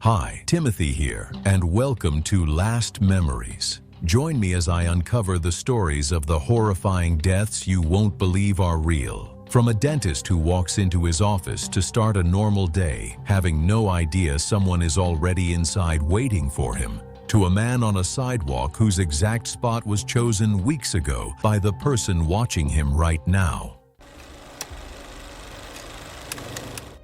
Hi, Timothy here, and welcome to Last Memories. Join me as I uncover the stories of the horrifying deaths you won't believe are real. From a dentist who walks into his office to start a normal day, having no idea someone is already inside waiting for him, to a man on a sidewalk whose exact spot was chosen weeks ago by the person watching him right now.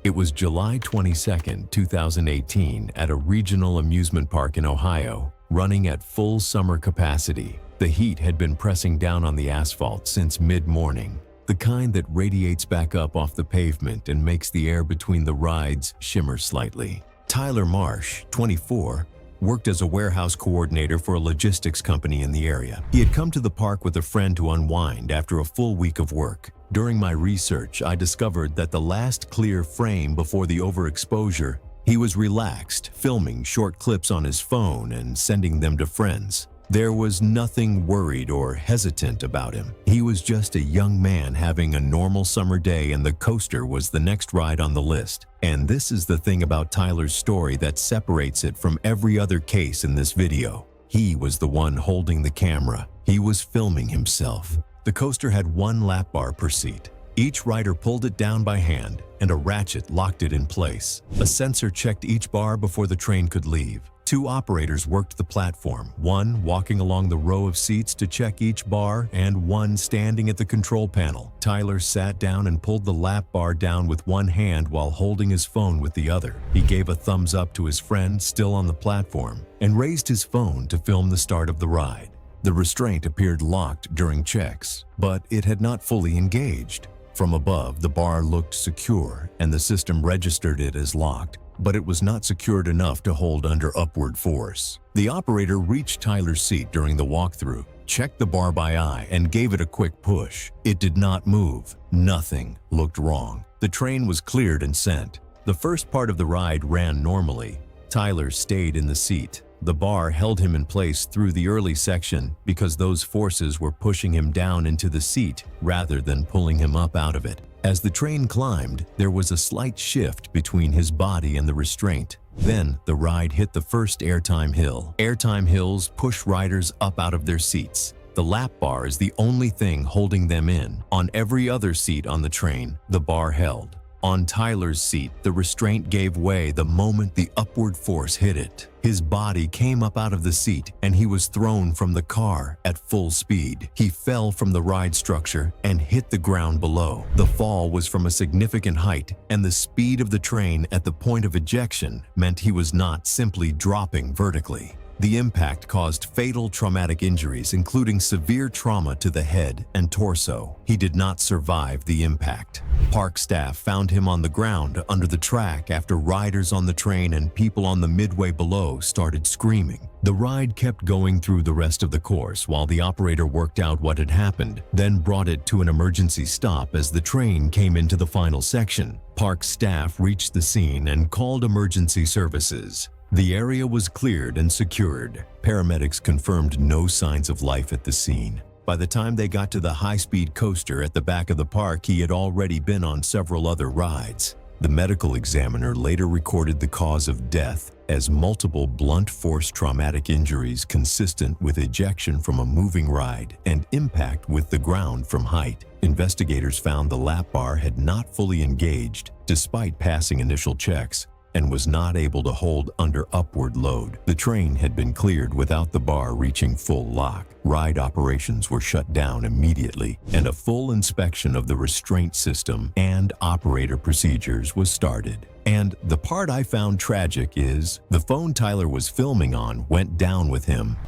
It was July 22, 2018, at a regional amusement park in Ohio, running at full summer capacity. The heat had been pressing down on the asphalt since mid-morning, the kind that radiates back up off the pavement and makes the air between the rides shimmer slightly. Tyler Marsh, 24, worked as a warehouse coordinator for a logistics company in the area. He had come to the park with a friend to unwind after a full week of work. During my research, I discovered that the last clear frame before the overexposure, he was relaxed, filming short clips on his phone and sending them to friends. There was nothing worried or hesitant about him. He was just a young man having a normal summer day, and the coaster was the next ride on the list. And this is the thing about Tyler's story that separates it from every other case in this video. He was the one holding the camera. He was filming himself. The coaster had one lap bar per seat. Each rider pulled it down by hand, and a ratchet locked it in place. A sensor checked each bar before the train could leave. Two operators worked the platform, one walking along the row of seats to check each bar and one standing at the control panel. Tyler sat down and pulled the lap bar down with one hand while holding his phone with the other. He gave a thumbs up to his friend still on the platform and raised his phone to film the start of the ride. The restraint appeared locked during checks, but it had not fully engaged. From above, the bar looked secure and the system registered it as locked, but it was not secured enough to hold under upward force. The operator reached Tyler's seat during the walkthrough, checked the bar by eye, and gave it a quick push. It did not move. Nothing looked wrong. The train was cleared and sent. The first part of the ride ran normally. Tyler stayed in the seat. The bar held him in place through the early section because those forces were pushing him down into the seat rather than pulling him up out of it. As the train climbed, there was a slight shift between his body and the restraint. Then the ride hit the first airtime hill. Airtime hills push riders up out of their seats. The lap bar is the only thing holding them in. On every other seat on the train, the bar held. On Tyler's seat, the restraint gave way the moment the upward force hit it. His body came up out of the seat and he was thrown from the car at full speed. He fell from the ride structure and hit the ground below. The fall was from a significant height, and the speed of the train at the point of ejection meant he was not simply dropping vertically. The impact caused fatal traumatic injuries, including severe trauma to the head and torso. He did not survive the impact. Park staff found him on the ground under the track after riders on the train and people on the midway below started screaming. The ride kept going through the rest of the course while the operator worked out what had happened, then brought it to an emergency stop as the train came into the final section. Park staff reached the scene and called emergency services. The area was cleared and secured. Paramedics confirmed no signs of life at the scene. By the time they got to the high-speed coaster at the back of the park, he had already been on several other rides. The medical examiner later recorded the cause of death as multiple blunt force traumatic injuries consistent with ejection from a moving ride and impact with the ground from height. Investigators found the lap bar had not fully engaged despite passing initial checks, and was not able to hold under upward load. The train had been cleared without the bar reaching full lock. Ride operations were shut down immediately, and a full inspection of the restraint system and operator procedures was started. And the part I found tragic is the phone Tyler was filming on went down with him.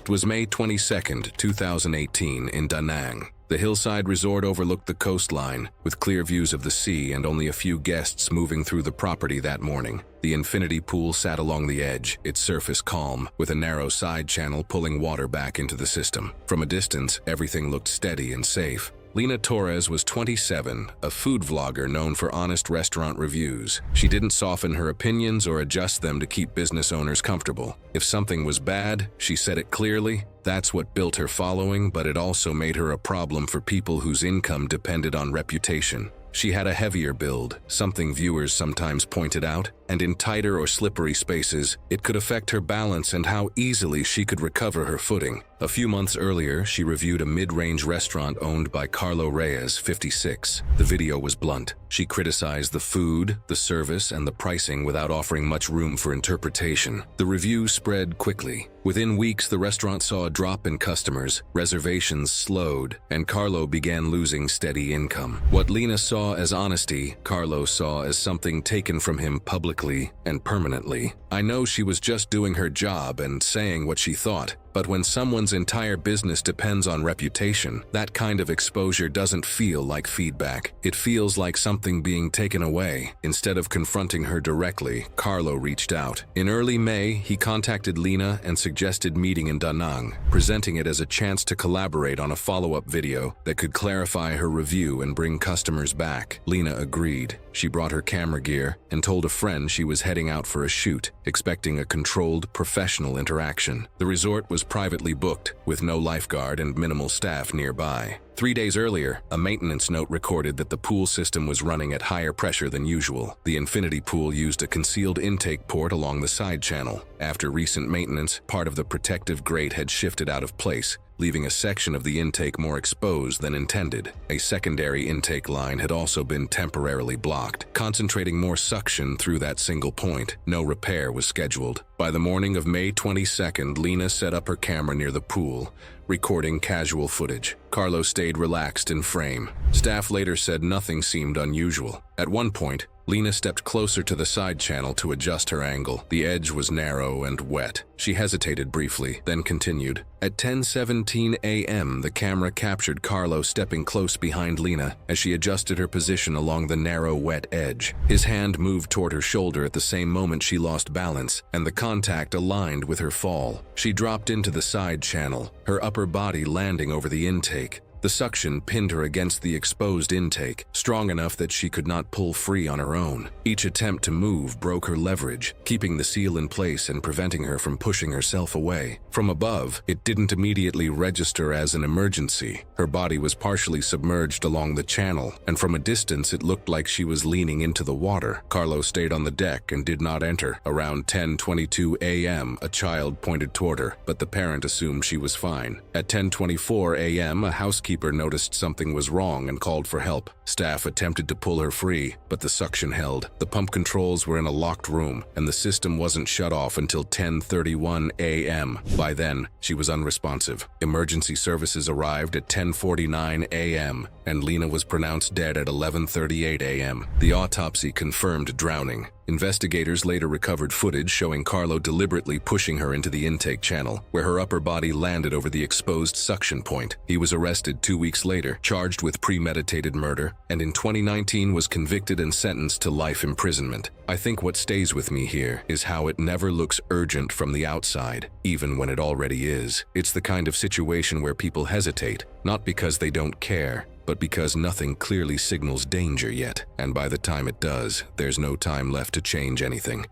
It was May 22, 2018 in Da Nang. The hillside resort overlooked the coastline, with clear views of the sea and only a few guests moving through the property that morning. The infinity pool sat along the edge, its surface calm, with a narrow side channel pulling water back into the system. From a distance, everything looked steady and safe. Lena Torres was 27, a food vlogger known for honest restaurant reviews. She didn't soften her opinions or adjust them to keep business owners comfortable. If something was bad, she said it clearly. That's what built her following, but it also made her a problem for people whose income depended on reputation. She had a heavier build, something viewers sometimes pointed out, and in tighter or slippery spaces, it could affect her balance and how easily she could recover her footing. A few months earlier, she reviewed a mid-range restaurant owned by Carlo Reyes, 56. The video was blunt. She criticized the food, the service, and the pricing without offering much room for interpretation. The review spread quickly. Within weeks, the restaurant saw a drop in customers, reservations slowed, and Carlo began losing steady income. What Lena saw as honesty, Carlo saw as something taken from him publicly and permanently. I know she was just doing her job and saying what she thought, but when someone's entire business depends on reputation, that kind of exposure doesn't feel like feedback. It feels like something being taken away. Instead of confronting her directly, Carlo reached out. In early May, he contacted Lena and suggested meeting in Da Nang, presenting it as a chance to collaborate on a follow-up video that could clarify her review and bring customers back. Lena agreed. She brought her camera gear and told a friend she was heading out for a shoot, expecting a controlled, professional interaction. The resort was privately booked, with no lifeguard and minimal staff nearby. 3 days earlier, a maintenance note recorded that the pool system was running at higher pressure than usual. The infinity pool used a concealed intake port along the side channel. After recent maintenance, part of the protective grate had shifted out of place, leaving a section of the intake more exposed than intended. A secondary intake line had also been temporarily blocked, concentrating more suction through that single point. No repair was scheduled. By the morning of May 22nd, Lena set up her camera near the pool, recording casual footage. Carlo stayed relaxed in frame. Staff later said nothing seemed unusual. At one point, Lena stepped closer to the side channel to adjust her angle. The edge was narrow and wet. She hesitated briefly, then continued. At 10:17 a.m., the camera captured Carlo stepping close behind Lena as she adjusted her position along the narrow, wet edge. His hand moved toward her shoulder at the same moment she lost balance, and the contact aligned with her fall. She dropped into the side channel, her upper body landing over the intake. The suction pinned her against the exposed intake, strong enough that she could not pull free on her own. Each attempt to move broke her leverage, keeping the seal in place and preventing her from pushing herself away. From above, it didn't immediately register as an emergency. Her body was partially submerged along the channel, and from a distance it looked like she was leaning into the water. Carlo stayed on the deck and did not enter. Around 10:22 a.m., a child pointed toward her, but the parent assumed she was fine. At 10:24 a.m., a housekeeper noticed something was wrong and called for help. Staff attempted to pull her free, but the suction held. The pump controls were in a locked room, and the system wasn't shut off until 10:31 a.m. By then, she was unresponsive. Emergency services arrived at 10:49 a.m., and Lena was pronounced dead at 11:38 a.m. The autopsy confirmed drowning. Investigators later recovered footage showing Carlo deliberately pushing her into the intake channel, where her upper body landed over the exposed suction point. He was arrested 2 weeks later, charged with premeditated murder, and in 2019 was convicted and sentenced to life imprisonment. I think what stays with me here is how it never looks urgent from the outside, even when it already is. It's the kind of situation where people hesitate, not because they don't care, but because nothing clearly signals danger yet, and by the time it does, there's no time left to change anything.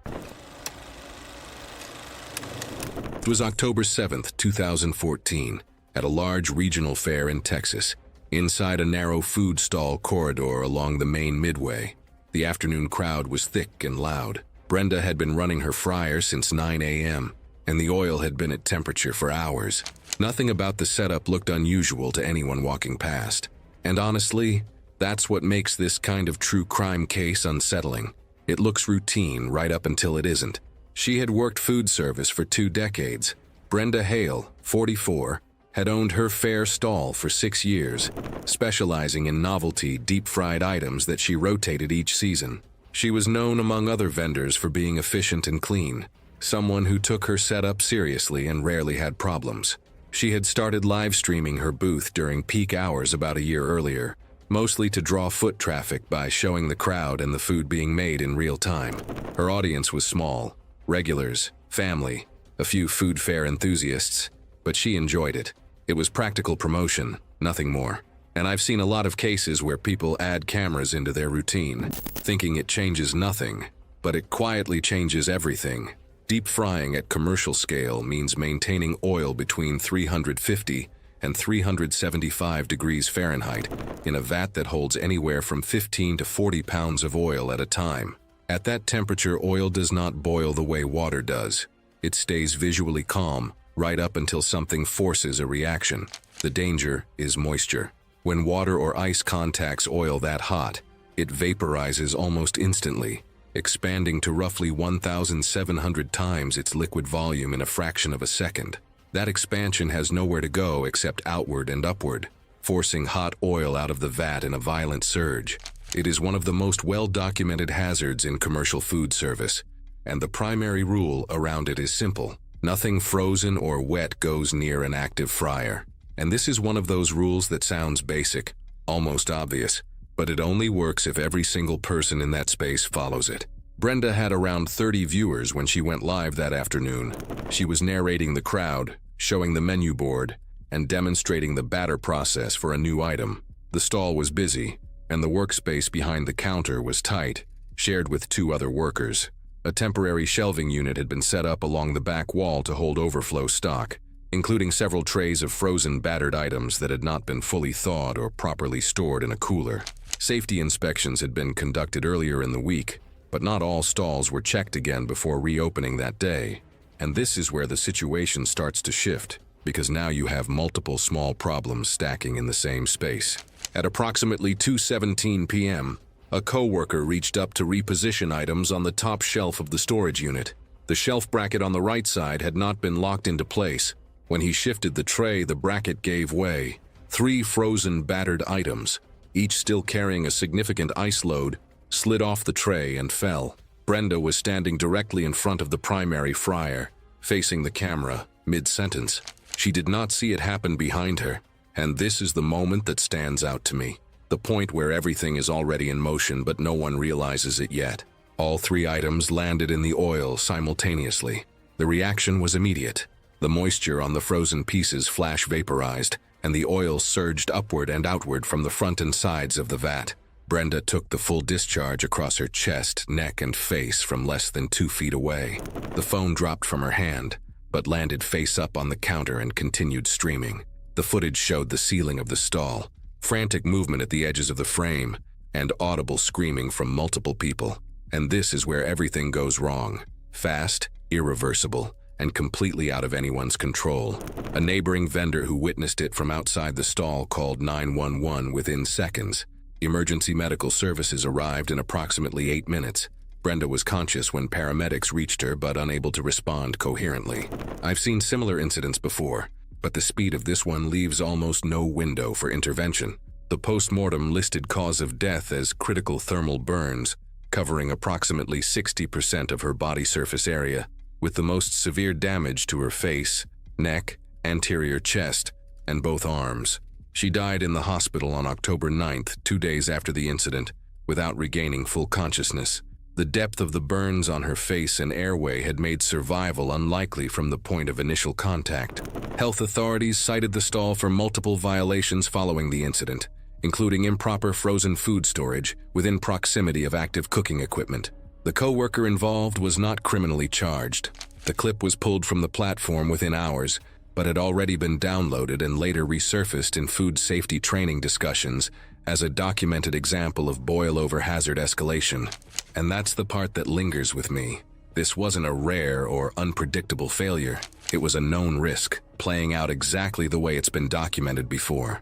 It was October 7th, 2014, at a large regional fair in Texas, inside a narrow food stall corridor along the main midway. The afternoon crowd was thick and loud. Brenda had been running her fryer since 9 a.m., and the oil had been at temperature for hours. Nothing about the setup looked unusual to anyone walking past. And honestly, that's what makes this kind of true crime case unsettling. It looks routine right up until it isn't. She had worked food service for 2 decades. Brenda Hale, 44, had owned her fair stall for 6 years, specializing in novelty, deep-fried items that she rotated each season. She was known among other vendors for being efficient and clean, someone who took her setup seriously and rarely had problems. She had started live streaming her booth during peak hours about a year earlier, mostly to draw foot traffic by showing the crowd and the food being made in real time. Her audience was small, regulars, family, a few food fair enthusiasts, but she enjoyed it. It was practical promotion, nothing more. And I've seen a lot of cases where people add cameras into their routine, thinking it changes nothing, but it quietly changes everything. Deep frying at commercial scale means maintaining oil between 350 and 375 degrees Fahrenheit in a vat that holds anywhere from 15 to 40 pounds of oil at a time. At that temperature, oil does not boil the way water does. It stays visually calm right up until something forces a reaction. The danger is moisture. When water or ice contacts oil that hot, it vaporizes almost instantly, expanding to roughly 1,700 times its liquid volume in a fraction of a second. That expansion has nowhere to go except outward and upward, forcing hot oil out of the vat in a violent surge. It is one of the most well-documented hazards in commercial food service, and the primary rule around it is simple. Nothing frozen or wet goes near an active fryer. And this is one of those rules that sounds basic, almost obvious, but it only works if every single person in that space follows it. Brenda had around 30 viewers when she went live that afternoon. She was narrating the crowd, showing the menu board, and demonstrating the batter process for a new item. The stall was busy, and the workspace behind the counter was tight, shared with 2 other workers. A temporary shelving unit had been set up along the back wall to hold overflow stock, including several trays of frozen battered items that had not been fully thawed or properly stored in a cooler. Safety inspections had been conducted earlier in the week, but not all stalls were checked again before reopening that day. And this is where the situation starts to shift, because now you have multiple small problems stacking in the same space. At approximately 2:17 p.m., a coworker reached up to reposition items on the top shelf of the storage unit. The shelf bracket on the right side had not been locked into place. When he shifted the tray, the bracket gave way. 3 frozen battered items, each still carrying a significant ice load, slid off the tray and fell. Brenda was standing directly in front of the primary fryer, facing the camera, mid-sentence. She did not see it happen behind her, and this is the moment that stands out to me. The point where everything is already in motion but no one realizes it yet. All 3 items landed in the oil simultaneously. The reaction was immediate. The moisture on the frozen pieces flash vaporized, and the oil surged upward and outward from the front and sides of the vat. Brenda took the full discharge across her chest, neck, and face from less than 2 feet away. The phone dropped from her hand, but landed face up on the counter and continued streaming. The footage showed the ceiling of the stall, frantic movement at the edges of the frame, and audible screaming from multiple people. And this is where everything goes wrong. Fast, irreversible, and completely out of anyone's control. A neighboring vendor who witnessed it from outside the stall called 911 within seconds. Emergency medical services arrived in approximately 8 minutes. Brenda was conscious when paramedics reached her but unable to respond coherently. I've seen similar incidents before, but the speed of this one leaves almost no window for intervention. The post-mortem listed cause of death as critical thermal burns, covering approximately 60% of her body surface area, with the most severe damage to her face, neck, anterior chest, and both arms. She died in the hospital on October 9th, 2 days after the incident, without regaining full consciousness. The depth of the burns on her face and airway had made survival unlikely from the point of initial contact. Health authorities cited the stall for multiple violations following the incident, including improper frozen food storage within proximity of active cooking equipment. The coworker involved was not criminally charged. The clip was pulled from the platform within hours, but had already been downloaded and later resurfaced in food safety training discussions as a documented example of boil-over hazard escalation. And that's the part that lingers with me. This wasn't a rare or unpredictable failure. It was a known risk, playing out exactly the way it's been documented before.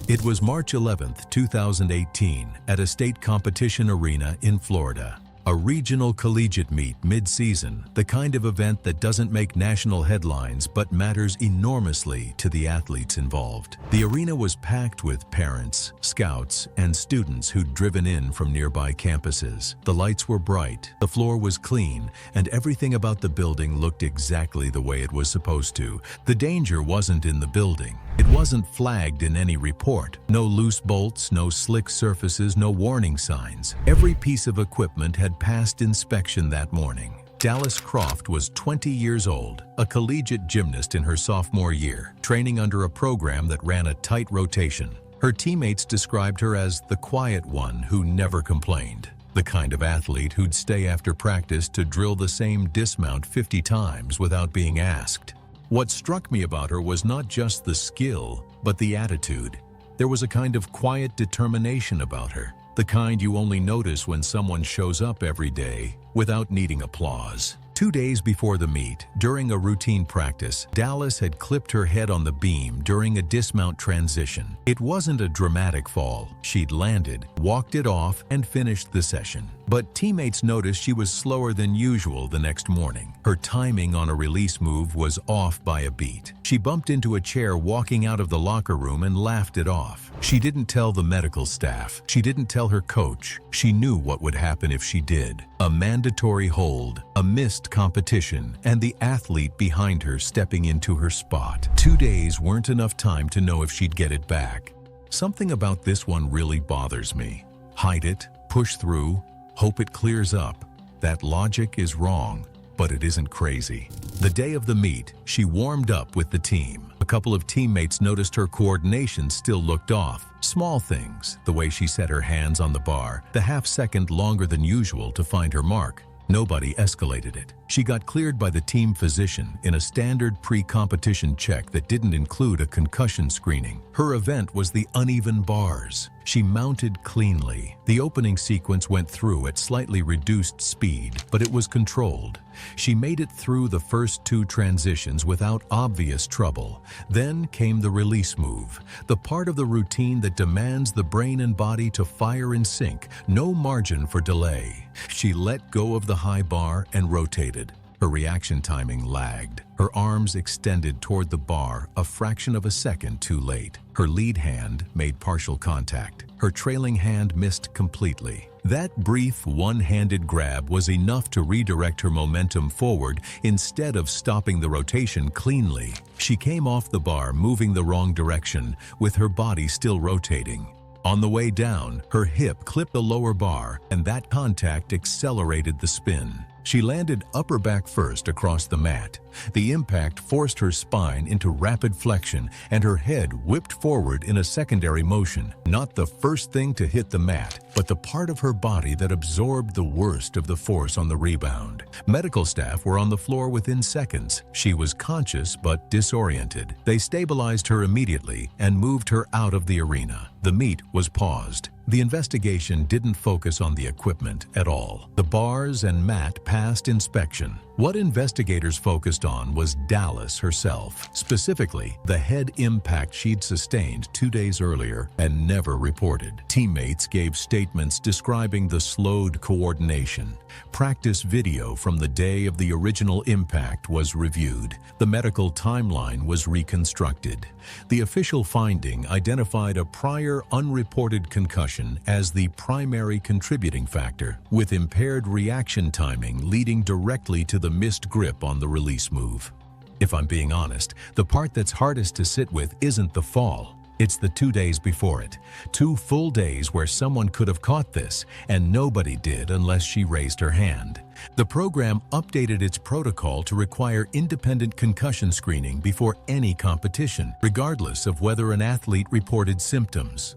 It was March 11th, 2018, at a state competition arena in Florida. A regional collegiate meet mid-season, the kind of event that doesn't make national headlines but matters enormously to the athletes involved. The arena was packed with parents, scouts, and students who'd driven in from nearby campuses. The lights were bright, the floor was clean, and everything about the building looked exactly the way it was supposed to. The danger wasn't in the building. It wasn't flagged in any report. No loose bolts, no slick surfaces, no warning signs. Every piece of equipment had passed inspection that morning. Dallas Croft was 20 years old, a collegiate gymnast in her sophomore year, training under a program that ran a tight rotation. Her teammates described her as the quiet one who never complained, the kind of athlete who'd stay after practice to drill the same dismount 50 times without being asked. What struck me about her was not just the skill, but the attitude. There was a kind of quiet determination about her, the kind you only notice when someone shows up every day without needing applause. 2 days before the meet, during a routine practice, Dallas had clipped her head on the beam during a dismount transition. It wasn't a dramatic fall. She'd landed, walked it off, and finished the session. But teammates noticed she was slower than usual the next morning. Her timing on a release move was off by a beat. She bumped into a chair walking out of the locker room and laughed it off. She didn't tell the medical staff. She didn't tell her coach. She knew what would happen if she did. A mandatory hold, a missed competition, and the athlete behind her stepping into her spot. 2 days weren't enough time to know if she'd get it back. Something about this one really bothers me. Hide it, push through, hope it clears up. That logic is wrong, but it isn't crazy. The day of the meet, she warmed up with the team. A couple of teammates noticed her coordination still looked off. Small things, the way she set her hands on the bar, the half-second longer than usual to find her mark. Nobody escalated it. She got cleared by the team physician in a standard pre-competition check that didn't include a concussion screening. Her event was the uneven bars. She mounted cleanly. The opening sequence went through at slightly reduced speed, but it was controlled. She made it through the first 2 transitions without obvious trouble. Then came the release move, the part of the routine that demands the brain and body to fire in sync, no margin for delay. She let go of the high bar and rotated. Her reaction timing lagged. Her arms extended toward the bar a fraction of a second too late. Her lead hand made partial contact. Her trailing hand missed completely. That brief one-handed grab was enough to redirect her momentum forward instead of stopping the rotation cleanly. She came off the bar moving the wrong direction, with her body still rotating. On the way down, her hip clipped the lower bar, and that contact accelerated the spin. She landed upper back first across the mat. The impact forced her spine into rapid flexion, and her head whipped forward in a secondary motion. Not the first thing to hit the mat, but the part of her body that absorbed the worst of the force on the rebound. Medical staff were on the floor within seconds. She was conscious but disoriented. They stabilized her immediately and moved her out of the arena. The meet was paused. The investigation didn't focus on the equipment at all. The bars and mat passed inspection. What investigators focused on was Dallas herself, specifically the head impact she'd sustained 2 days earlier and never reported. Teammates gave statements describing the slowed coordination. Practice video from the day of the original impact was reviewed. The medical timeline was reconstructed. The official finding identified a prior unreported concussion as the primary contributing factor, with impaired reaction timing leading directly to the missed grip on the release move. If I'm being honest, the part that's hardest to sit with isn't the fall. It's the 2 days before it. 2 full days where someone could have caught this, and nobody did unless she raised her hand. The program updated its protocol to require independent concussion screening before any competition, regardless of whether an athlete reported symptoms.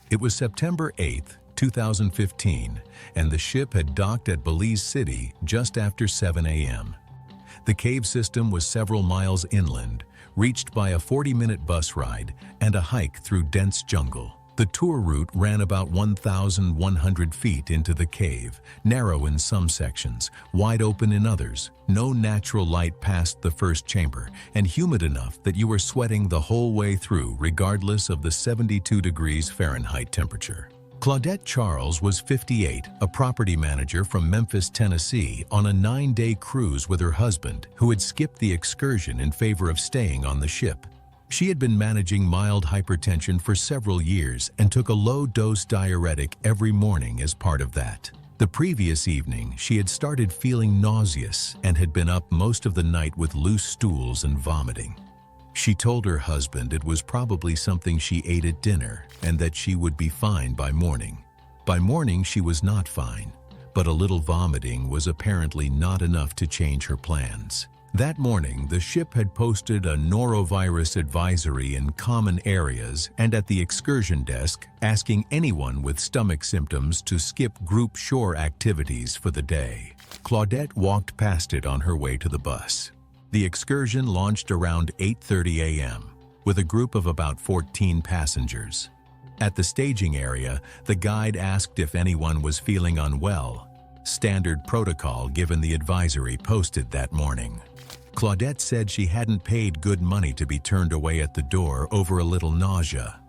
It was September 8th, 2015, and the ship had docked at Belize City just after 7 a.m. The cave system was several miles inland, reached by a 40-minute bus ride and a hike through dense jungle. The tour route ran about 1,100 feet into the cave, narrow in some sections, wide open in others. No natural light passed the first chamber, and humid enough that you were sweating the whole way through, regardless of the 72 degrees Fahrenheit temperature. Claudette Charles was 58, a property manager from Memphis, Tennessee, on a 9-day cruise with her husband, who had skipped the excursion in favor of staying on the ship. She had been managing mild hypertension for several years and took a low-dose diuretic every morning as part of that. The previous evening, she had started feeling nauseous and had been up most of the night with loose stools and vomiting. She told her husband it was probably something she ate at dinner and that she would be fine by morning. By morning, she was not fine, but a little vomiting was apparently not enough to change her plans. That morning, the ship had posted a norovirus advisory in common areas and at the excursion desk, asking anyone with stomach symptoms to skip group shore activities for the day. Claudette walked past it on her way to the bus. The excursion launched around 8:30 a.m. with a group of about 14 passengers. At the staging area, the guide asked if anyone was feeling unwell, standard protocol given the advisory posted that morning. Claudette said she hadn't paid good money to be turned away at the door over a little nausea.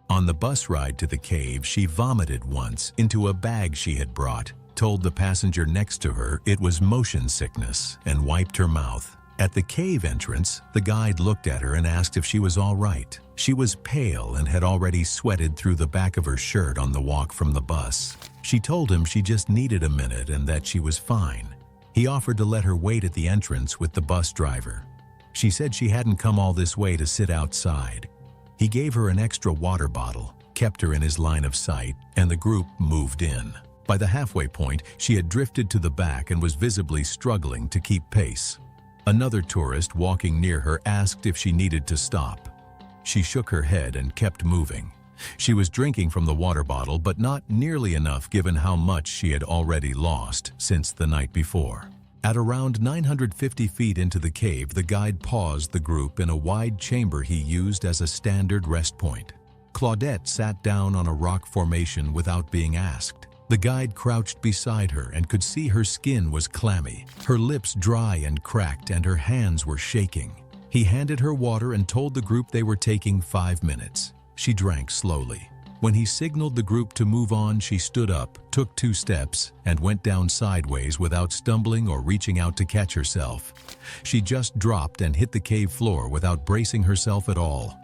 On the bus ride to the cave, she vomited once into a bag she had brought, told the passenger next to her it was motion sickness, and wiped her mouth. At the cave entrance, the guide looked at her and asked if she was all right. She was pale and had already sweated through the back of her shirt on the walk from the bus. She told him she just needed a minute and that she was fine. He offered to let her wait at the entrance with the bus driver. She said she hadn't come all this way to sit outside. He gave her an extra water bottle, kept her in his line of sight, and the group moved in. By the halfway point, she had drifted to the back and was visibly struggling to keep pace. Another tourist walking near her asked if she needed to stop. She shook her head and kept moving. She was drinking from the water bottle, but not nearly enough given how much she had already lost since the night before. At around 950 feet into the cave, the guide paused the group in a wide chamber he used as a standard rest point. Claudette sat down on a rock formation without being asked. The guide crouched beside her and could see her skin was clammy, her lips dry and cracked, and her hands were shaking. He handed her water and told the group they were taking 5 minutes. She drank slowly. When he signaled the group to move on, she stood up, took 2 steps, and went down sideways without stumbling or reaching out to catch herself. She just dropped and hit the cave floor without bracing herself at all.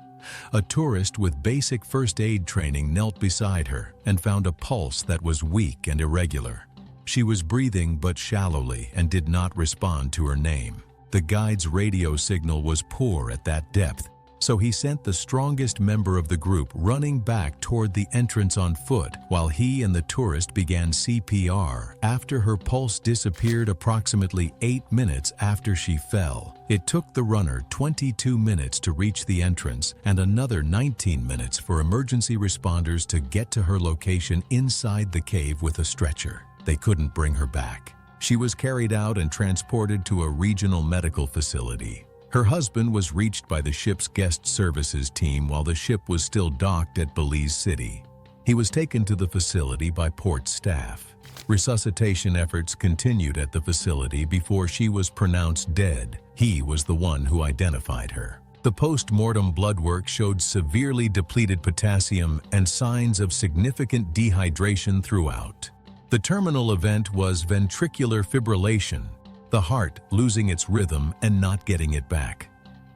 A tourist with basic first aid training knelt beside her and found a pulse that was weak and irregular. She was breathing but shallowly and did not respond to her name. The guide's radio signal was poor at that depth, so he sent the strongest member of the group running back toward the entrance on foot while he and the tourist began CPR after her pulse disappeared approximately 8 minutes after she fell. It took the runner 22 minutes to reach the entrance and another 19 minutes for emergency responders to get to her location inside the cave with a stretcher. They couldn't bring her back. She was carried out and transported to a regional medical facility. Her husband was reached by the ship's guest services team while the ship was still docked at Belize City. He was taken to the facility by port staff. Resuscitation efforts continued at the facility before she was pronounced dead. He was the one who identified her. The post-mortem blood work showed severely depleted potassium and signs of significant dehydration throughout. The terminal event was ventricular fibrillation, the heart losing its rhythm and not getting it back.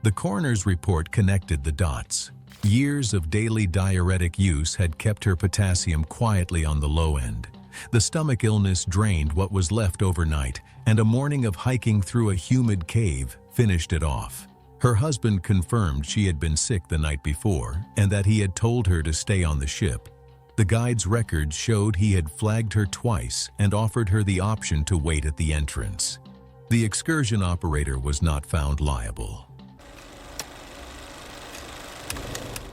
The coroner's report connected the dots. Years of daily diuretic use had kept her potassium quietly on the low end. The stomach illness drained what was left overnight, and a morning of hiking through a humid cave finished it off. Her husband confirmed she had been sick the night before and that he had told her to stay on the ship. The guide's records showed he had flagged her twice and offered her the option to wait at the entrance. The excursion operator was not found liable.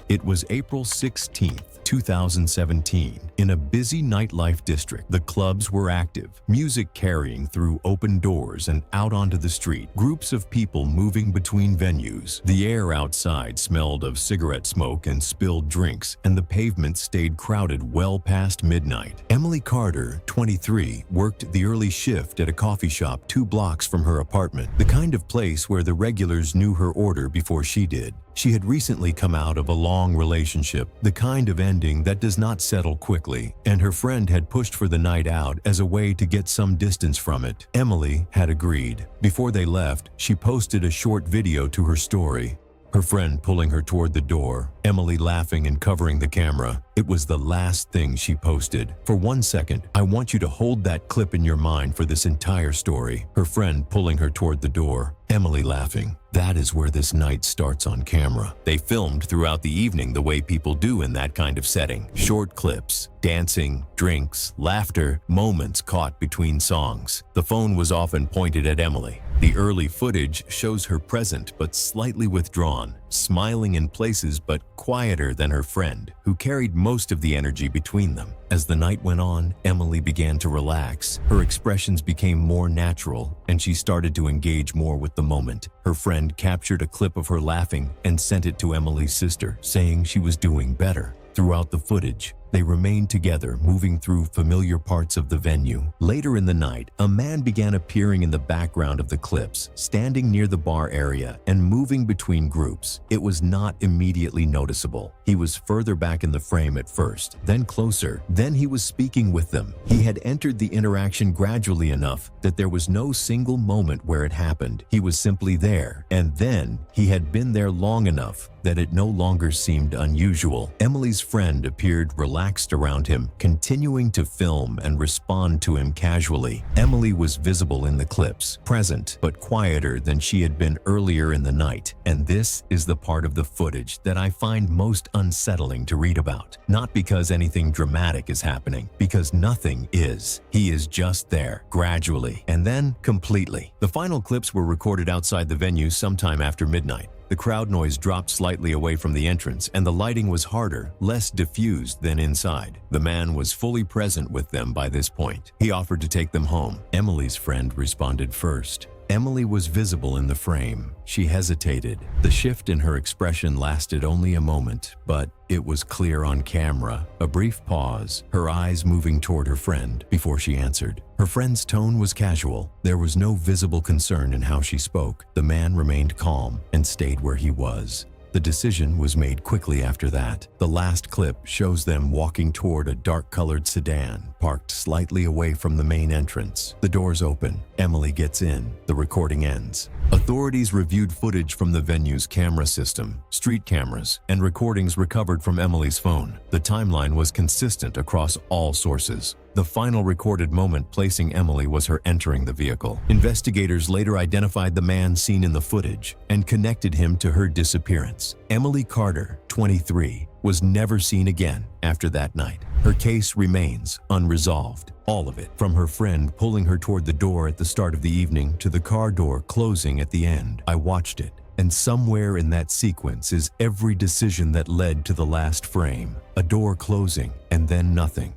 It was April 16, 2017. In a busy nightlife district, the clubs were active, music carrying through open doors and out onto the street, groups of people moving between venues. The air outside smelled of cigarette smoke and spilled drinks, and the pavement stayed crowded well past midnight. Emily Carter, 23, worked the early shift at a coffee shop 2 blocks from her apartment, the kind of place where the regulars knew her order before she did. She had recently come out of a long relationship, the kind of ending that does not settle quickly, and her friend had pushed for the night out as a way to get some distance from it. Emily had agreed. Before they left, she posted a short video to her story, her friend pulling her toward the door, Emily laughing and covering the camera. It was the last thing she posted. For 1 second, I want you to hold that clip in your mind for this entire story. Her friend pulling her toward the door. Emily laughing. That is where this night starts on camera. They filmed throughout the evening the way people do in that kind of setting. Short clips, dancing, drinks, laughter, moments caught between songs. The phone was often pointed at Emily. The early footage shows her present but slightly withdrawn, smiling in places but quieter than her friend, who carried most of the energy between them. As the night went on, Emily began to relax. Her expressions became more natural, and she started to engage more with the moment. Her friend captured a clip of her laughing and sent it to Emily's sister, saying she was doing better. Throughout the footage, they remained together, moving through familiar parts of the venue. Later in the night, a man began appearing in the background of the clips, standing near the bar area and moving between groups. It was not immediately noticeable. He was further back in the frame at first, then closer. Then he was speaking with them. He had entered the interaction gradually enough that there was no single moment where it happened. He was simply there, and then he had been there long enough that it no longer seemed unusual. Emily's friend appeared relaxed around him, continuing to film and respond to him casually. Emily was visible in the clips, present but quieter than she had been earlier in the night. And this is the part of the footage that I find most unsettling to read about. Not because anything dramatic is happening, because nothing is. He is just there, gradually, and then completely. The final clips were recorded outside the venue sometime after midnight. The crowd noise dropped slightly away from the entrance, and the lighting was harder, less diffused than inside. The man was fully present with them by this point. He offered to take them home. Emily's friend responded first. Emily was visible in the frame. She hesitated. The shift in her expression lasted only a moment, but it was clear on camera. A brief pause, her eyes moving toward her friend before she answered. Her friend's tone was casual. There was no visible concern in how she spoke. The man remained calm and stayed where he was. The decision was made quickly after that. The last clip shows them walking toward a dark-colored sedan, parked slightly away from the main entrance. The doors open. Emily gets in. The recording ends. Authorities reviewed footage from the venue's camera system, street cameras, and recordings recovered from Emily's phone. The timeline was consistent across all sources. The final recorded moment placing Emily was her entering the vehicle. Investigators later identified the man seen in the footage and connected him to her disappearance. Emily Carter, 23, was never seen again after that night. Her case remains unresolved. All of it, from her friend pulling her toward the door at the start of the evening to the car door closing at the end. I watched it, and somewhere in that sequence is every decision that led to the last frame. A door closing, and then nothing.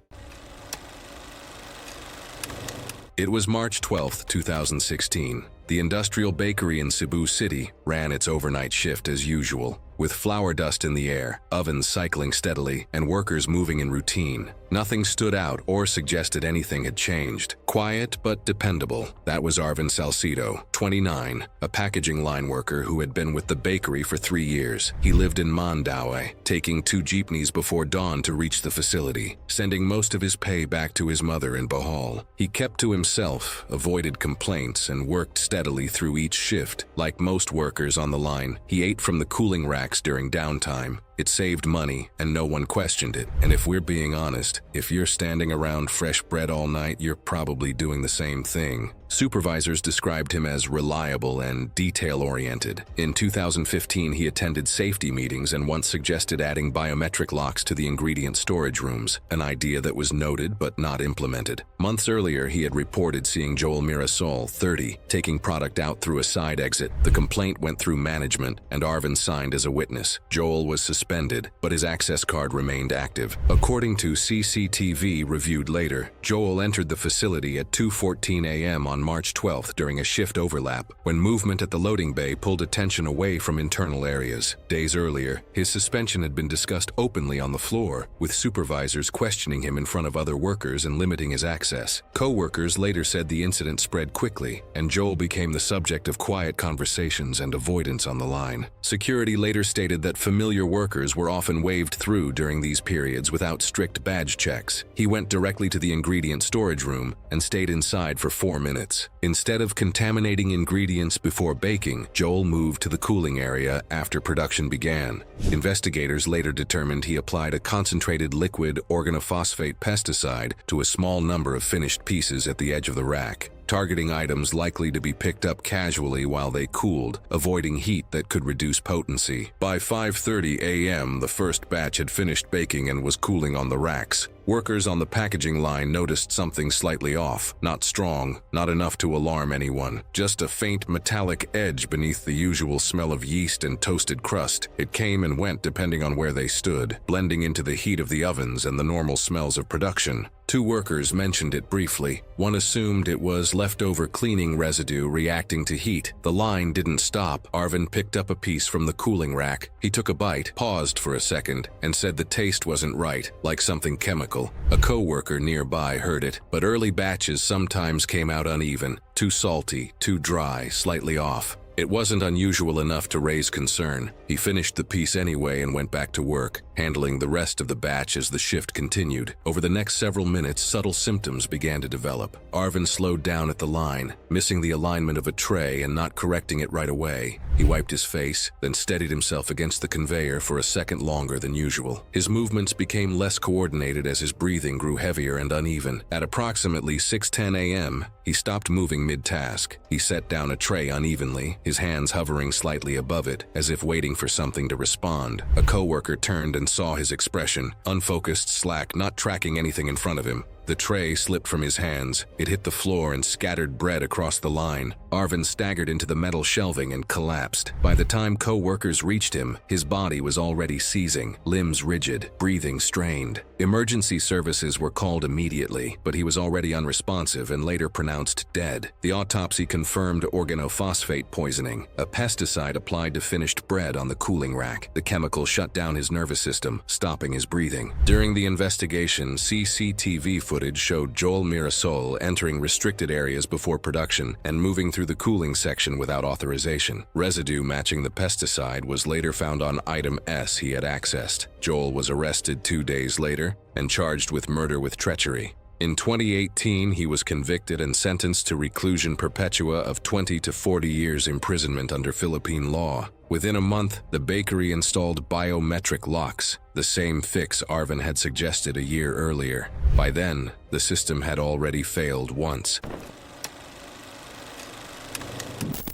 It was March 12, 2016. The industrial bakery in Cebu City ran its overnight shift as usual, with flour dust in the air, ovens cycling steadily, and workers moving in routine. Nothing stood out or suggested anything had changed. Quiet but dependable. That was Arvin Salcido, 29, a packaging line worker who had been with the bakery for 3 years. He lived in Mandaue, taking 2 jeepneys before dawn to reach the facility, sending most of his pay back to his mother in Bohol. He kept to himself, avoided complaints, and worked steadily through each shift. Like most workers on the line, he ate from the cooling racks during downtime. It saved money, and no one questioned it. And if we're being honest, if you're standing around fresh bread all night, you're probably doing the same thing. Supervisors described him as reliable and detail-oriented. In 2015, he attended safety meetings and once suggested adding biometric locks to the ingredient storage rooms, an idea that was noted but not implemented. Months earlier, he had reported seeing Joel Mirasol, 30, taking product out through a side exit. The complaint went through management, and Arvin signed as a witness. Joel was suspended, but his access card remained active. According to CCTV reviewed later, Joel entered the facility at 2:14 a.m. on March 12th during a shift overlap, when movement at the loading bay pulled attention away from internal areas. Days earlier, his suspension had been discussed openly on the floor, with supervisors questioning him in front of other workers and limiting his access. Co-workers later said the incident spread quickly, and Joel became the subject of quiet conversations and avoidance on the line. Security later stated that familiar workers were often waved through during these periods without strict badge checks. He went directly to the ingredient storage room and stayed inside for 4 minutes. minutes. Instead of contaminating ingredients before baking, Joel moved to the cooling area after production began. Investigators later determined he applied a concentrated liquid organophosphate pesticide to a small number of finished pieces at the edge of the rack, targeting items likely to be picked up casually while they cooled, avoiding heat that could reduce potency. By 5:30 a.m., the first batch had finished baking and was cooling on the racks. Workers on the packaging line noticed something slightly off. Not strong, not enough to alarm anyone. Just a faint metallic edge beneath the usual smell of yeast and toasted crust. It came and went depending on where they stood, blending into the heat of the ovens and the normal smells of production. 2 workers mentioned it briefly. One assumed it was leftover cleaning residue reacting to heat. The line didn't stop. Arvin picked up a piece from the cooling rack. He took a bite, paused for a second, and said the taste wasn't right, like something chemical. A co-worker nearby heard it, but early batches sometimes came out uneven, too salty, too dry, slightly off. It wasn't unusual enough to raise concern. He finished the piece anyway and went back to work, handling the rest of the batch as the shift continued. Over the next several minutes, subtle symptoms began to develop. Arvin slowed down at the line, missing the alignment of a tray and not correcting it right away. He wiped his face, then steadied himself against the conveyor for a second longer than usual. His movements became less coordinated as his breathing grew heavier and uneven. At approximately 6:10 a.m., he stopped moving mid-task. He set down a tray unevenly, his hands hovering slightly above it, as if waiting for something to respond. A co-worker turned and saw his expression, unfocused, slack, not tracking anything in front of him. The tray slipped from his hands. It hit the floor and scattered bread across the line. Arvin staggered into the metal shelving and collapsed. By the time co-workers reached him, his body was already seizing, limbs rigid, breathing strained. Emergency services were called immediately, but he was already unresponsive and later pronounced dead. The autopsy confirmed organophosphate poisoning, a pesticide applied to finished bread on the cooling rack. The chemical shut down his nervous system, stopping his breathing. During the investigation, CCTV footage showed Joel Mirasol entering restricted areas before production and moving through the cooling section without authorization. Residue matching the pesticide was later found on item S he had accessed. Joel was arrested 2 days later and charged with murder with treachery. In 2018, he was convicted and sentenced to reclusion perpetua of 20 to 40 years imprisonment under Philippine law. Within a month, the bakery installed biometric locks, the same fix Arvin had suggested a year earlier. By then, the system had already failed once.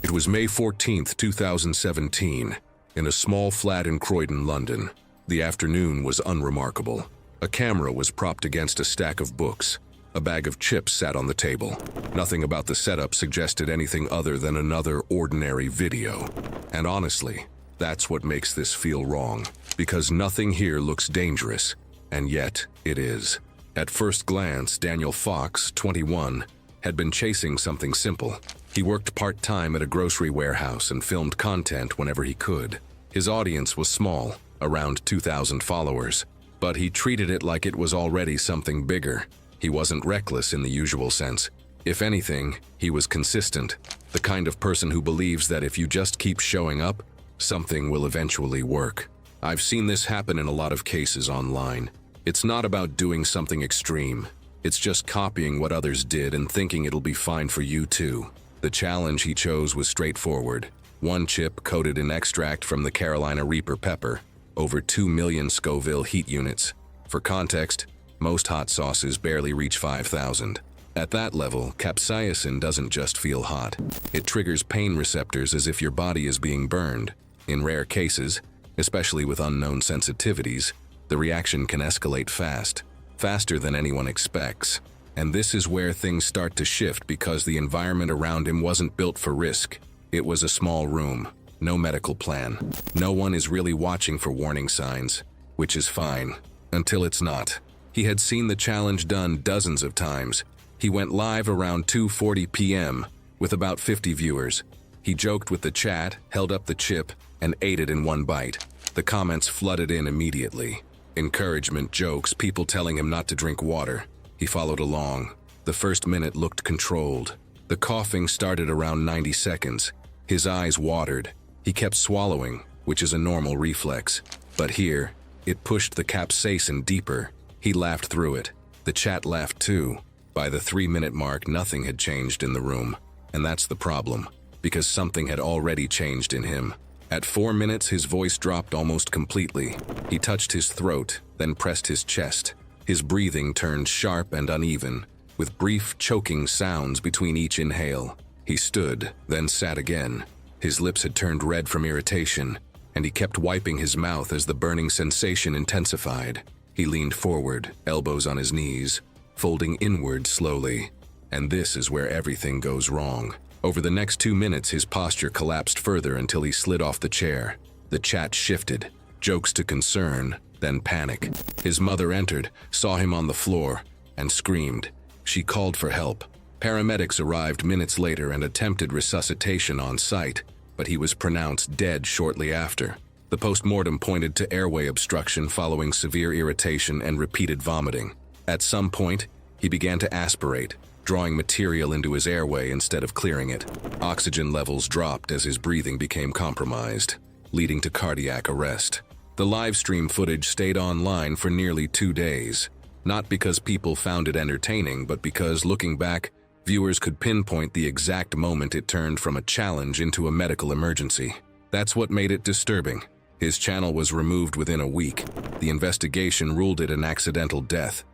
It was May 14, 2017, in a small flat in Croydon, London. The afternoon was unremarkable. A camera was propped against a stack of books. A bag of chips sat on the table. Nothing about the setup suggested anything other than another ordinary video. And honestly, that's what makes this feel wrong, because nothing here looks dangerous, and yet it is. At first glance, Daniel Fox, 21, had been chasing something simple. He worked part-time at a grocery warehouse and filmed content whenever he could. His audience was small, around 2,000 followers, but he treated it like it was already something bigger. He wasn't reckless in the usual sense. If anything, he was consistent, the kind of person who believes that if you just keep showing up, something will eventually work. I've seen this happen in a lot of cases online. It's not about doing something extreme. It's just copying what others did and thinking it'll be fine for you too. The challenge he chose was straightforward. 1 chip coated in extract from the Carolina Reaper pepper, over 2 million Scoville heat units. For context, most hot sauces barely reach 5,000. At that level, capsaicin doesn't just feel hot. It triggers pain receptors as if your body is being burned. In rare cases, especially with unknown sensitivities, the reaction can escalate fast, faster than anyone expects. And this is where things start to shift because the environment around him wasn't built for risk. It was a small room, no medical plan. No one is really watching for warning signs, which is fine, until it's not. He had seen the challenge done dozens of times. He went live around 2:40 p.m. with about 50 viewers. He joked with the chat, held up the chip, and ate it in 1 bite. The comments flooded in immediately. Encouragement, jokes, people telling him not to drink water. He followed along. The first minute looked controlled. The coughing started around 90 seconds. His eyes watered. He kept swallowing, which is a normal reflex. But here, it pushed the capsaicin deeper. He laughed through it. The chat laughed too. By the 3-minute mark, nothing had changed in the room. And that's the problem, because something had already changed in him. At 4 minutes, his voice dropped almost completely. He touched his throat, then pressed his chest. His breathing turned sharp and uneven, with brief, choking sounds between each inhale. He stood, then sat again. His lips had turned red from irritation, and he kept wiping his mouth as the burning sensation intensified. He leaned forward, elbows on his knees, folding inward slowly. And this is where everything goes wrong. Over the next 2 minutes, his posture collapsed further until he slid off the chair. The chat shifted, jokes to concern, then panic. His mother entered, saw him on the floor, and screamed. She called for help. Paramedics arrived minutes later and attempted resuscitation on site, but he was pronounced dead shortly after. The post-mortem pointed to airway obstruction following severe irritation and repeated vomiting. At some point, he began to aspirate, drawing material into his airway instead of clearing it. Oxygen levels dropped as his breathing became compromised, leading to cardiac arrest. The live stream footage stayed online for nearly 2 days, not because people found it entertaining, but because, looking back, viewers could pinpoint the exact moment it turned from a challenge into a medical emergency. That's what made it disturbing. His channel was removed within a week. The investigation ruled it an accidental death.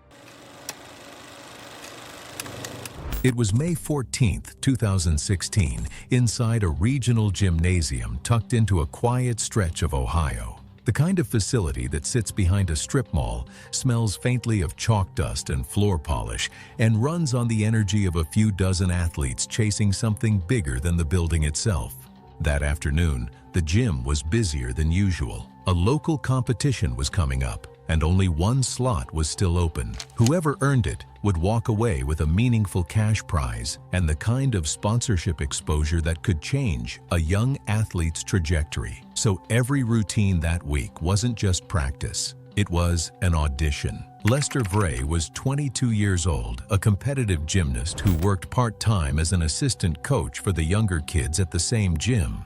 It was May 14, 2016, inside a regional gymnasium tucked into a quiet stretch of Ohio. The kind of facility that sits behind a strip mall, smells faintly of chalk dust and floor polish, and runs on the energy of a few dozen athletes chasing something bigger than the building itself. That afternoon, the gym was busier than usual. A local competition was coming up, and only one slot was still open. Whoever earned it would walk away with a meaningful cash prize and the kind of sponsorship exposure that could change a young athlete's trajectory. So every routine that week wasn't just practice, it was an audition. Lester Vray was 22 years old, a competitive gymnast who worked part-time as an assistant coach for the younger kids at the same gym.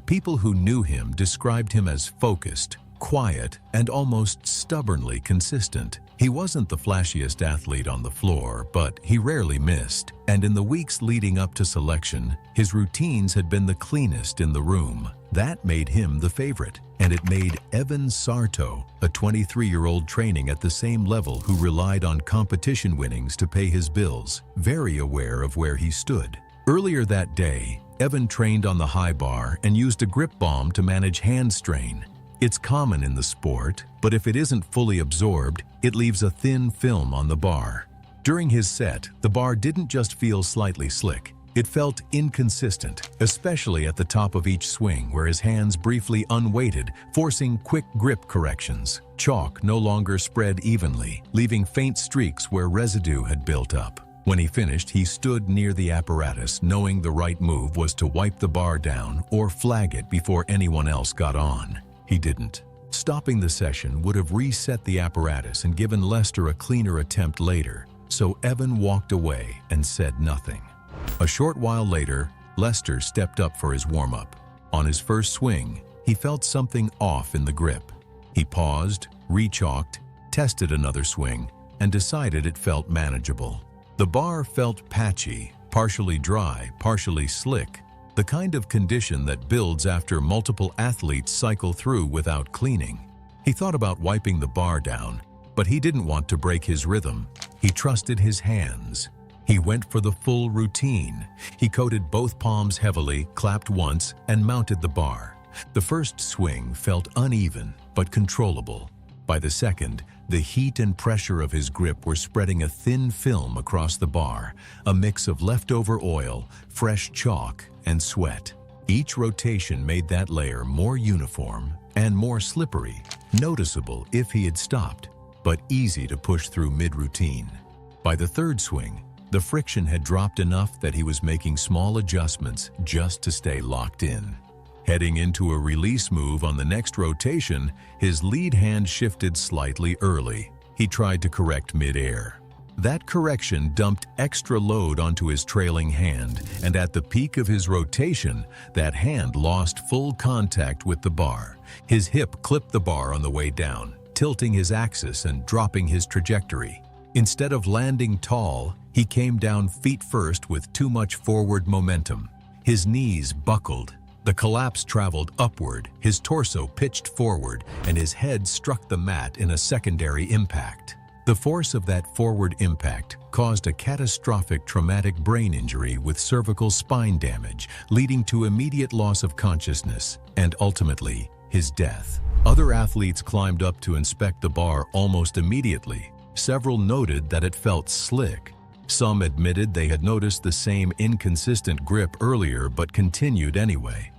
People who knew him described him as focused, quiet, and almost stubbornly consistent. He wasn't the flashiest athlete on the floor, but he rarely missed. And in the weeks leading up to selection, his routines had been the cleanest in the room. That made him the favorite, and it made Evan Sarto, a 23-year-old training at the same level who relied on competition winnings to pay his bills, very aware of where he stood. Earlier that day, Evan trained on the high bar and used a grip balm to manage hand strain. It's common in the sport, but if it isn't fully absorbed, it leaves a thin film on the bar. During his set, the bar didn't just feel slightly slick. It felt inconsistent, especially at the top of each swing where his hands briefly unweighted, forcing quick grip corrections. Chalk no longer spread evenly, leaving faint streaks where residue had built up. When he finished, he stood near the apparatus, knowing the right move was to wipe the bar down or flag it before anyone else got on. He didn't. Stopping the session would have reset the apparatus and given Lester a cleaner attempt later, so Evan walked away and said nothing. A short while later, Lester stepped up for his warm-up. On his first swing, he felt something off in the grip. He paused, re-chalked, tested another swing, and decided it felt manageable. The bar felt patchy, partially dry, partially slick, the kind of condition that builds after multiple athletes cycle through without cleaning. He thought about wiping the bar down, but he didn't want to break his rhythm. He trusted his hands. He went for the full routine. He coated both palms heavily, clapped once, and mounted the bar. The first swing felt uneven, but controllable. By the second, the heat and pressure of his grip were spreading a thin film across the bar, a mix of leftover oil, fresh chalk, and sweat. Each rotation made that layer more uniform and more slippery, noticeable if he had stopped, but easy to push through mid-routine. By the third swing, the friction had dropped enough that he was making small adjustments just to stay locked in. Heading into a release move on the next rotation, his lead hand shifted slightly early. He tried to correct mid-air. That correction dumped extra load onto his trailing hand, and at the peak of his rotation, that hand lost full contact with the bar. His hip clipped the bar on the way down, tilting his axis and dropping his trajectory. Instead of landing tall, he came down feet first with too much forward momentum. His knees buckled. The collapse traveled upward, his torso pitched forward, and his head struck the mat in a secondary impact. The force of that forward impact caused a catastrophic traumatic brain injury with cervical spine damage, leading to immediate loss of consciousness and ultimately his death. Other athletes climbed up to inspect the bar almost immediately. Several noted that it felt slick. Some admitted they had noticed the same inconsistent grip earlier but continued anyway.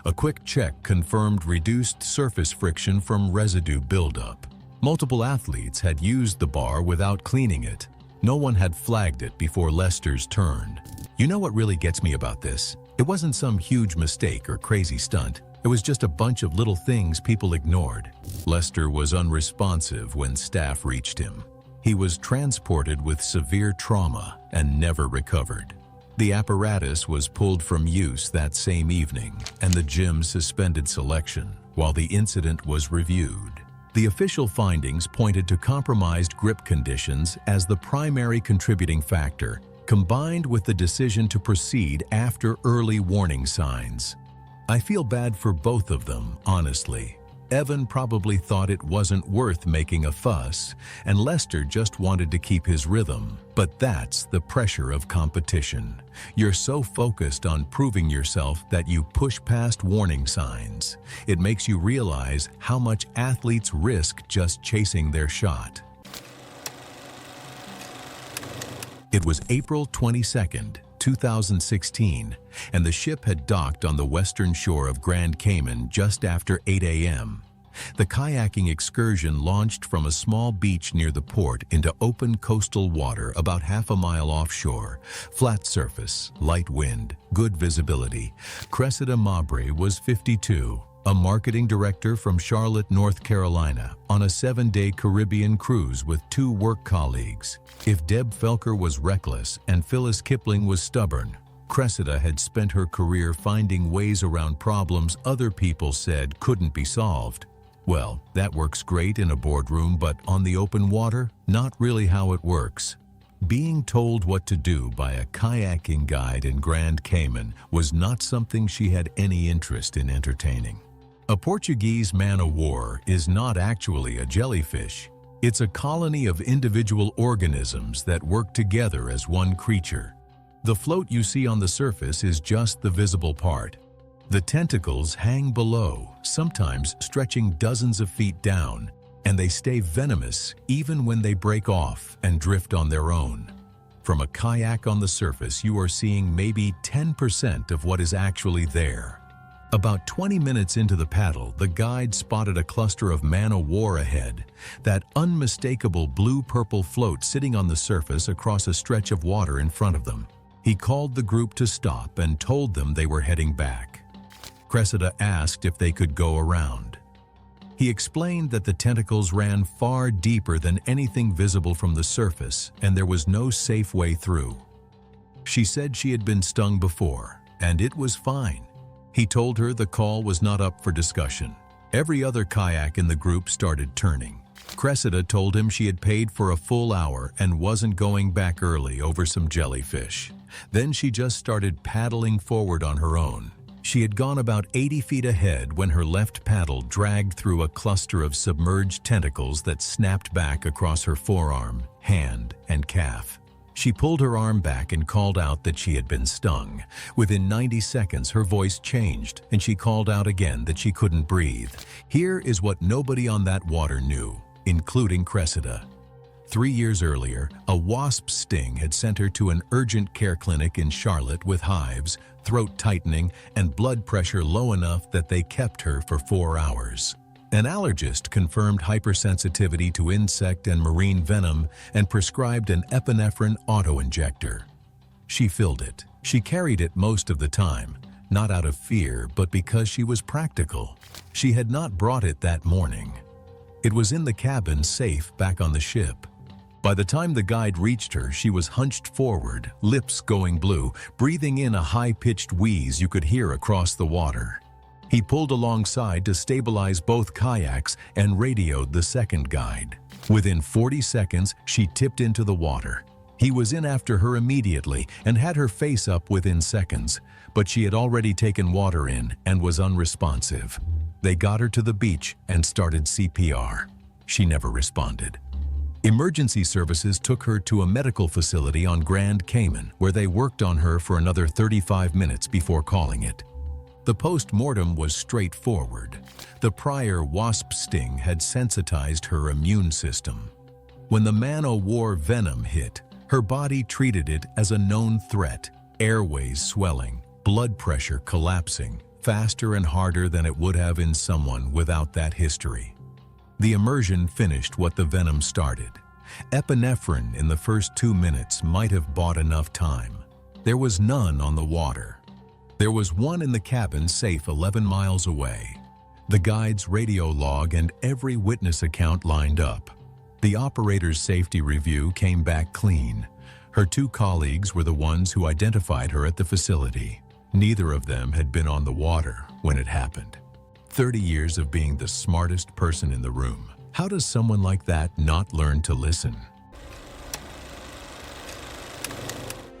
A quick check confirmed reduced surface friction from residue buildup. Multiple athletes had used the bar without cleaning it. No one had flagged it before Lester's turn. You know what really gets me about this? It wasn't some huge mistake or crazy stunt. It was just a bunch of little things people ignored. Lester was unresponsive when staff reached him. He was transported with severe trauma and never recovered. The apparatus was pulled from use that same evening, and the gym suspended selection while the incident was reviewed. The official findings pointed to compromised grip conditions as the primary contributing factor, combined with the decision to proceed after early warning signs. I feel bad for both of them, honestly. Evan probably thought it wasn't worth making a fuss, and Lester just wanted to keep his rhythm. But that's the pressure of competition. You're so focused on proving yourself that you push past warning signs. It makes you realize how much athletes risk just chasing their shot. It was April 22nd, 2016, and the ship had docked on the western shore of Grand Cayman just after 8 a.m. The kayaking excursion launched from a small beach near the port into open coastal water about half a mile offshore. Flat surface, light wind, good visibility. Cressida Mabre was 52, a marketing director from Charlotte, North Carolina, on a 7-day Caribbean cruise with 2 work colleagues. If Deb Felker was reckless and Phyllis Kipling was stubborn, Cressida had spent her career finding ways around problems other people said couldn't be solved. Well, that works great in a boardroom, but on the open water, not really how it works. Being told what to do by a kayaking guide in Grand Cayman was not something she had any interest in entertaining. A Portuguese man-o-war is not actually a jellyfish. It's a colony of individual organisms that work together as one creature. The float you see on the surface is just the visible part. The tentacles hang below, sometimes stretching dozens of feet down, and they stay venomous even when they break off and drift on their own. From a kayak on the surface, you are seeing maybe 10% of what is actually there. About 20 minutes into the paddle, the guide spotted a cluster of man-o-war ahead, that unmistakable blue-purple float sitting on the surface across a stretch of water in front of them. He called the group to stop and told them they were heading back. Cressida asked if they could go around. He explained that the tentacles ran far deeper than anything visible from the surface, and there was no safe way through. She said she had been stung before, and it was fine. He told her the call was not up for discussion. Every other kayak in the group started turning. Cressida told him she had paid for a full hour and wasn't going back early over some jellyfish. Then she just started paddling forward on her own. She had gone about 80 feet ahead when her left paddle dragged through a cluster of submerged tentacles that snapped back across her forearm, hand, and calf. She pulled her arm back and called out that she had been stung. Within 90 seconds, her voice changed, and she called out again that she couldn't breathe. Here is what nobody on that water knew, including Cressida. 3 years earlier, a wasp sting had sent her to an urgent care clinic in Charlotte with hives, throat tightening, and blood pressure low enough that they kept her for 4 hours. An allergist confirmed hypersensitivity to insect and marine venom and prescribed an epinephrine autoinjector. She filled it. She carried it most of the time, not out of fear, but because she was practical. She had not brought it that morning. It was in the cabin, safe back on the ship. By the time the guide reached her, she was hunched forward, lips going blue, breathing in a high-pitched wheeze you could hear across the water. He pulled alongside to stabilize both kayaks and radioed the second guide. Within 40 seconds, she tipped into the water. He was in after her immediately and had her face up within seconds, but she had already taken water in and was unresponsive. They got her to the beach and started CPR. She never responded. Emergency services took her to a medical facility on Grand Cayman, where they worked on her for another 35 minutes before calling it. The post-mortem was straightforward. The prior wasp sting had sensitized her immune system. When the man-o'-war venom hit, her body treated it as a known threat, airways swelling, blood pressure collapsing, faster and harder than it would have in someone without that history. The immersion finished what the venom started. Epinephrine in the first 2 minutes might have bought enough time. There was none on the water. There was one in the cabin safe 11 miles away. The guide's radio log and every witness account lined up. The operator's safety review came back clean. Her 2 colleagues were the ones who identified her at the facility. Neither of them had been on the water when it happened. 30 years of being the smartest person in the room. How does someone like that not learn to listen?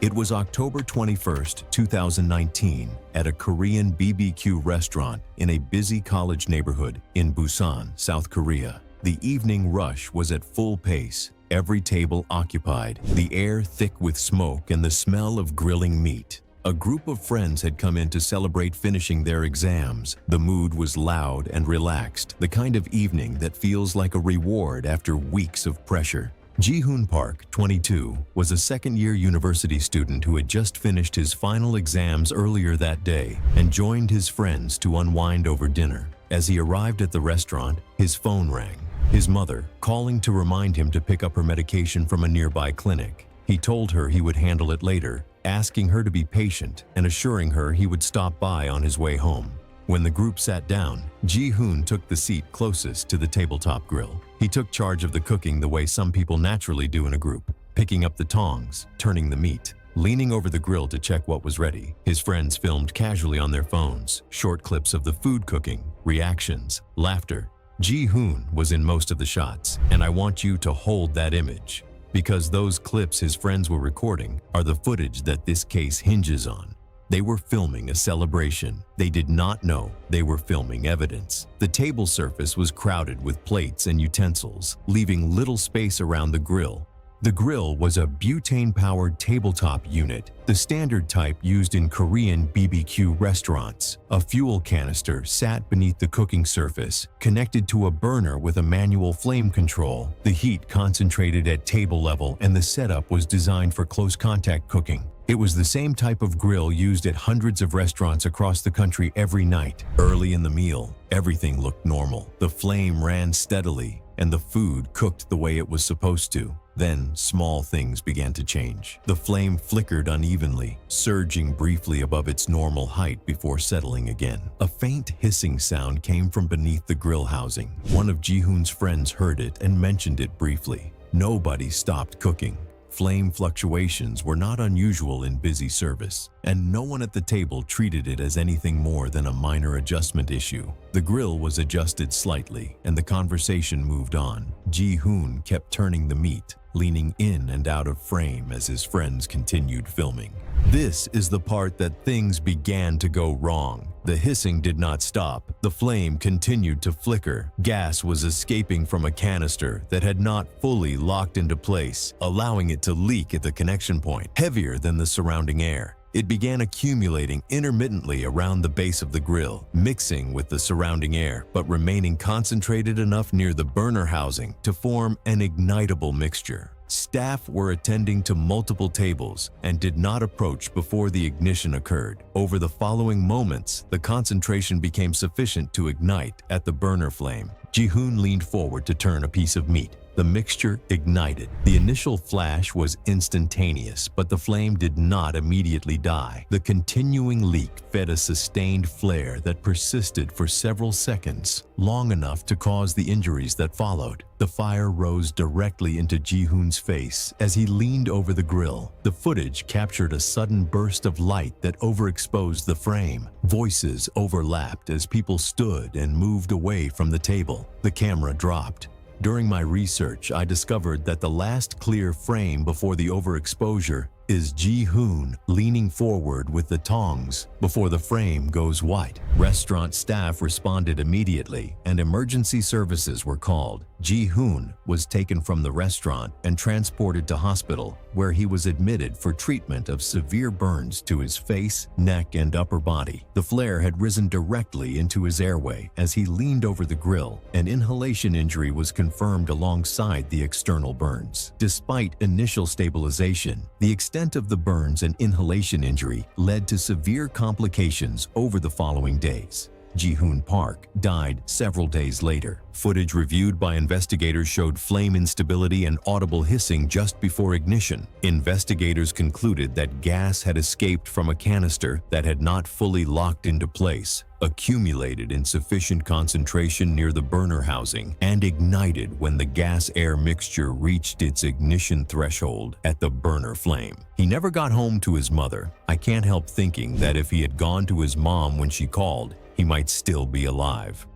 It was October 21st, 2019, at a Korean BBQ restaurant in a busy college neighborhood in Busan, South Korea. The evening rush was at full pace, every table occupied, the air thick with smoke and the smell of grilling meat. A group of friends had come in to celebrate finishing their exams. The mood was loud and relaxed, the kind of evening that feels like a reward after weeks of pressure. Ji-hoon Park, 22, was a second-year university student who had just finished his final exams earlier that day and joined his friends to unwind over dinner. As he arrived at the restaurant, his phone rang. His mother, calling to remind him to pick up her medication from a nearby clinic. He told her he would handle it later, asking her to be patient and assuring her he would stop by on his way home. When the group sat down, Ji-hoon took the seat closest to the tabletop grill. He took charge of the cooking the way some people naturally do in a group, picking up the tongs, turning the meat, leaning over the grill to check what was ready. His friends filmed casually on their phones, short clips of the food cooking, reactions, laughter. Ji-hoon was in most of the shots, and I want you to hold that image, because those clips his friends were recording are the footage that this case hinges on. They were filming a celebration. They did not know they were filming evidence. The table surface was crowded with plates and utensils, leaving little space around the grill. The grill was a butane-powered tabletop unit, the standard type used in Korean BBQ restaurants. A fuel canister sat beneath the cooking surface, connected to a burner with a manual flame control. The heat concentrated at table level and the setup was designed for close contact cooking. It was the same type of grill used at hundreds of restaurants across the country every night. Early in the meal, everything looked normal. The flame ran steadily, and the food cooked the way it was supposed to. Then, small things began to change. The flame flickered unevenly, surging briefly above its normal height before settling again. A faint hissing sound came from beneath the grill housing. One of Ji-hoon's friends heard it and mentioned it briefly. Nobody stopped cooking. Flame fluctuations were not unusual in busy service, and no one at the table treated it as anything more than a minor adjustment issue. The grill was adjusted slightly, and the conversation moved on. Ji-hoon kept turning the meat, leaning in and out of frame as his friends continued filming. This is the part that things began to go wrong. The hissing did not stop. The flame continued to flicker. Gas was escaping from a canister that had not fully locked into place, allowing it to leak at the connection point, heavier than the surrounding air. It began accumulating intermittently around the base of the grill, mixing with the surrounding air, but remaining concentrated enough near the burner housing to form an ignitable mixture. Staff were attending to multiple tables and did not approach before the ignition occurred. Over the following moments, the concentration became sufficient to ignite at the burner flame. Ji-hoon leaned forward to turn a piece of meat. The mixture ignited. The initial flash was instantaneous, but the flame did not immediately die. The continuing leak fed a sustained flare that persisted for several seconds, long enough to cause the injuries that followed. The fire rose directly into Ji-hoon's face as he leaned over the grill. The footage captured a sudden burst of light that overexposed the frame. Voices overlapped as people stood and moved away from the table. The camera dropped. During my research, I discovered that the last clear frame before the overexposure is Ji-hoon leaning forward with the tongs before the frame goes white. Restaurant staff responded immediately and emergency services were called. Ji-hoon was taken from the restaurant and transported to hospital, where he was admitted for treatment of severe burns to his face, neck, and upper body. The flare had risen directly into his airway as he leaned over the grill. An inhalation injury was confirmed alongside the external burns. Despite initial stabilization, the extent of the burns and inhalation injury led to severe complications over the following days. Ji-hoon Park died several days later. Footage reviewed by investigators showed flame instability and audible hissing just before ignition. Investigators concluded that gas had escaped from a canister that had not fully locked into place, accumulated in sufficient concentration near the burner housing, and ignited when the gas-air mixture reached its ignition threshold at the burner flame. He never got home to his mother. I can't help thinking that if he had gone to his mom when she called, he might still be alive.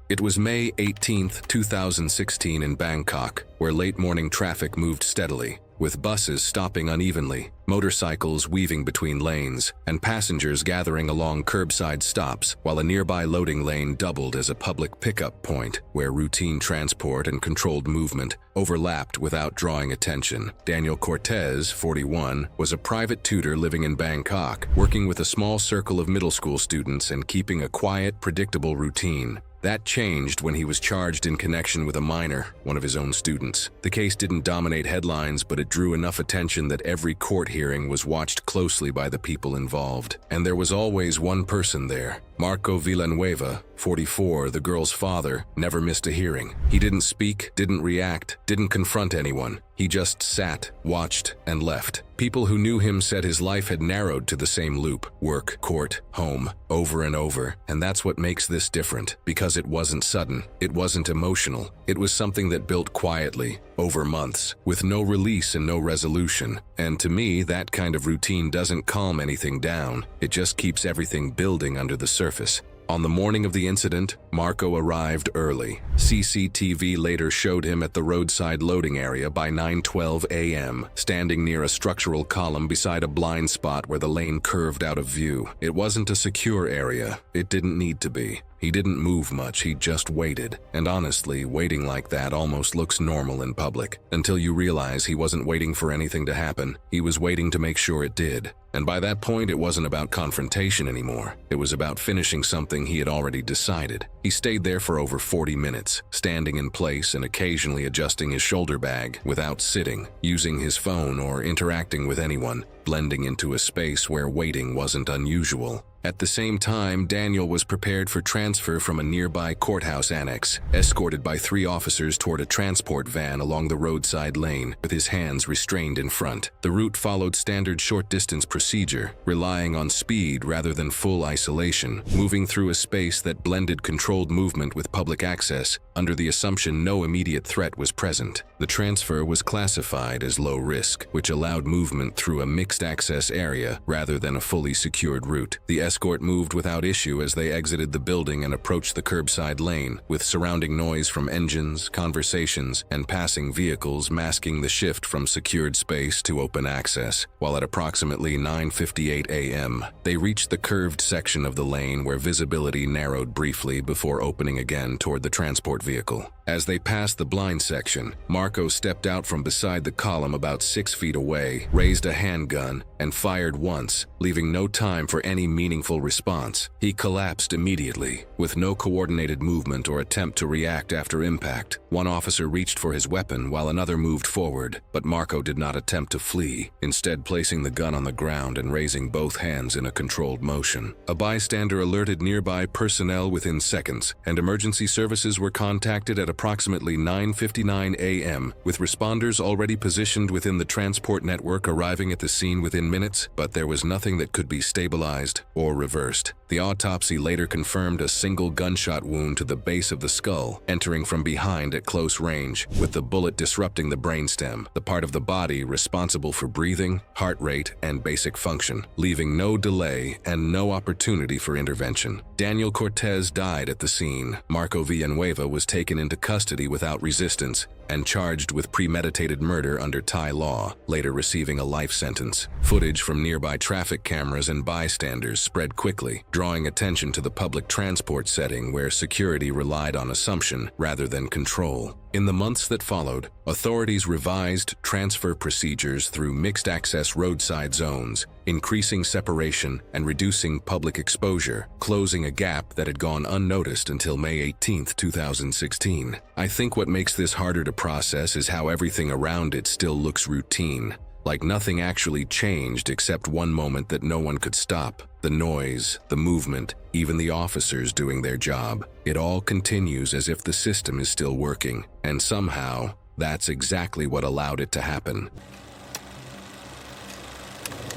It was May 18, 2016 in Bangkok, where late-morning traffic moved steadily, with buses stopping unevenly, motorcycles weaving between lanes, and passengers gathering along curbside stops, while a nearby loading lane doubled as a public pickup point where routine transport and controlled movement overlapped without drawing attention. Daniel Cortez, 41, was a private tutor living in Bangkok, working with a small circle of middle school students and keeping a quiet, predictable routine. That changed when he was charged in connection with a minor, one of his own students. The case didn't dominate headlines, but it drew enough attention that every court hearing was watched closely by the people involved. And there was always one person there. Marco Villanueva, 44, the girl's father, never missed a hearing. He didn't speak, didn't react, didn't confront anyone. He just sat, watched, and left. People who knew him said his life had narrowed to the same loop: work, court, home, over and over. And that's what makes this different, because it wasn't sudden, it wasn't emotional. It was something that built quietly, over months, with no release and no resolution. And to me, that kind of routine doesn't calm anything down. It just keeps everything building under the surface. On the morning of the incident, Marco arrived early. CCTV later showed him at the roadside loading area by 9:12 a.m., standing near a structural column beside a blind spot where the lane curved out of view. It wasn't a secure area. It didn't need to be. He didn't move much, he just waited. And honestly, waiting like that almost looks normal in public, until you realize he wasn't waiting for anything to happen. He was waiting to make sure it did. And by that point, it wasn't about confrontation anymore. It was about finishing something he had already decided. He stayed there for over 40 minutes, standing in place and occasionally adjusting his shoulder bag without sitting, using his phone or interacting with anyone, blending into a space where waiting wasn't unusual. At the same time, Daniel was prepared for transfer from a nearby courthouse annex, escorted by 3 officers toward a transport van along the roadside lane, with his hands restrained in front. The route followed standard short-distance procedure, relying on speed rather than full isolation, moving through a space that blended controlled movement with public access, under the assumption no immediate threat was present. The transfer was classified as low risk, which allowed movement through a mixed-access area rather than a fully secured route. The escort moved without issue as they exited the building and approached the curbside lane, with surrounding noise from engines, conversations, and passing vehicles masking the shift from secured space to open access. While at approximately 9:58 a.m., they reached the curved section of the lane where visibility narrowed briefly before opening again toward the transport vehicle. As they passed the blind section, Marco stepped out from beside the column about 6 feet away, raised a handgun, and fired once, leaving no time for any meaningful response. He collapsed immediately, with no coordinated movement or attempt to react after impact. One officer reached for his weapon while another moved forward, but Marco did not attempt to flee, instead placing the gun on the ground and raising both hands in a controlled motion. A bystander alerted nearby personnel within seconds, and emergency services were contacted at approximately 9:59 a.m., with responders already positioned within the transport network arriving at the scene within minutes, but there was nothing that could be stabilized or reversed. The autopsy later confirmed a single gunshot wound to the base of the skull, entering from behind at close range, with the bullet disrupting the brainstem, the part of the body responsible for breathing, heart rate, and basic function, leaving no delay and no opportunity for intervention. Daniel Cortez died at the scene. Marco Villanueva was taken into custody without resistance and charged with premeditated murder under Thai law, later receiving a life sentence. Footage from nearby traffic cameras and bystanders spread quickly, drawing attention to the public transport setting where security relied on assumption rather than control. In the months that followed, authorities revised transfer procedures through mixed-access roadside zones, increasing separation and reducing public exposure, closing a gap that had gone unnoticed until May 18, 2016. I think what makes this harder to process is how everything around it still looks routine, like nothing actually changed except one moment that no one could stop. The noise, the movement, even the officers doing their job. It all continues as if the system is still working, and somehow, that's exactly what allowed it to happen.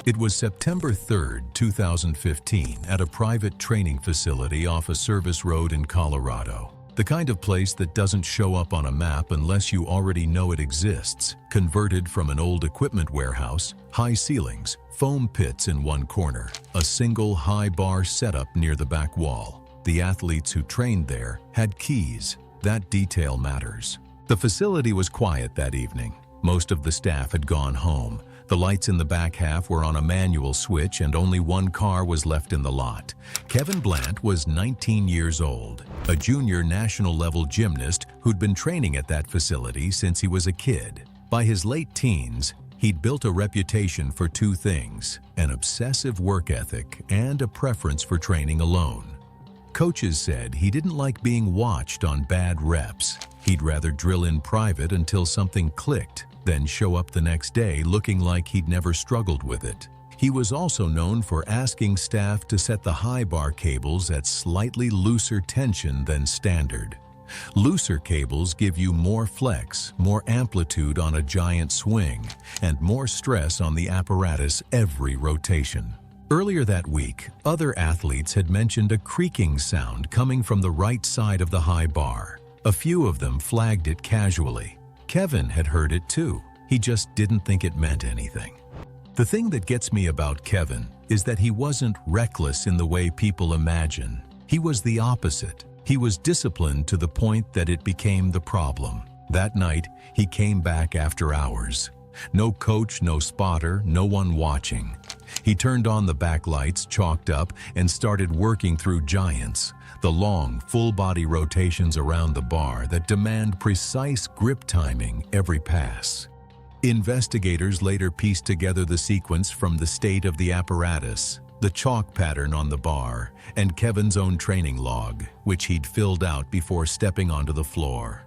It was September 3rd, 2015, at a private training facility off a service road in Colorado. The kind of place that doesn't show up on a map unless you already know it exists. Converted from an old equipment warehouse, high ceilings, foam pits in one corner, a single high bar setup near the back wall. The athletes who trained there had keys. That detail matters. The facility was quiet that evening. Most of the staff had gone home. The lights in the back half were on a manual switch and only one car was left in the lot. Kevin Blant was 19 years old, a junior national-level gymnast who'd been training at that facility since he was a kid. By his late teens, he'd built a reputation for two things: an obsessive work ethic and a preference for training alone. Coaches said he didn't like being watched on bad reps. He'd rather drill in private until something clicked, then show up the next day looking like he'd never struggled with it. He was also known for asking staff to set the high bar cables at slightly looser tension than standard. Looser cables give you more flex, more amplitude on a giant swing, and more stress on the apparatus every rotation. Earlier that week, other athletes had mentioned a creaking sound coming from the right side of the high bar. A few of them flagged it casually. Kevin had heard it too. He just didn't think it meant anything. The thing that gets me about Kevin is that he wasn't reckless in the way people imagine. He was the opposite. He was disciplined to the point that it became the problem. That night, he came back after hours. No coach, no spotter, no one watching. He turned on the backlights, chalked up, and started working through giants, the long, full-body rotations around the bar that demand precise grip timing every pass. Investigators later pieced together the sequence from the state of the apparatus, the chalk pattern on the bar, and Kevin's own training log, which he'd filled out before stepping onto the floor.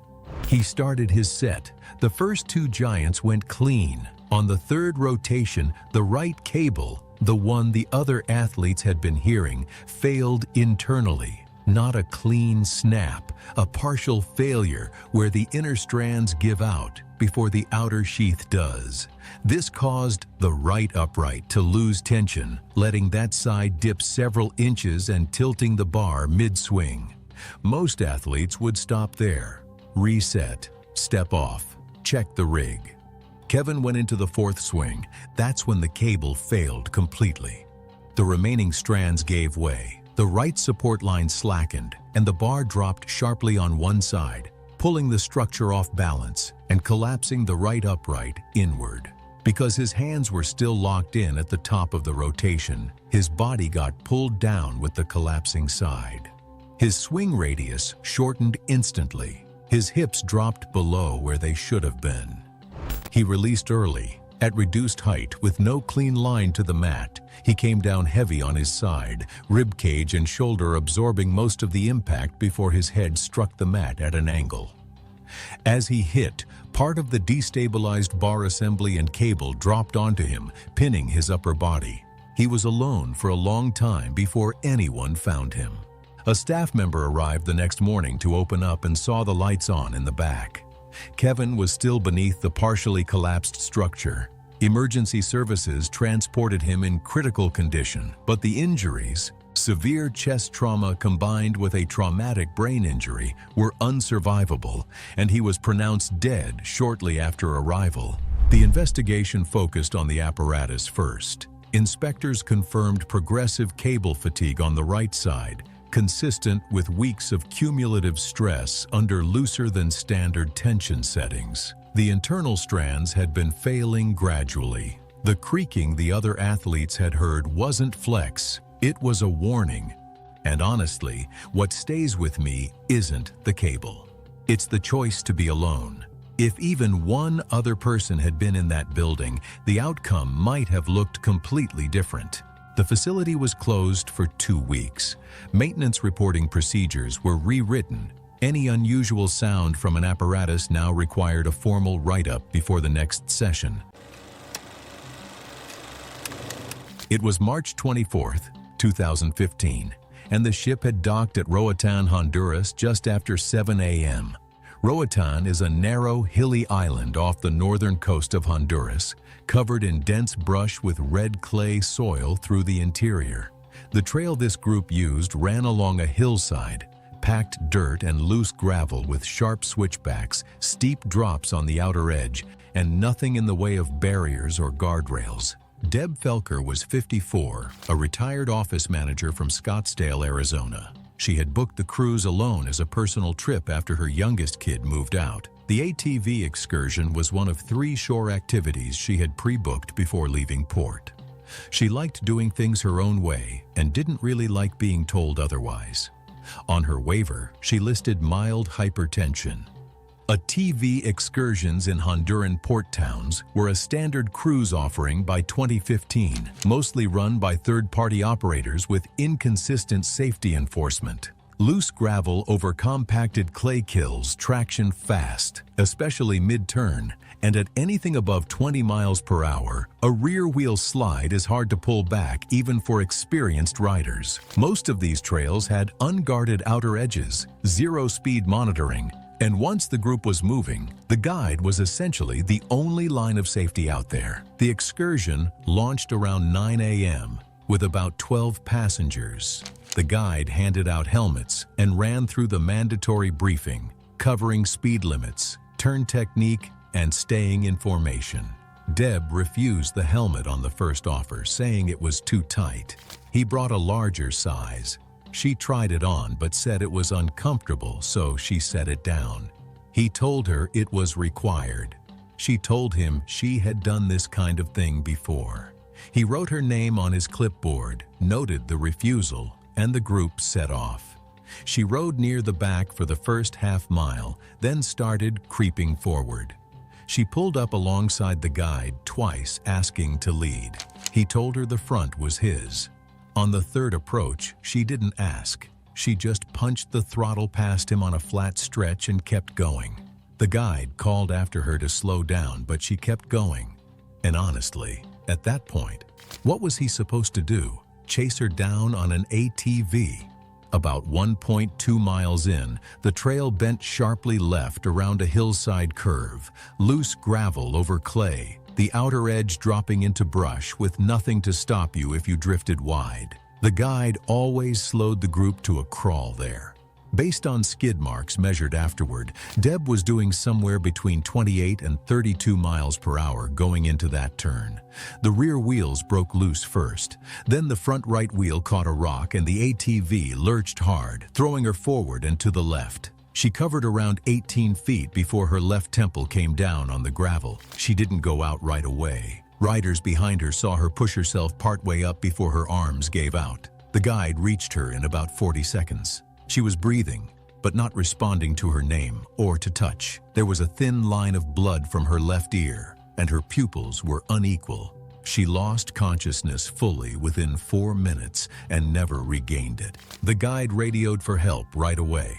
He started his set. The first two giants went clean. On the third rotation, the right cable, the one the other athletes had been hearing, failed internally. Not a clean snap, a partial failure where the inner strands give out before the outer sheath does. This caused the right upright to lose tension, letting that side dip several inches and tilting the bar mid-swing. Most athletes would stop there, reset, step off, check the rig. Kevin went into the fourth swing. That's when the cable failed completely. The remaining strands gave way. The right support line slackened, and the bar dropped sharply on one side, pulling the structure off balance and collapsing the right upright inward. Because his hands were still locked in at the top of the rotation, his body got pulled down with the collapsing side. His swing radius shortened instantly. His hips dropped below where they should have been. He released early. At reduced height, with no clean line to the mat, he came down heavy on his side, rib cage and shoulder absorbing most of the impact before his head struck the mat at an angle. As he hit, part of the destabilized bar assembly and cable dropped onto him, pinning his upper body. He was alone for a long time before anyone found him. A staff member arrived the next morning to open up and saw the lights on in the back. Kevin was still beneath the partially collapsed structure. Emergency services transported him in critical condition, but the injuries, severe chest trauma combined with a traumatic brain injury, were unsurvivable, and he was pronounced dead shortly after arrival. The investigation focused on the apparatus first. Inspectors confirmed progressive cable fatigue on the right side, consistent with weeks of cumulative stress under looser-than-standard tension settings. The internal strands had been failing gradually. The creaking the other athletes had heard wasn't flex, it was a warning. And honestly, what stays with me isn't the cable. It's the choice to be alone. If even one other person had been in that building, the outcome might have looked completely different. The facility was closed for 2 weeks. Maintenance reporting procedures were rewritten. Any unusual sound from an apparatus now required a formal write-up before the next session. It was March 24th, 2015, and the ship had docked at Roatan, Honduras just after 7 a.m. Roatan is a narrow, hilly island off the northern coast of Honduras, covered in dense brush with red clay soil through the interior. The trail this group used ran along a hillside, packed dirt and loose gravel with sharp switchbacks, steep drops on the outer edge, and nothing in the way of barriers or guardrails. Deb Felker was 54, a retired office manager from Scottsdale, Arizona. She had booked the cruise alone as a personal trip after her youngest kid moved out. The ATV excursion was one of 3 shore activities she had pre-booked before leaving port. She liked doing things her own way and didn't really like being told otherwise. On her waiver, she listed mild hypertension. ATV excursions in Honduran port towns were a standard cruise offering by 2015, mostly run by third-party operators with inconsistent safety enforcement. Loose gravel over compacted clay kills traction fast, especially mid-turn, and at anything above 20 miles per hour, a rear-wheel slide is hard to pull back even for experienced riders. Most of these trails had unguarded outer edges, zero-speed monitoring, and once the group was moving, the guide was essentially the only line of safety out there. The excursion launched around 9 a.m. with about 12 passengers. The guide handed out helmets and ran through the mandatory briefing, covering speed limits, turn technique, and staying in formation. Deb refused the helmet on the first offer, saying it was too tight. He brought a larger size. She tried it on but said it was uncomfortable, so she set it down. He told her it was required. She told him she had done this kind of thing before. He wrote her name on his clipboard, noted the refusal, and the group set off. She rode near the back for the first half mile, then started creeping forward. She pulled up alongside the guide twice, asking to lead. He told her the front was his. On the third approach, she didn't ask. She just punched the throttle past him on a flat stretch and kept going. The guide called after her to slow down, but she kept going. And honestly, at that point, what was he supposed to do? Chase her down on an ATV? About 1.2 miles in, the trail bent sharply left around a hillside curve, loose gravel over clay, the outer edge dropping into brush with nothing to stop you if you drifted wide. The guide always slowed the group to a crawl there. Based on skid marks measured afterward, Deb was doing somewhere between 28 and 32 miles per hour going into that turn. The rear wheels broke loose first. Then the front right wheel caught a rock and the ATV lurched hard, throwing her forward and to the left. She covered around 18 feet before her left temple came down on the gravel. She didn't go out right away. Riders behind her saw her push herself partway up before her arms gave out. The guide reached her in about 40 seconds. She was breathing, but not responding to her name or to touch. There was a thin line of blood from her left ear, and her pupils were unequal. She lost consciousness fully within 4 minutes and never regained it. The guide radioed for help right away.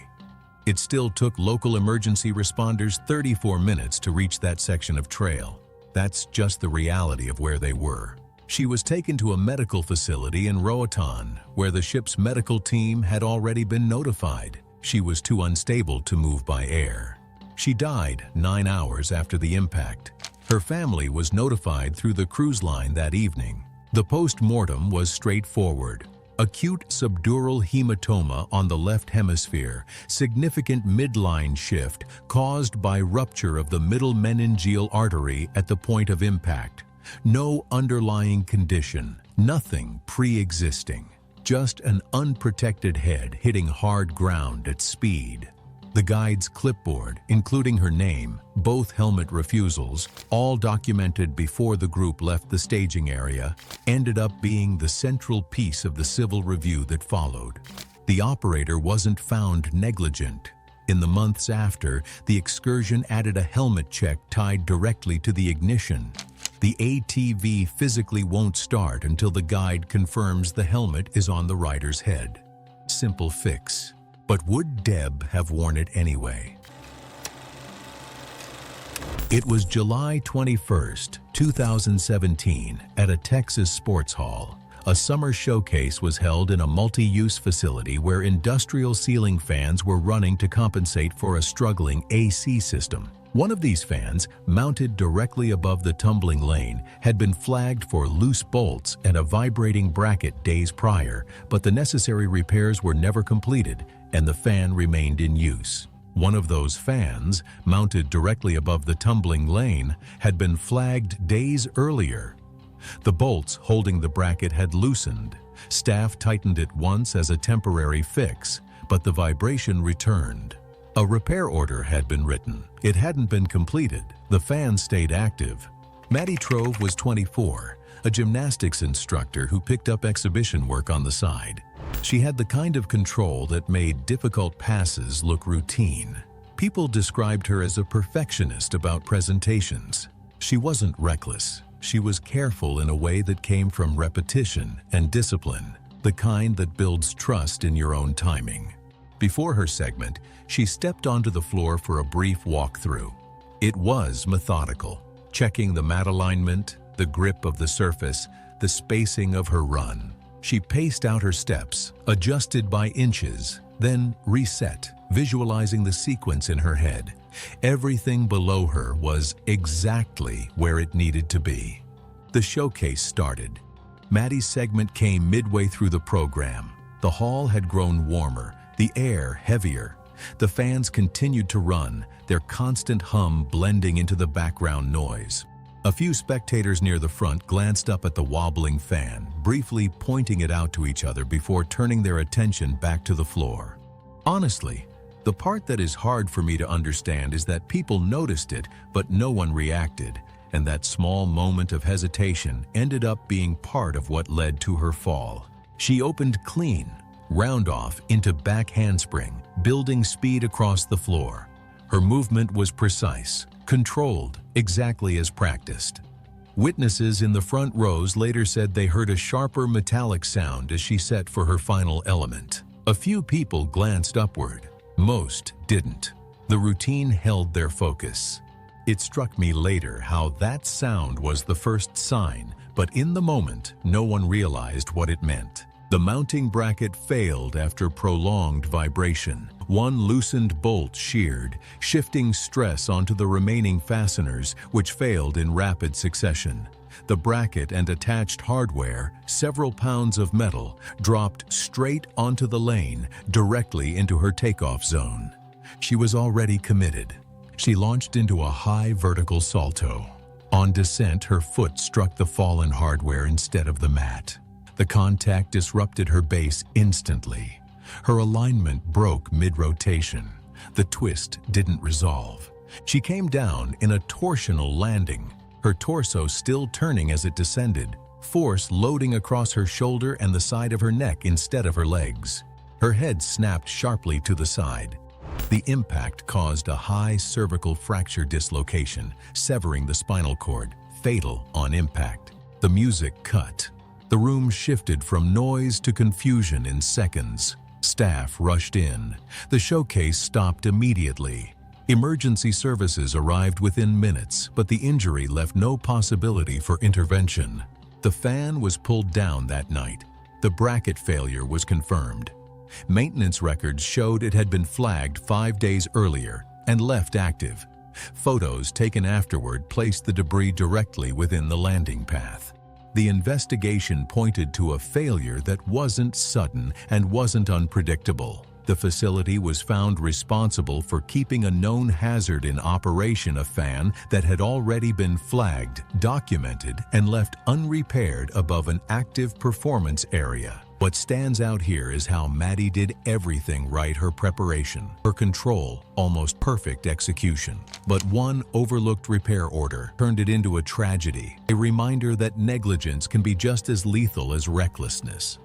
It still took local emergency responders 34 minutes to reach that section of trail. That's just the reality of where they were. She was taken to a medical facility in Roatan, where the ship's medical team had already been notified. She was too unstable to move by air. She died 9 hours after the impact. Her family was notified through the cruise line that evening. The post-mortem was straightforward. Acute subdural hematoma on the left hemisphere, significant midline shift caused by rupture of the middle meningeal artery at the point of impact. No underlying condition, nothing pre-existing. Just an unprotected head hitting hard ground at speed. The guide's clipboard, including her name, both helmet refusals, all documented before the group left the staging area, ended up being the central piece of the civil review that followed. The operator wasn't found negligent. In the months after, the excursion added a helmet check tied directly to the ignition. The ATV physically won't start until the guide confirms the helmet is on the rider's head. Simple fix. But would Deb have worn it anyway? It was July 21st, 2017, at a Texas sports hall. A summer showcase was held in a multi-use facility where industrial ceiling fans were running to compensate for a struggling AC system. One of these fans, mounted directly above the tumbling lane, had been flagged for loose bolts and a vibrating bracket days prior, but the necessary repairs were never completed, and the fan remained in use. One of those fans, mounted directly above the tumbling lane, had been flagged days earlier. The bolts holding the bracket had loosened. Staff tightened it once as a temporary fix, but the vibration returned. A repair order had been written. It hadn't been completed. The fan stayed active. Maddie Trove was 24, a gymnastics instructor who picked up exhibition work on the side. She had the kind of control that made difficult passes look routine. People described her as a perfectionist about presentations. She wasn't reckless. She was careful in a way that came from repetition and discipline, the kind that builds trust in your own timing. Before her segment, she stepped onto the floor for a brief walkthrough. It was methodical, checking the mat alignment, the grip of the surface, the spacing of her run. She paced out her steps, adjusted by inches, then reset, visualizing the sequence in her head. Everything below her was exactly where it needed to be. The showcase started. Maddie's segment came midway through the program. The hall had grown warmer, the air heavier. The fans continued to run, their constant hum blending into the background noise. A few spectators near the front glanced up at the wobbling fan, briefly pointing it out to each other before turning their attention back to the floor. Honestly, the part that is hard for me to understand is that people noticed it, but no one reacted, and that small moment of hesitation ended up being part of what led to her fall. She opened clean, round off into back handspring, building speed across the floor. Her movement was precise, controlled, exactly as practiced. Witnesses in the front rows later said they heard a sharper metallic sound as she set for her final element. A few people glanced upward. Most didn't. The routine held their focus. It struck me later how that sound was the first sign, but in the moment, no one realized what it meant. The mounting bracket failed after prolonged vibration. One loosened bolt sheared, shifting stress onto the remaining fasteners, which failed in rapid succession. The bracket and attached hardware, several pounds of metal, dropped straight onto the lane, directly into her takeoff zone. She was already committed. She launched into a high vertical salto. On descent, her foot struck the fallen hardware instead of the mat. The contact disrupted her base instantly. Her alignment broke mid-rotation. The twist didn't resolve. She came down in a torsional landing, her torso still turning as it descended, force loading across her shoulder and the side of her neck instead of her legs. Her head snapped sharply to the side. The impact caused a high cervical fracture dislocation, severing the spinal cord, fatal on impact. The music cut. The room shifted from noise to confusion in seconds. Staff rushed in. The showcase stopped immediately. Emergency services arrived within minutes, but the injury left no possibility for intervention. The fan was pulled down that night. The bracket failure was confirmed. Maintenance records showed it had been flagged 5 days earlier and left active. Photos taken afterward placed the debris directly within the landing path. The investigation pointed to a failure that wasn't sudden and wasn't unpredictable. The facility was found responsible for keeping a known hazard in operation, a fan that had already been flagged, documented, and left unrepaired above an active performance area. What stands out here is how Maddie did everything right: her preparation, her control, almost perfect execution. But one overlooked repair order turned it into a tragedy, a reminder that negligence can be just as lethal as recklessness.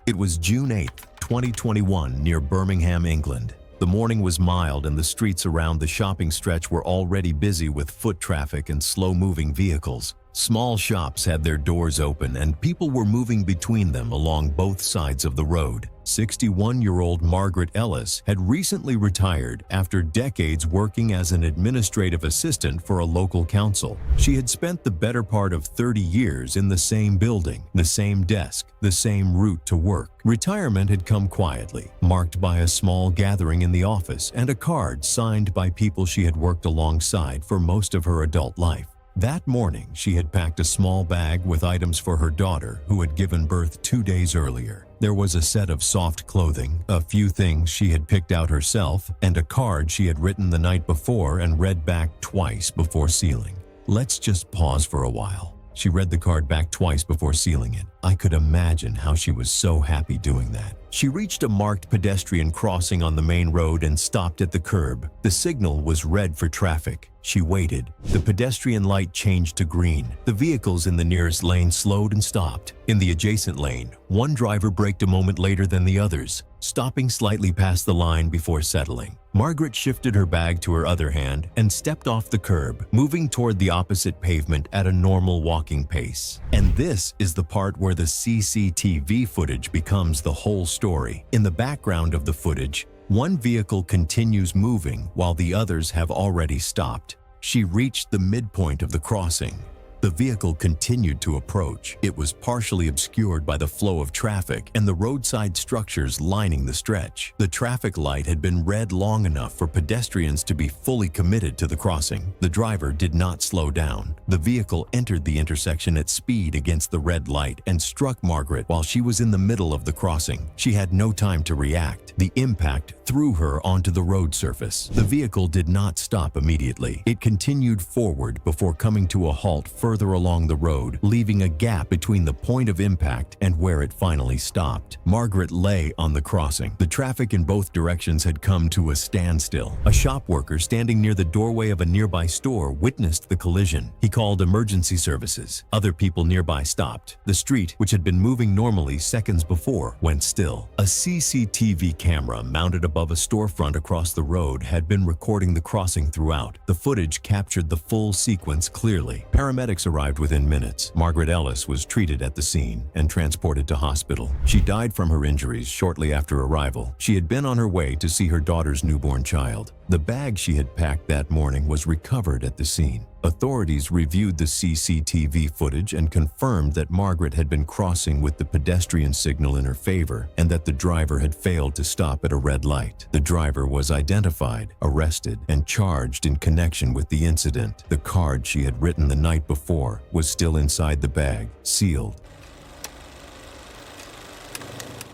It was June 8, 2021, near Birmingham, England. The morning was mild and the streets around the shopping stretch were already busy with foot traffic and slow-moving vehicles. Small shops had their doors open and people were moving between them along both sides of the road. 61-year-old Margaret Ellis had recently retired after decades working as an administrative assistant for a local council. She had spent the better part of 30 years in the same building, the same desk, the same route to work. Retirement had come quietly, marked by a small gathering in the office and a card signed by people she had worked alongside for most of her adult life. That morning, she had packed a small bag with items for her daughter, who had given birth 2 days earlier. There was a set of soft clothing, a few things she had picked out herself, and a card she had written the night before and read back twice before sealing. "Let's just pause for a while." She read the card back twice before sealing it. I could imagine how she was so happy doing that. She reached a marked pedestrian crossing on the main road and stopped at the curb. The signal was red for traffic. She waited. The pedestrian light changed to green. The vehicles in the nearest lane slowed and stopped. In the adjacent lane, one driver braked a moment later than the others, stopping slightly past the line before settling. Margaret shifted her bag to her other hand and stepped off the curb, moving toward the opposite pavement at a normal walking pace. And this is the part where the CCTV footage becomes the whole story. In the background of the footage, one vehicle continues moving while the others have already stopped. She reached the midpoint of the crossing. The vehicle continued to approach. It was partially obscured by the flow of traffic and the roadside structures lining the stretch. The traffic light had been red long enough for pedestrians to be fully committed to the crossing. The driver did not slow down. The vehicle entered the intersection at speed against the red light and struck Margaret while she was in the middle of the crossing. She had no time to react. The impact threw her onto the road surface. The vehicle did not stop immediately. It continued forward before coming to a halt further along the road, leaving a gap between the point of impact and where it finally stopped. Margaret lay on the crossing. The traffic in both directions had come to a standstill. A shop worker standing near the doorway of a nearby store witnessed the collision. He called emergency services. Other people nearby stopped. The street, which had been moving normally seconds before, went still. A CCTV camera mounted above a storefront across the road had been recording the crossing throughout. The footage captured the full sequence clearly. Paramedics arrived within minutes. Margaret Ellis was treated at the scene and transported to hospital. She died from her injuries shortly after arrival. She had been on her way to see her daughter's newborn child. The bag she had packed that morning was recovered at the scene. Authorities reviewed the CCTV footage and confirmed that Margaret had been crossing with the pedestrian signal in her favor and that the driver had failed to stop at a red light. The driver was identified, arrested, and charged in connection with the incident. The card she had written the night before was still inside the bag, sealed.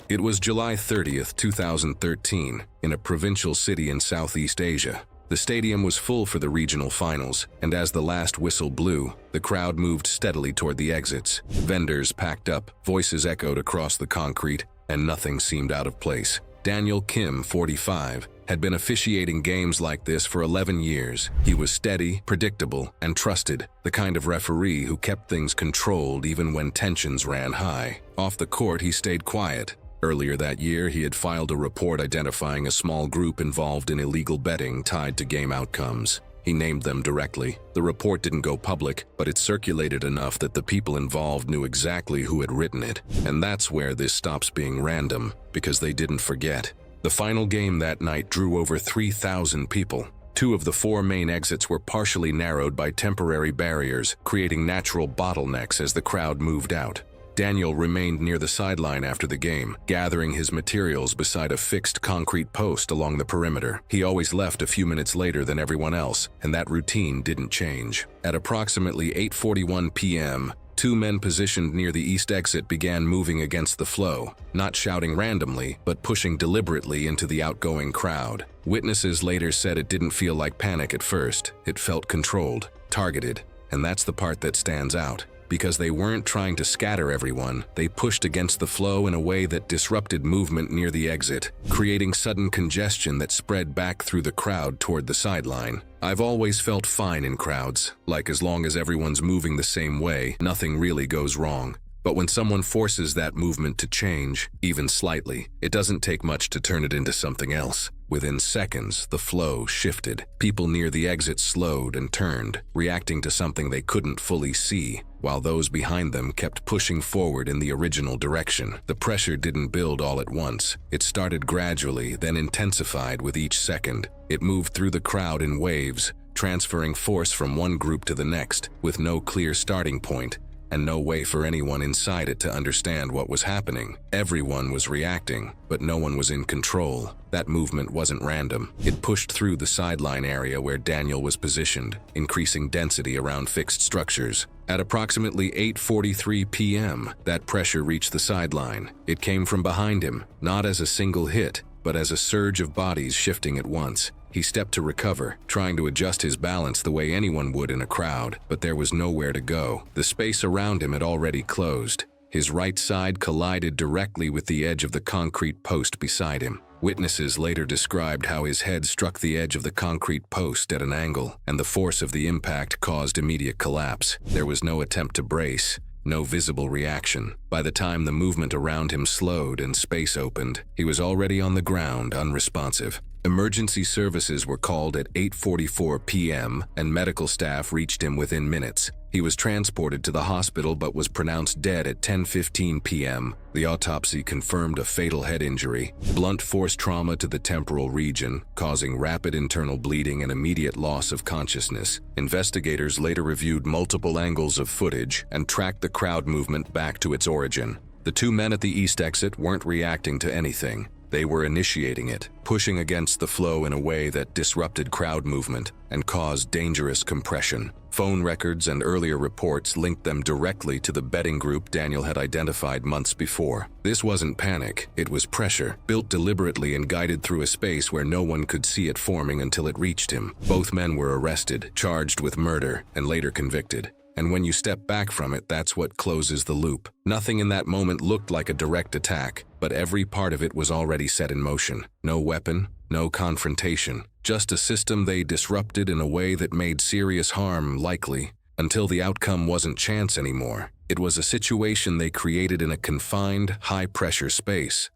It was July 30th, 2013, in a provincial city in Southeast Asia. The stadium was full for the regional finals, and as the last whistle blew, the crowd moved steadily toward the exits. Vendors packed up, voices echoed across the concrete, and nothing seemed out of place. Daniel Kim, 45, had been officiating games like this for 11 years. He was steady, predictable, and trusted, the kind of referee who kept things controlled even when tensions ran high. Off the court, he stayed quiet. Earlier that year, he had filed a report identifying a small group involved in illegal betting tied to game outcomes. He named them directly. The report didn't go public, but it circulated enough that the people involved knew exactly who had written it. And that's where this stops being random, because they didn't forget. The final game that night drew over 3,000 people. 2 of the 4 main exits were partially narrowed by temporary barriers, creating natural bottlenecks as the crowd moved out. Daniel remained near the sideline after the game, gathering his materials beside a fixed concrete post along the perimeter. He always left a few minutes later than everyone else, and that routine didn't change. At approximately 8:41 p.m., two men positioned near the east exit began moving against the flow, not shouting randomly, but pushing deliberately into the outgoing crowd. Witnesses later said it didn't feel like panic at first. It felt controlled, targeted, and that's the part that stands out. Because they weren't trying to scatter everyone, they pushed against the flow in a way that disrupted movement near the exit, creating sudden congestion that spread back through the crowd toward the sideline. I've always felt fine in crowds, like as long as everyone's moving the same way, nothing really goes wrong. But when someone forces that movement to change, even slightly, it doesn't take much to turn it into something else. Within seconds, the flow shifted. People near the exit slowed and turned, reacting to something they couldn't fully see, while those behind them kept pushing forward in the original direction. The pressure didn't build all at once. It started gradually, then intensified with each second. It moved through the crowd in waves, transferring force from one group to the next, with no clear starting point, and no way for anyone inside it to understand what was happening. Everyone was reacting, but no one was in control. That movement wasn't random. It pushed through the sideline area where Daniel was positioned, increasing density around fixed structures. At approximately 8:43 p.m., that pressure reached the sideline. It came from behind him, not as a single hit, but as a surge of bodies shifting at once. He stepped to recover, trying to adjust his balance the way anyone would in a crowd, but there was nowhere to go. The space around him had already closed. His right side collided directly with the edge of the concrete post beside him. Witnesses later described how his head struck the edge of the concrete post at an angle, and the force of the impact caused immediate collapse. There was no attempt to brace, no visible reaction. By the time the movement around him slowed and space opened, he was already on the ground, unresponsive. Emergency services were called at 8:44 p.m., and medical staff reached him within minutes. He was transported to the hospital but was pronounced dead at 10:15 p.m. The autopsy confirmed a fatal head injury, blunt force trauma to the temporal region, causing rapid internal bleeding and immediate loss of consciousness. Investigators later reviewed multiple angles of footage and tracked the crowd movement back to its origin. The two men at the east exit weren't reacting to anything. They were initiating it, pushing against the flow in a way that disrupted crowd movement and caused dangerous compression. Phone records and earlier reports linked them directly to the betting group Daniel had identified months before. This wasn't panic, it was pressure, built deliberately and guided through a space where no one could see it forming until it reached him. Both men were arrested, charged with murder, and later convicted. And when you step back from it, that's what closes the loop. Nothing in that moment looked like a direct attack, but every part of it was already set in motion. No weapon, no confrontation, just a system they disrupted in a way that made serious harm likely, until the outcome wasn't chance anymore. It was a situation they created in a confined, high-pressure space.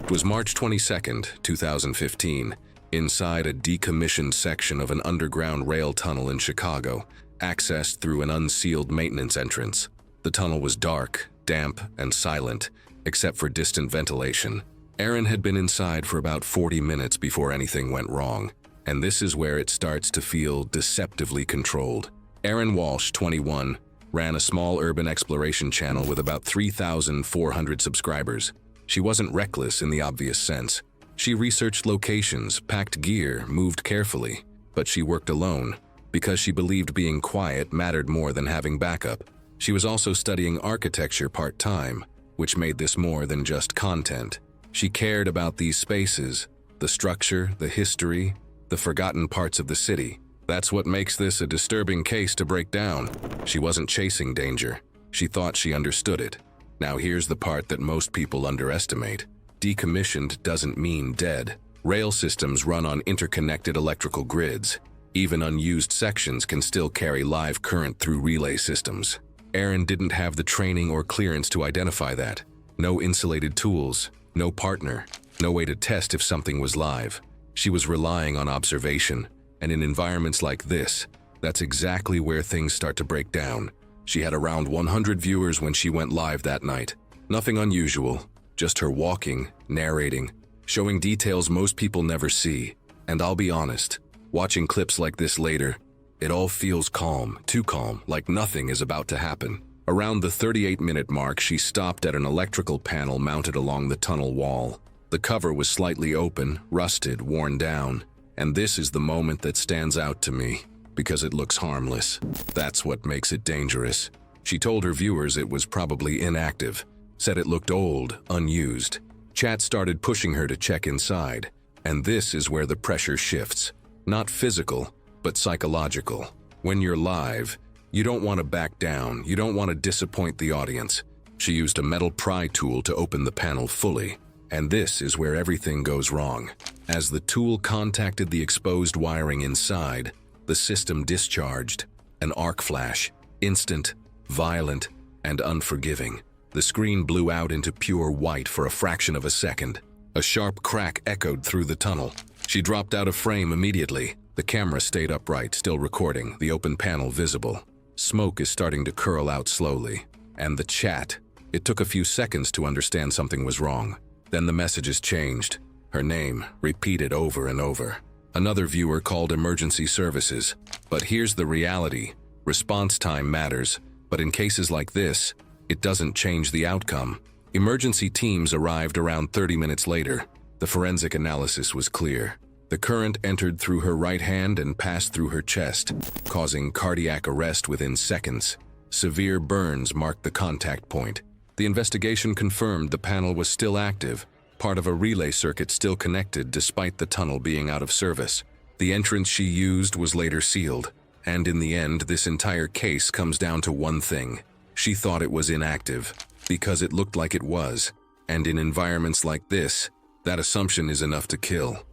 It was March 22nd, 2015. Inside a decommissioned section of an underground rail tunnel in Chicago, accessed through an unsealed maintenance entrance. The tunnel was dark, damp, and silent, except for distant ventilation. Aaron had been inside for about 40 minutes before anything went wrong, and this is where it starts to feel deceptively controlled. Aaron Walsh, 21, ran a small urban exploration channel with about 3,400 subscribers. She wasn't reckless in the obvious sense. She researched locations, packed gear, moved carefully, but she worked alone because she believed being quiet mattered more than having backup. She was also studying architecture part-time, which made this more than just content. She cared about these spaces, the structure, the history, the forgotten parts of the city. That's what makes this a disturbing case to break down. She wasn't chasing danger. She thought she understood it. Now here's the part that most people underestimate. Decommissioned doesn't mean dead. Rail systems run on interconnected electrical grids. Even unused sections can still carry live current through relay systems. Aaron didn't have the training or clearance to identify that. No insulated tools, no partner, no way to test if something was live. She was relying on observation, and in environments like this, that's exactly where things start to break down. She had around 100 viewers when she went live that night. Nothing unusual. Just her walking, narrating, showing details most people never see. And I'll be honest, watching clips like this later, It all feels calm, too calm, like nothing is about to happen. Around the 38-minute mark, she stopped at an electrical panel mounted along the tunnel wall. The cover was slightly open, rusted, worn down, and this is the moment that stands out to me, because it looks harmless. That's what makes it dangerous. She told her viewers it was probably inactive, said it looked old, unused. Chat started pushing her to check inside, and this is where the pressure shifts. Not physical, but psychological. When you're live, you don't want to back down, you don't want to disappoint the audience. She used a metal pry tool to open the panel fully, and this is where everything goes wrong. As the tool contacted the exposed wiring inside, the system discharged. An arc flash, instant, violent, and unforgiving. The screen blew out into pure white for a fraction of a second. A sharp crack echoed through the tunnel. She dropped out of frame immediately. The camera stayed upright, still recording, the open panel visible. Smoke is starting to curl out slowly. And the chat. It took a few seconds to understand something was wrong. Then the messages changed. Her name, repeated over and over. Another viewer called emergency services. But here's the reality. Response time matters. But in cases like this, it doesn't change the outcome. Emergency teams arrived around 30 minutes later. The forensic analysis was clear. The current entered through her right hand and passed through her chest, causing cardiac arrest within seconds. Severe burns marked the contact point. The investigation confirmed the panel was still active, part of a relay circuit still connected despite the tunnel being out of service. The entrance she used was later sealed, and in the end, this entire case comes down to one thing. She thought it was inactive, because it looked like it was, and in environments like this, that assumption is enough to kill.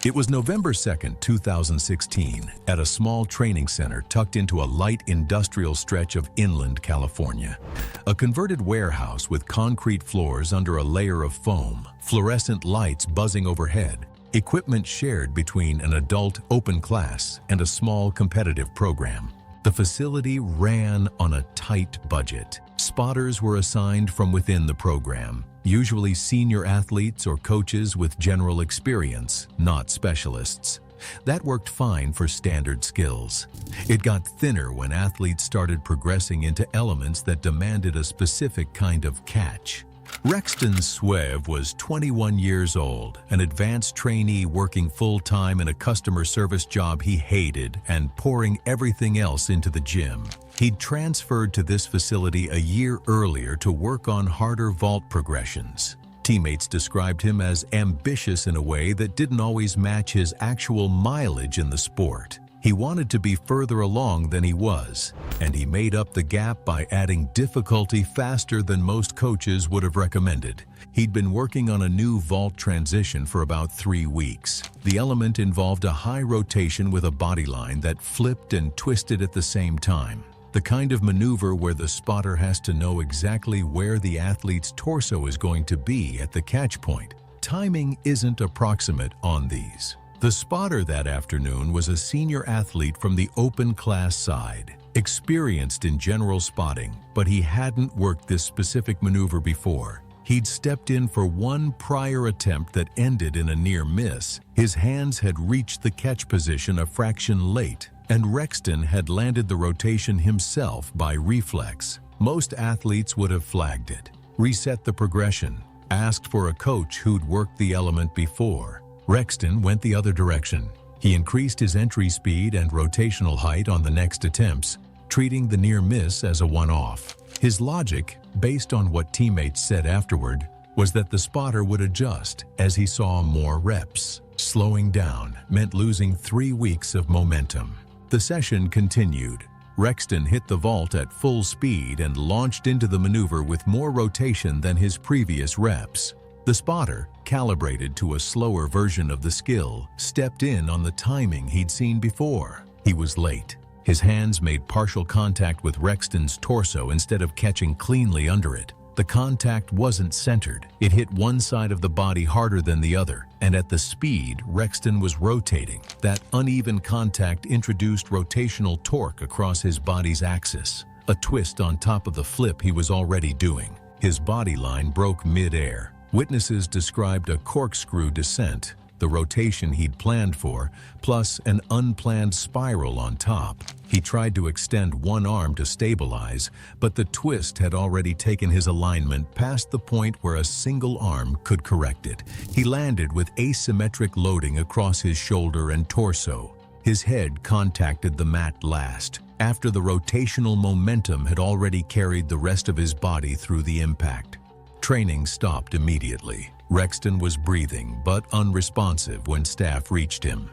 It was November 2nd, 2016, at a small training center tucked into a light industrial stretch of inland California. A converted warehouse with concrete floors under a layer of foam, fluorescent lights buzzing overhead, equipment shared between an adult open class and a small competitive program. The facility ran on a tight budget. Spotters were assigned from within the program, usually senior athletes or coaches with general experience, not specialists. That worked fine for standard skills. It got thinner when athletes started progressing into elements that demanded a specific kind of catch. Rexton Swev was 21 years old, an advanced trainee working full-time in a customer service job he hated and pouring everything else into the gym. He'd transferred to this facility a year earlier to work on harder vault progressions. Teammates described him as ambitious in a way that didn't always match his actual mileage in the sport. He wanted to be further along than he was, and he made up the gap by adding difficulty faster than most coaches would have recommended. He'd been working on a new vault transition for about 3 weeks. The element involved a high rotation with a body line that flipped and twisted at the same time. The kind of maneuver where the spotter has to know exactly where the athlete's torso is going to be at the catch point. Timing isn't approximate on these. The spotter that afternoon was a senior athlete from the open class side, experienced in general spotting, but he hadn't worked this specific maneuver before. He'd stepped in for one prior attempt that ended in a near miss. His hands had reached the catch position a fraction late, and Rexton had landed the rotation himself by reflex. Most athletes would have flagged it, reset the progression, asked for a coach who'd worked the element before. Rexton went the other direction. He increased his entry speed and rotational height on the next attempts, treating the near miss as a one-off. His logic, based on what teammates said afterward, was that the spotter would adjust as he saw more reps. Slowing down meant losing 3 weeks of momentum. The session continued. Rexton hit the vault at full speed and launched into the maneuver with more rotation than his previous reps. The spotter, calibrated to a slower version of the skill, stepped in on the timing he'd seen before. He was late. His hands made partial contact with Rexton's torso instead of catching cleanly under it. The contact wasn't centered. It hit one side of the body harder than the other, and at the speed Rexton was rotating, that uneven contact introduced rotational torque across his body's axis, a twist on top of the flip he was already doing. His body line broke mid-air. Witnesses described a corkscrew descent. The the rotation he'd planned for, plus an unplanned spiral on top. He tried to extend one arm to stabilize, but the twist had already taken his alignment past the point where a single arm could correct it. He landed with asymmetric loading across his shoulder and torso. His head contacted the mat last, after the rotational momentum had already carried the rest of his body through the impact. Training stopped immediately. Rexton was breathing but unresponsive when staff reached him.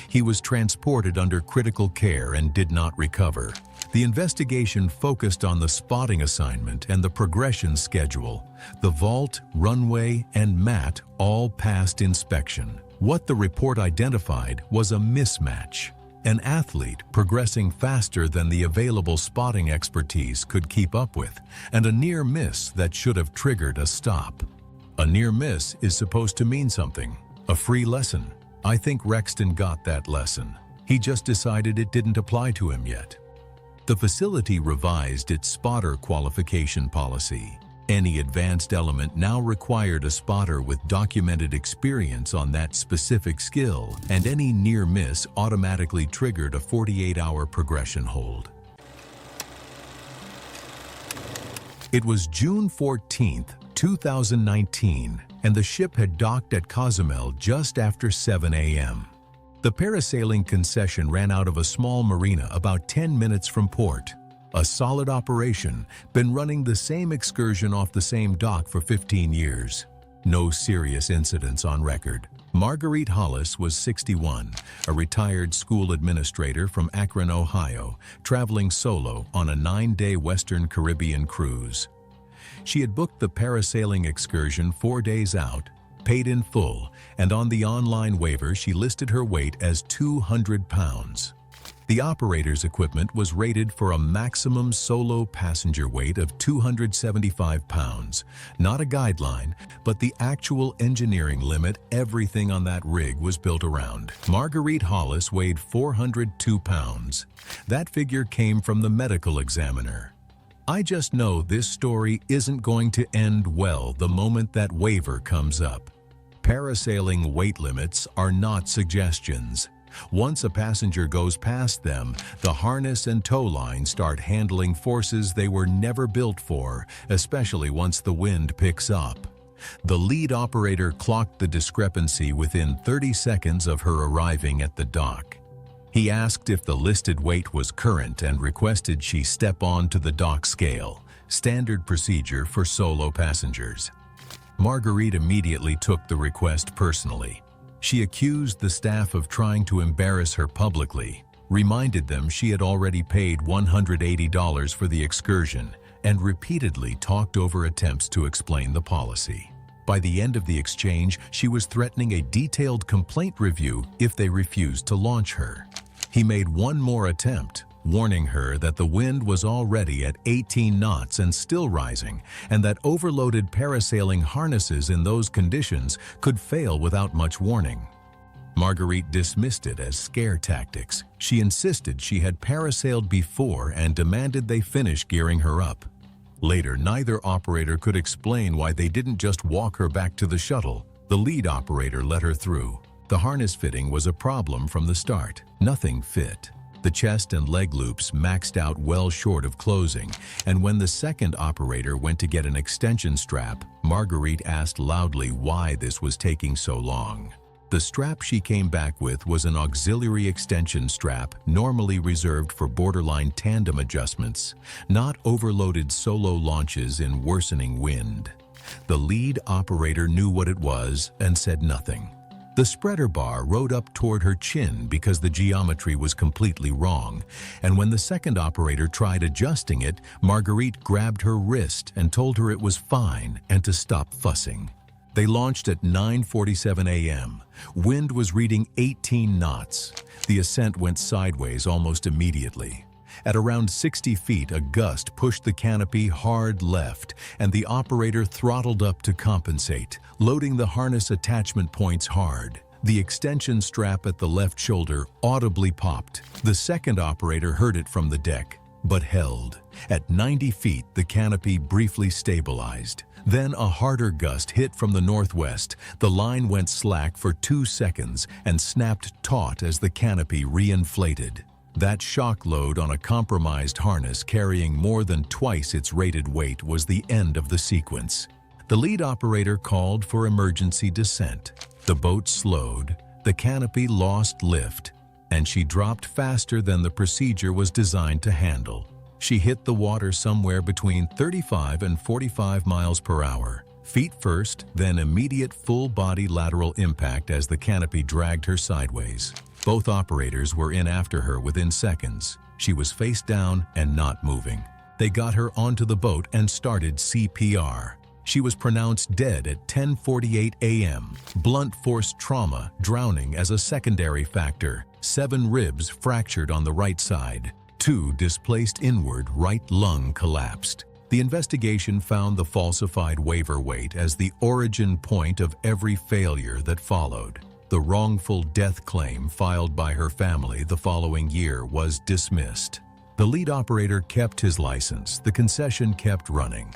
He was transported under critical care and did not recover. The investigation focused on the spotting assignment and the progression schedule. The vault, runway, and mat all passed inspection. What the report identified was a mismatch. An athlete progressing faster than the available spotting expertise could keep up with, and a near miss that should have triggered a stop. A near miss is supposed to mean something, a free lesson. I think Rexton got that lesson. He just decided it didn't apply to him yet. The facility revised its spotter qualification policy. Any advanced element now required a spotter with documented experience on that specific skill, and any near miss automatically triggered a 48-hour progression hold. It was June 14th, 2019, and the ship had docked at Cozumel just after 7 a.m. The parasailing concession ran out of a small marina about 10 minutes from port. A solid operation, been running the same excursion off the same dock for 15 years. No serious incidents on record. Marguerite Hollis was 61, a retired school administrator from Akron, Ohio, traveling solo on a 9-day Western Caribbean cruise. She had booked the parasailing excursion 4 days out, paid in full, and on the online waiver she listed her weight as 200 pounds. The operator's equipment was rated for a maximum solo passenger weight of 275 pounds. Not a guideline, but the actual engineering limit everything on that rig was built around. Marguerite Hollis weighed 402 pounds. That figure came from the medical examiner. I just know this story isn't going to end well the moment that waiver comes up. Parasailing weight limits are not suggestions. Once a passenger goes past them, the harness and tow line start handling forces they were never built for, especially once the wind picks up. The lead operator clocked the discrepancy within 30 seconds of her arriving at the dock. He asked if the listed weight was current and requested she step on to the dock scale, standard procedure for solo passengers. Marguerite immediately took the request personally. She accused the staff of trying to embarrass her publicly, reminded them she had already paid $180 for the excursion, and repeatedly talked over attempts to explain the policy. By the end of the exchange, she was threatening a detailed complaint review if they refused to launch her. He made one more attempt, warning her that the wind was already at 18 knots and still rising, and that overloaded parasailing harnesses in those conditions could fail without much warning. Marguerite dismissed it as scare tactics. She insisted she had parasailed before and demanded they finish gearing her up. Later, neither operator could explain why they didn't just walk her back to the shuttle. The lead operator let her through. The harness fitting was a problem from the start. Nothing fit. The chest and leg loops maxed out well short of closing, and when the second operator went to get an extension strap, Marguerite asked loudly why this was taking so long. The strap she came back with was an auxiliary extension strap normally reserved for borderline tandem adjustments, not overloaded solo launches in worsening wind. The lead operator knew what it was and said nothing. The spreader bar rode up toward her chin because the geometry was completely wrong, and when the second operator tried adjusting it, Marguerite grabbed her wrist and told her it was fine and to stop fussing. They launched at 9:47 a.m. Wind was reading 18 knots. The ascent went sideways almost immediately. At around 60 feet, a gust pushed the canopy hard left, and the operator throttled up to compensate, loading the harness attachment points hard. The extension strap at the left shoulder audibly popped. The second operator heard it from the deck, but held. At 90 feet, the canopy briefly stabilized. Then a harder gust hit from the northwest. The line went slack for 2 seconds and snapped taut as the canopy reinflated. That shock load on a compromised harness carrying more than twice its rated weight was the end of the sequence. The lead operator called for emergency descent. The boat slowed, the canopy lost lift, and she dropped faster than the procedure was designed to handle. She hit the water somewhere between 35 and 45 miles per hour. Feet first, then immediate full-body lateral impact as the canopy dragged her sideways. Both operators were in after her within seconds. She was face down and not moving. They got her onto the boat and started CPR. She was pronounced dead at 10:48 a.m. Blunt force trauma, drowning as a secondary factor. 7 ribs fractured on the right side. 2 displaced inward, right lung collapsed. The investigation found the falsified waiver weight as the origin point of every failure that followed. The wrongful death claim filed by her family the following year was dismissed. The lead operator kept his license. The concession kept running.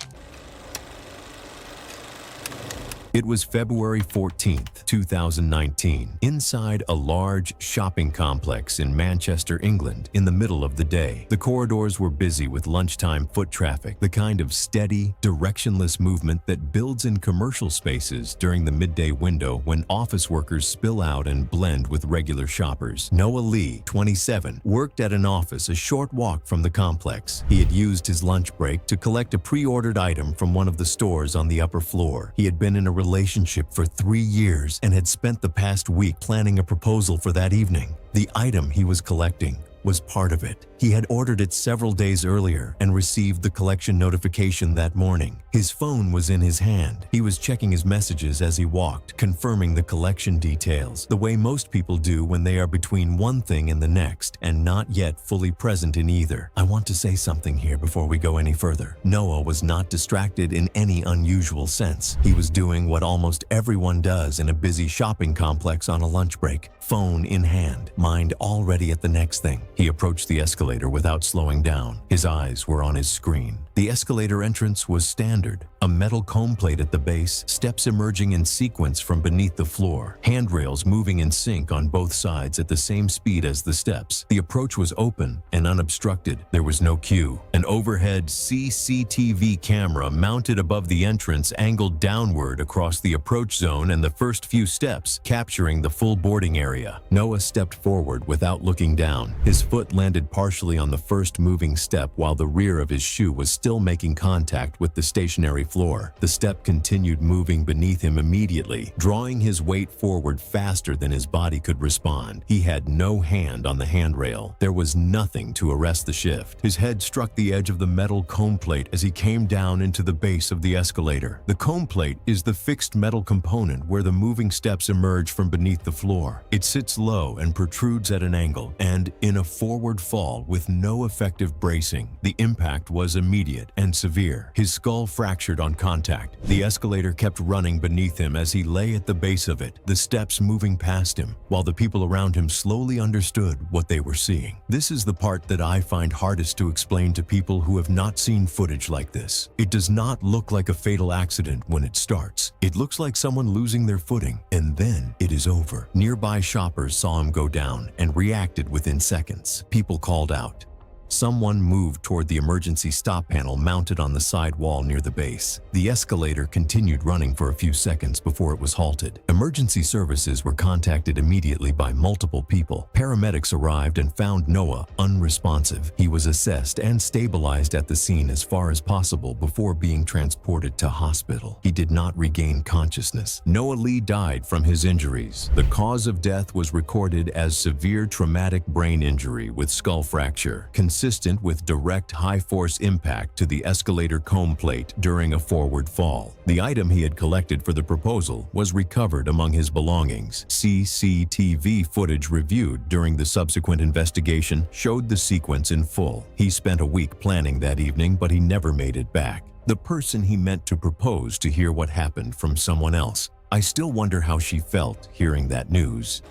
It was February 14th, 2019, inside a large shopping complex in Manchester, England, in the middle of the day. The corridors were busy with lunchtime foot traffic, the kind of steady, directionless movement that builds in commercial spaces during the midday window when office workers spill out and blend with regular shoppers. Noah Lee, 27, worked at an office a short walk from the complex. He had used his lunch break to collect a pre-ordered item from one of the stores on the upper floor. He had been in a relationship for 3 years and had spent the past week planning a proposal for that evening. The item he was collecting was part of it. He had ordered it several days earlier and received the collection notification that morning. His phone was in his hand. He was checking his messages as he walked, confirming the collection details, the way most people do when they are between one thing and the next and not yet fully present in either. I want to say something here before we go any further. Noah was not distracted in any unusual sense. He was doing what almost everyone does in a busy shopping complex on a lunch break, phone in hand, mind already at the next thing. He approached the escalator without slowing down. His eyes were on his screen. The escalator entrance was standard. A metal comb plate at the base, steps emerging in sequence from beneath the floor, handrails moving in sync on both sides at the same speed as the steps. The approach was open and unobstructed. There was no queue. An overhead CCTV camera mounted above the entrance angled downward across the approach zone and the first few steps, capturing the full boarding area. Noah stepped forward without looking down. His foot landed partially on the first moving step while the rear of his shoe was still making contact with the stationary floor. The step continued moving beneath him immediately, drawing his weight forward faster than his body could respond. He had no hand on the handrail. There was nothing to arrest the shift. His head struck the edge of the metal comb plate as he came down into the base of the escalator. The comb plate is the fixed metal component where the moving steps emerge from beneath the floor. It sits low and protrudes at an angle, and in a forward fall with no effective bracing. The impact was immediate and severe. His skull fractured on contact. The escalator kept running beneath him as he lay at the base of it, the steps moving past him, while the people around him slowly understood what they were seeing. This is the part that I find hardest to explain to people who have not seen footage like this. It does not look like a fatal accident when it starts. It looks like someone losing their footing, and then it is over. Nearby shoppers saw him go down and reacted within seconds. People called out. Someone moved toward the emergency stop panel mounted on the side wall near the base. The escalator continued running for a few seconds before it was halted. Emergency services were contacted immediately by multiple people. Paramedics arrived and found Noah unresponsive. He was assessed and stabilized at the scene as far as possible before being transported to hospital. He did not regain consciousness. Noah Lee died from his injuries. The cause of death was recorded as severe traumatic brain injury with skull fracture, consistent with direct high-force impact to the escalator comb plate during a forward fall. The item he had collected for the proposal was recovered among his belongings. CCTV footage reviewed during the subsequent investigation showed the sequence in full. He spent a week planning that evening, but he never made it back. The person he meant to propose to hear what happened from someone else. I still wonder how she felt hearing that news.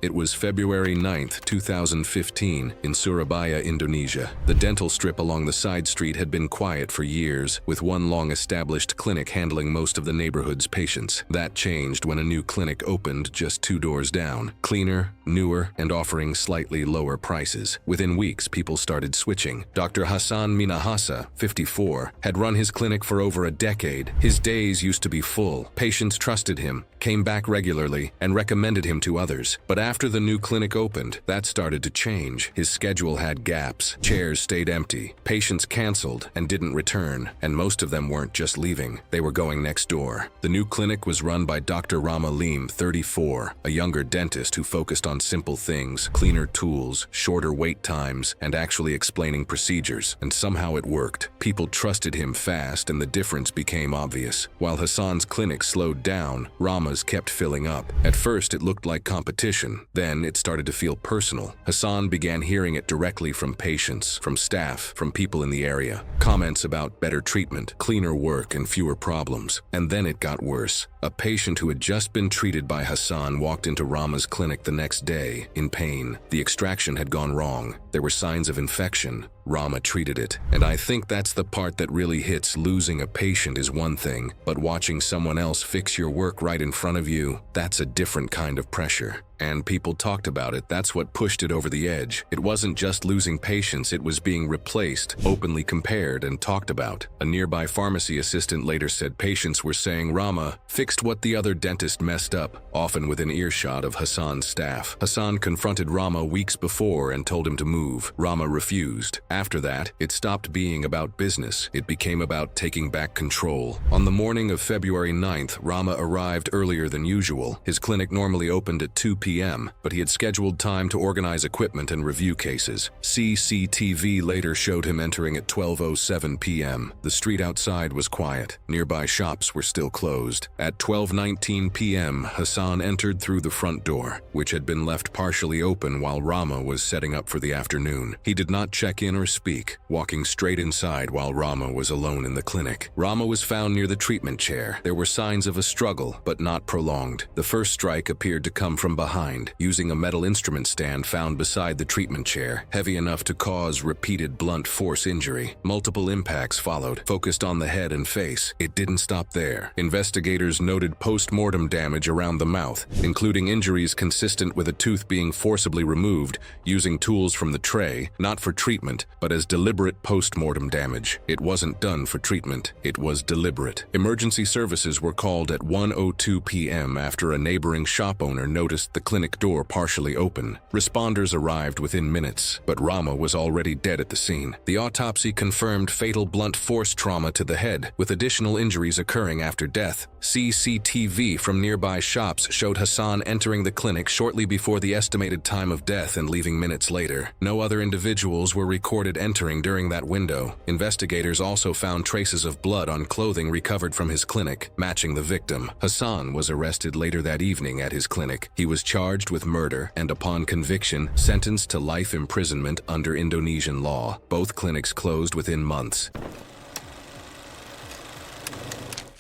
It was February 9th, 2015, in Surabaya, Indonesia. The dental strip along the side street had been quiet for years, with one long-established clinic handling most of the neighborhood's patients. That changed when a new clinic opened just 2 doors down. Cleaner, newer, and offering slightly lower prices. Within weeks, people started switching. Dr. Hassan Minahasa, 54, had run his clinic for over a decade. His days used to be full. Patients trusted him, came back regularly, and recommended him to others. But after the new clinic opened, that started to change. His schedule had gaps. Chairs stayed empty. Patients canceled and didn't return, and most of them weren't just leaving. They were going next door. The new clinic was run by Dr. Rama Lim, 34, a younger dentist who focused on simple things, cleaner tools, shorter wait times, and actually explaining procedures. And somehow it worked. People trusted him fast, and the difference became obvious. While Hassan's clinic slowed down, Rama's kept filling up. At first, it looked like competition. Then it started to feel personal. Hassan began hearing it directly from patients, from staff, from people in the area. Comments about better treatment, cleaner work, and fewer problems. And then it got worse. A patient who had just been treated by Hassan walked into Rama's clinic the next day, in pain. The extraction had gone wrong. There were signs of infection. Rama treated it. And I think that's the part that really hits. Losing a patient is one thing, but watching someone else fix your work right in front of you, that's a different kind of pressure. And people talked about it. That's what pushed it over the edge. It wasn't just losing patients, it was being replaced, openly compared and talked about. A nearby pharmacy assistant later said patients were saying Rama fixed what the other dentist messed up, often within earshot of Hassan's staff. Hassan confronted Rama weeks before and told him to move. Rama refused. After that, it stopped being about business. It became about taking back control. On the morning of February 9th, Rama arrived earlier than usual. His clinic normally opened at 2 p.m., but he had scheduled time to organize equipment and review cases. CCTV later showed him entering at 12:07 p.m. The street outside was quiet. Nearby shops were still closed. At 12:19 p.m., Hassan entered through the front door, which had been left partially open while Rama was setting up for the afternoon. He did not check in or speak, walking straight inside while Rama was alone in the clinic. Rama was found near the treatment chair. There were signs of a struggle, but not prolonged. The first strike appeared to come from behind, using a metal instrument stand found beside the treatment chair, heavy enough to cause repeated blunt force injury. Multiple impacts followed, focused on the head and face. It didn't stop there. Investigators noted post-mortem damage around the mouth, including injuries consistent with a tooth being forcibly removed using tools from the tray, not for treatment, but as deliberate post-mortem damage. It wasn't done for treatment. It was deliberate. Emergency services were called at 1:02 p.m. after a neighboring shop owner noticed the clinic door partially open. Responders arrived within minutes, but Rama was already dead at the scene. The autopsy confirmed fatal blunt force trauma to the head, with additional injuries occurring after death. CCTV from nearby shops showed Hassan entering the clinic shortly before the estimated time of death and leaving minutes later. No other individuals were recorded entering during that window. Investigators also found traces of blood on clothing recovered from his clinic, matching the victim. Hassan was arrested later that evening at his clinic. He was charged with murder and, upon conviction, sentenced to life imprisonment under Indonesian law. Both clinics closed within months.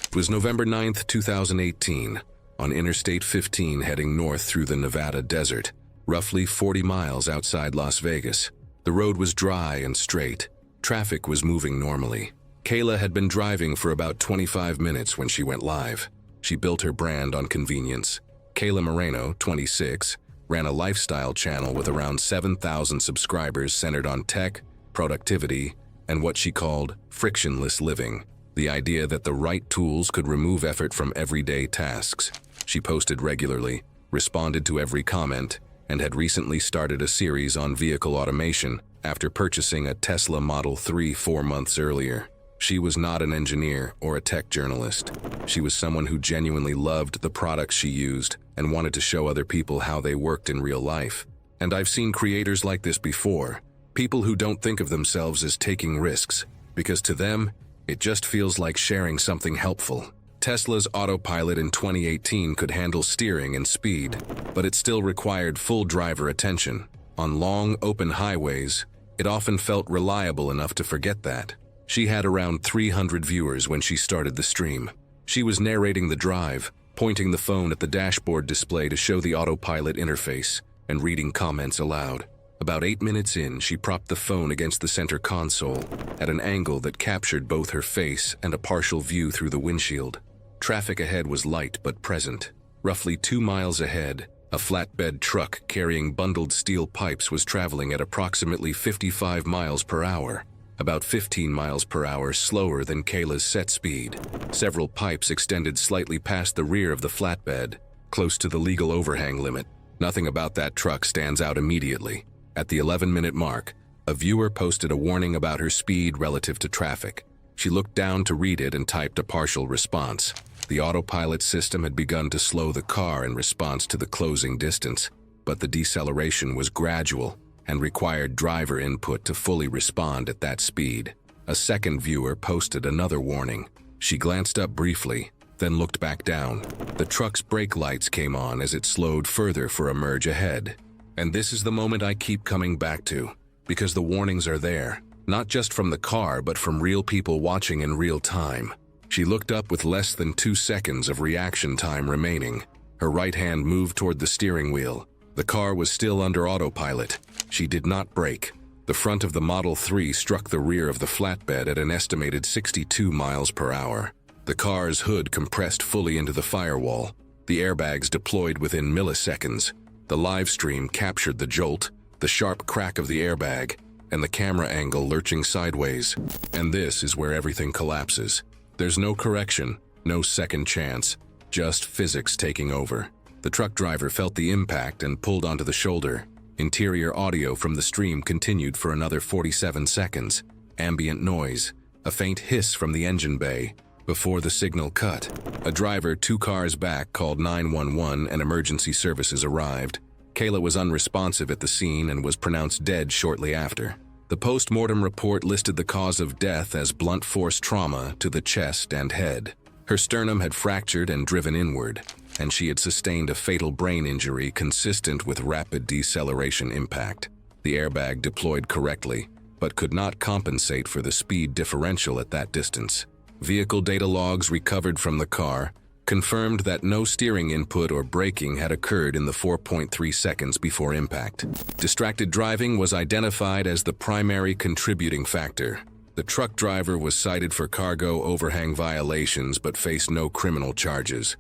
It was November 9th, 2018, on Interstate 15 heading north through the Nevada desert, roughly 40 miles outside Las Vegas. The road was dry and straight. Traffic was moving normally. Kayla had been driving for about 25 minutes when she went live. She built her brand on convenience. Kayla Moreno, 26, ran a lifestyle channel with around 7,000 subscribers centered on tech, productivity, and what she called frictionless living. The idea that the right tools could remove effort from everyday tasks. She posted regularly, responded to every comment, and had recently started a series on vehicle automation after purchasing a Tesla Model 3 4 months earlier. She was not an engineer or a tech journalist. She was someone who genuinely loved the products she used and wanted to show other people how they worked in real life. And I've seen creators like this before, people who don't think of themselves as taking risks, because to them, it just feels like sharing something helpful. Tesla's autopilot in 2018 could handle steering and speed, but it still required full driver attention. On long, open highways, it often felt reliable enough to forget that. She had around 300 viewers when she started the stream. She was narrating the drive, pointing the phone at the dashboard display to show the autopilot interface, and reading comments aloud. About 8 minutes in, she propped the phone against the center console at an angle that captured both her face and a partial view through the windshield. Traffic ahead was light but present. Roughly 2 miles ahead, a flatbed truck carrying bundled steel pipes was traveling at approximately 55 miles per hour, about 15 miles per hour slower than Kayla's set speed. Several pipes extended slightly past the rear of the flatbed, close to the legal overhang limit. Nothing about that truck stands out immediately. At the 11-minute mark, a viewer posted a warning about her speed relative to traffic. She looked down to read it and typed a partial response. The autopilot system had begun to slow the car in response to the closing distance, but the deceleration was gradual and required driver input to fully respond at that speed. A second viewer posted another warning. She glanced up briefly, then looked back down. The truck's brake lights came on as it slowed further for a merge ahead. And this is the moment I keep coming back to, because the warnings are there, not just from the car but from real people watching in real time. She looked up with less than 2 seconds of reaction time remaining. Her right hand moved toward the steering wheel. The car was still under autopilot. She did not brake. The front of the Model 3 struck the rear of the flatbed at an estimated 62 miles per hour. The car's hood compressed fully into the firewall. The airbags deployed within milliseconds. The live stream captured the jolt, the sharp crack of the airbag, and the camera angle lurching sideways. And this is where everything collapses. There's no correction, no second chance, just physics taking over. The truck driver felt the impact and pulled onto the shoulder. Interior audio from the stream continued for another 47 seconds. Ambient noise, a faint hiss from the engine bay, before the signal cut. A driver 2 cars back called 911 and emergency services arrived. Kayla was unresponsive at the scene and was pronounced dead shortly after. The post-mortem report listed the cause of death as blunt force trauma to the chest and head. Her sternum had fractured and driven inward, and she had sustained a fatal brain injury consistent with rapid deceleration impact. The airbag deployed correctly, but could not compensate for the speed differential at that distance. Vehicle data logs recovered from the car confirmed that no steering input or braking had occurred in the 4.3 seconds before impact. Distracted driving was identified as the primary contributing factor. The truck driver was cited for cargo overhang violations but faced no criminal charges.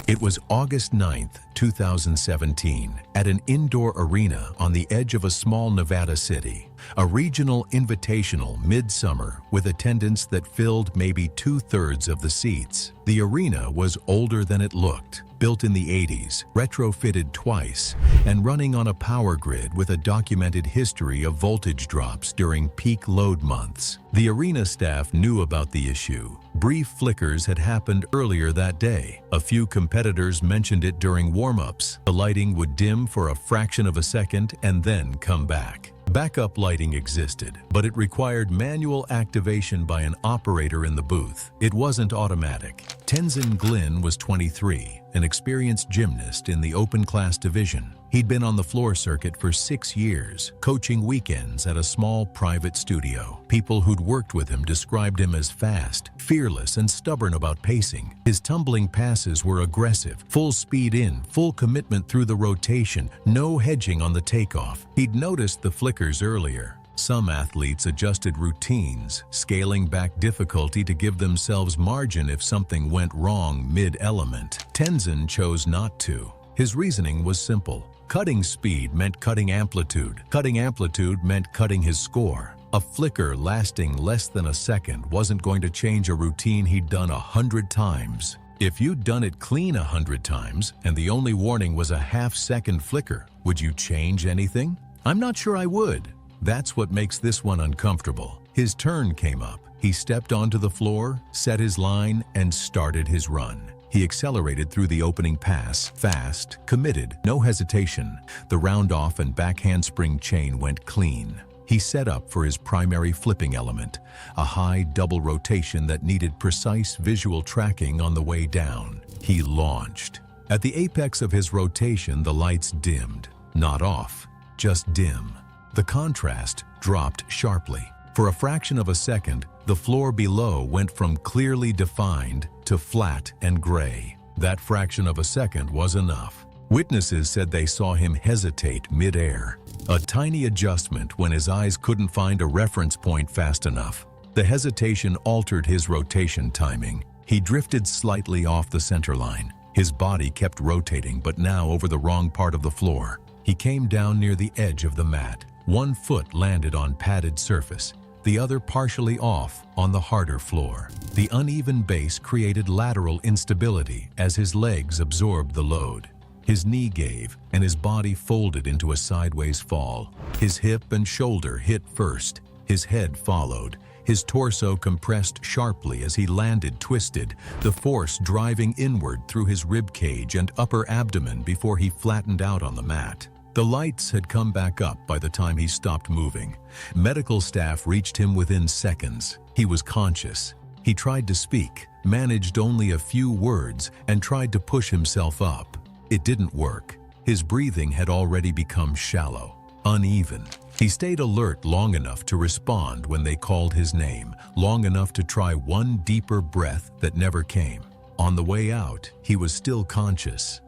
It was August 9th, 2017, at an indoor arena on the edge of a small Nevada city. A regional invitational midsummer with attendance that filled maybe 2/3 of the seats. The arena was older than it looked, built in the 80s, retrofitted twice, and running on a power grid with a documented history of voltage drops during peak load months. The arena staff knew about the issue. Brief flickers had happened earlier that day. A few competitors mentioned it during warm-ups. The lighting would dim for a fraction of a second and then come back. Backup lighting existed, but it required manual activation by an operator in the booth. It wasn't automatic. Tenzin Glynn was 23, an experienced gymnast in the open class division. He'd been on the floor circuit for 6 years, coaching weekends at a small private studio. People who'd worked with him described him as fast, fearless, and stubborn about pacing. His tumbling passes were aggressive, full speed in, full commitment through the rotation, no hedging on the takeoff. He'd noticed the flickers earlier. Some athletes adjusted routines, scaling back difficulty to give themselves margin if something went wrong mid-element. Tenzin chose not to. His reasoning was simple. Cutting speed meant cutting amplitude. Cutting amplitude meant cutting his score. A flicker lasting less than a second wasn't going to change a routine he'd done 100 times. If you'd done it clean 100 times and the only warning was a half-second flicker, would you change anything? I'm not sure I would. That's what makes this one uncomfortable. His turn came up. He stepped onto the floor, set his line, and started his run. He accelerated through the opening pass, fast, committed, no hesitation. The round-off and back handspring chain went clean. He set up for his primary flipping element, a high double rotation that needed precise visual tracking on the way down. He launched. At the apex of his rotation, the lights dimmed. Not off, just dim. The contrast dropped sharply. For a fraction of a second, the floor below went from clearly defined to flat and gray. That fraction of a second was enough. Witnesses said they saw him hesitate mid-air, a tiny adjustment when his eyes couldn't find a reference point fast enough. The hesitation altered his rotation timing. He drifted slightly off the center line. His body kept rotating, but now over the wrong part of the floor. He came down near the edge of the mat. One foot landed on padded surface, the other partially off on the harder floor. The uneven base created lateral instability as his legs absorbed the load. His knee gave, and his body folded into a sideways fall. His hip and shoulder hit first. His head followed. His torso compressed sharply as he landed twisted, the force driving inward through his rib cage and upper abdomen before he flattened out on the mat. The lights had come back up by the time he stopped moving. Medical staff reached him within seconds. He was conscious. He tried to speak, managed only a few words, and tried to push himself up. It didn't work. His breathing had already become shallow, uneven. He stayed alert long enough to respond when they called his name, long enough to try one deeper breath that never came. On the way out, he was still conscious.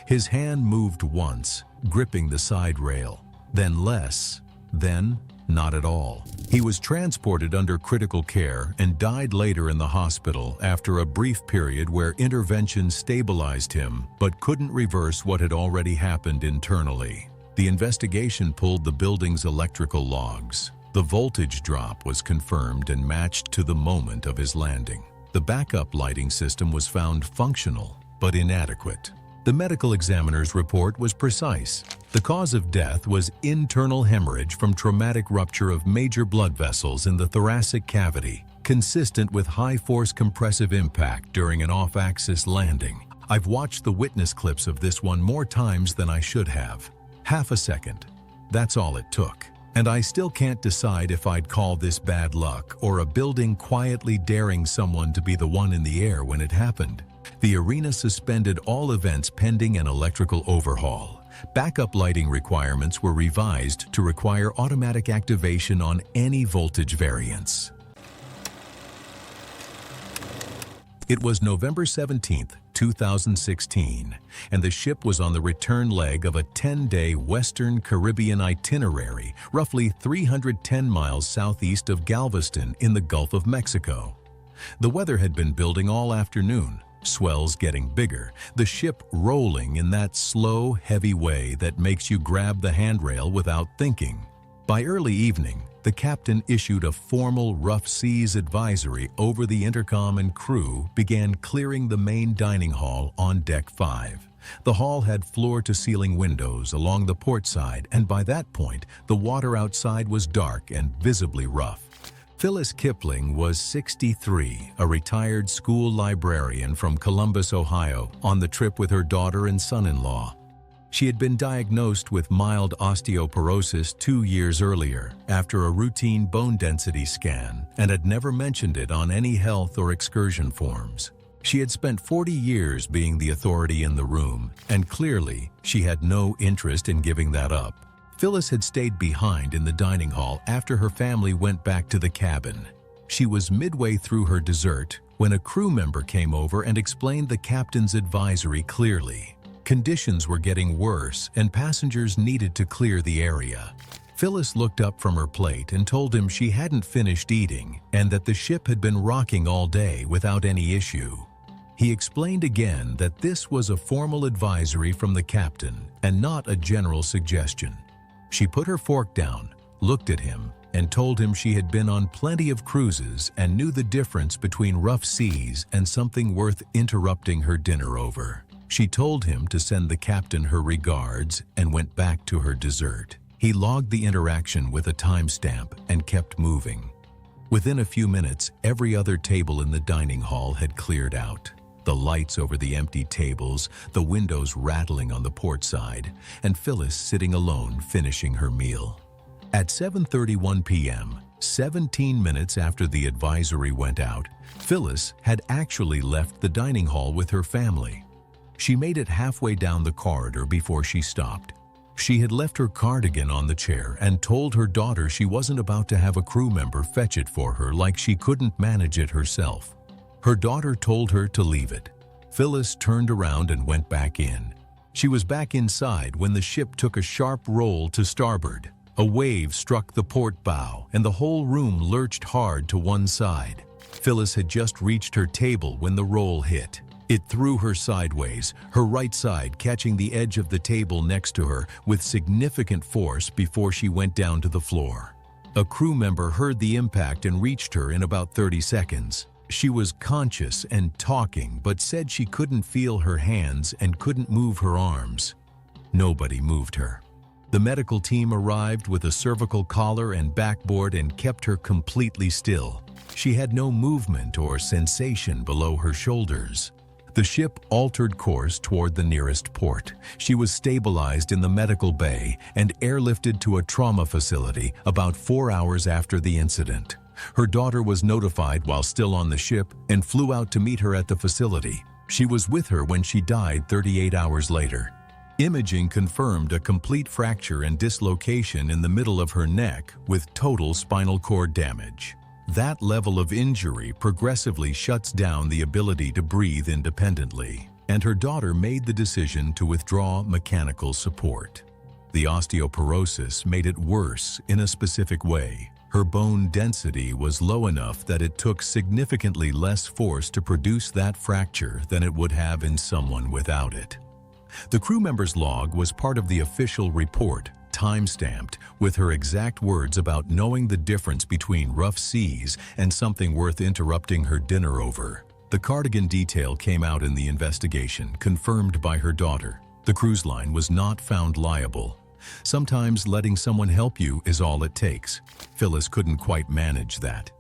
His hand moved once, gripping the side rail, then less, then not at all. He was transported under critical care and died later in the hospital after a brief period where intervention stabilized him but couldn't reverse what had already happened internally. The investigation pulled the building's electrical logs. The voltage drop was confirmed and matched to the moment of his landing. The backup lighting system was found functional but inadequate. The medical examiner's report was precise. The cause of death was internal hemorrhage from traumatic rupture of major blood vessels in the thoracic cavity, consistent with high-force compressive impact during an off-axis landing. I've watched the witness clips of this one more times than I should have. Half a second. That's all it took. And I still can't decide if I'd call this bad luck or a building quietly daring someone to be the one in the air when it happened. The arena suspended all events pending an electrical overhaul. Backup lighting requirements were revised to require automatic activation on any voltage variance. It was November 17, 2016, and the ship was on the return leg of a 10-day Western Caribbean itinerary, roughly 310 miles southeast of Galveston in the Gulf of Mexico. The weather had been building all afternoon, swells getting bigger, the ship rolling in that slow, heavy way that makes you grab the handrail without thinking. By early evening, the captain issued a formal rough seas advisory over the intercom, and crew began clearing the main dining hall on Deck 5. The hall had floor-to-ceiling windows along the port side, and by that point, the water outside was dark and visibly rough. Phyllis Kipling was 63, a retired school librarian from Columbus, Ohio, on the trip with her daughter and son-in-law. She had been diagnosed with mild osteoporosis 2 years earlier after a routine bone density scan and had never mentioned it on any health or excursion forms. She had spent 40 years being the authority in the room, and clearly she had no interest in giving that up. Phyllis had stayed behind in the dining hall after her family went back to the cabin. She was midway through her dessert when a crew member came over and explained the captain's advisory clearly. Conditions were getting worse and passengers needed to clear the area. Phyllis looked up from her plate and told him she hadn't finished eating and that the ship had been rocking all day without any issue. He explained again that this was a formal advisory from the captain and not a general suggestion. She put her fork down, looked at him, and told him she had been on plenty of cruises and knew the difference between rough seas and something worth interrupting her dinner over. She told him to send the captain her regards and went back to her dessert. He logged the interaction with a timestamp and kept moving. Within a few minutes, every other table in the dining hall had cleared out. The lights over the empty tables, the windows rattling on the port side, and Phyllis sitting alone finishing her meal. At 7:31 p.m., 17 minutes after the advisory went out, Phyllis had actually left the dining hall with her family. She made it halfway down the corridor before she stopped. She had left her cardigan on the chair and told her daughter she wasn't about to have a crew member fetch it for her like she couldn't manage it herself. Her daughter told her to leave it. Phyllis turned around and went back in. She was back inside when the ship took a sharp roll to starboard. A wave struck the port bow, and the whole room lurched hard to one side. Phyllis had just reached her table when the roll hit. It threw her sideways, her right side catching the edge of the table next to her with significant force before she went down to the floor. A crew member heard the impact and reached her in about 30 seconds. She was conscious and talking, but said she couldn't feel her hands and couldn't move her arms. Nobody moved her. The medical team arrived with a cervical collar and backboard and kept her completely still. She had no movement or sensation below her shoulders. The ship altered course toward the nearest port. She was stabilized in the medical bay and airlifted to a trauma facility about 4 hours after the incident. Her daughter was notified while still on the ship and flew out to meet her at the facility. She was with her when she died 38 hours later. Imaging confirmed a complete fracture and dislocation in the middle of her neck with total spinal cord damage. That level of injury progressively shuts down the ability to breathe independently, and her daughter made the decision to withdraw mechanical support. The osteoporosis made it worse in a specific way. Her bone density was low enough that it took significantly less force to produce that fracture than it would have in someone without it. The crew member's log was part of the official report, time-stamped, with her exact words about knowing the difference between rough seas and something worth interrupting her dinner over. The cardigan detail came out in the investigation, confirmed by her daughter. The cruise line was not found liable. Sometimes letting someone help you is all it takes. Phyllis couldn't quite manage that.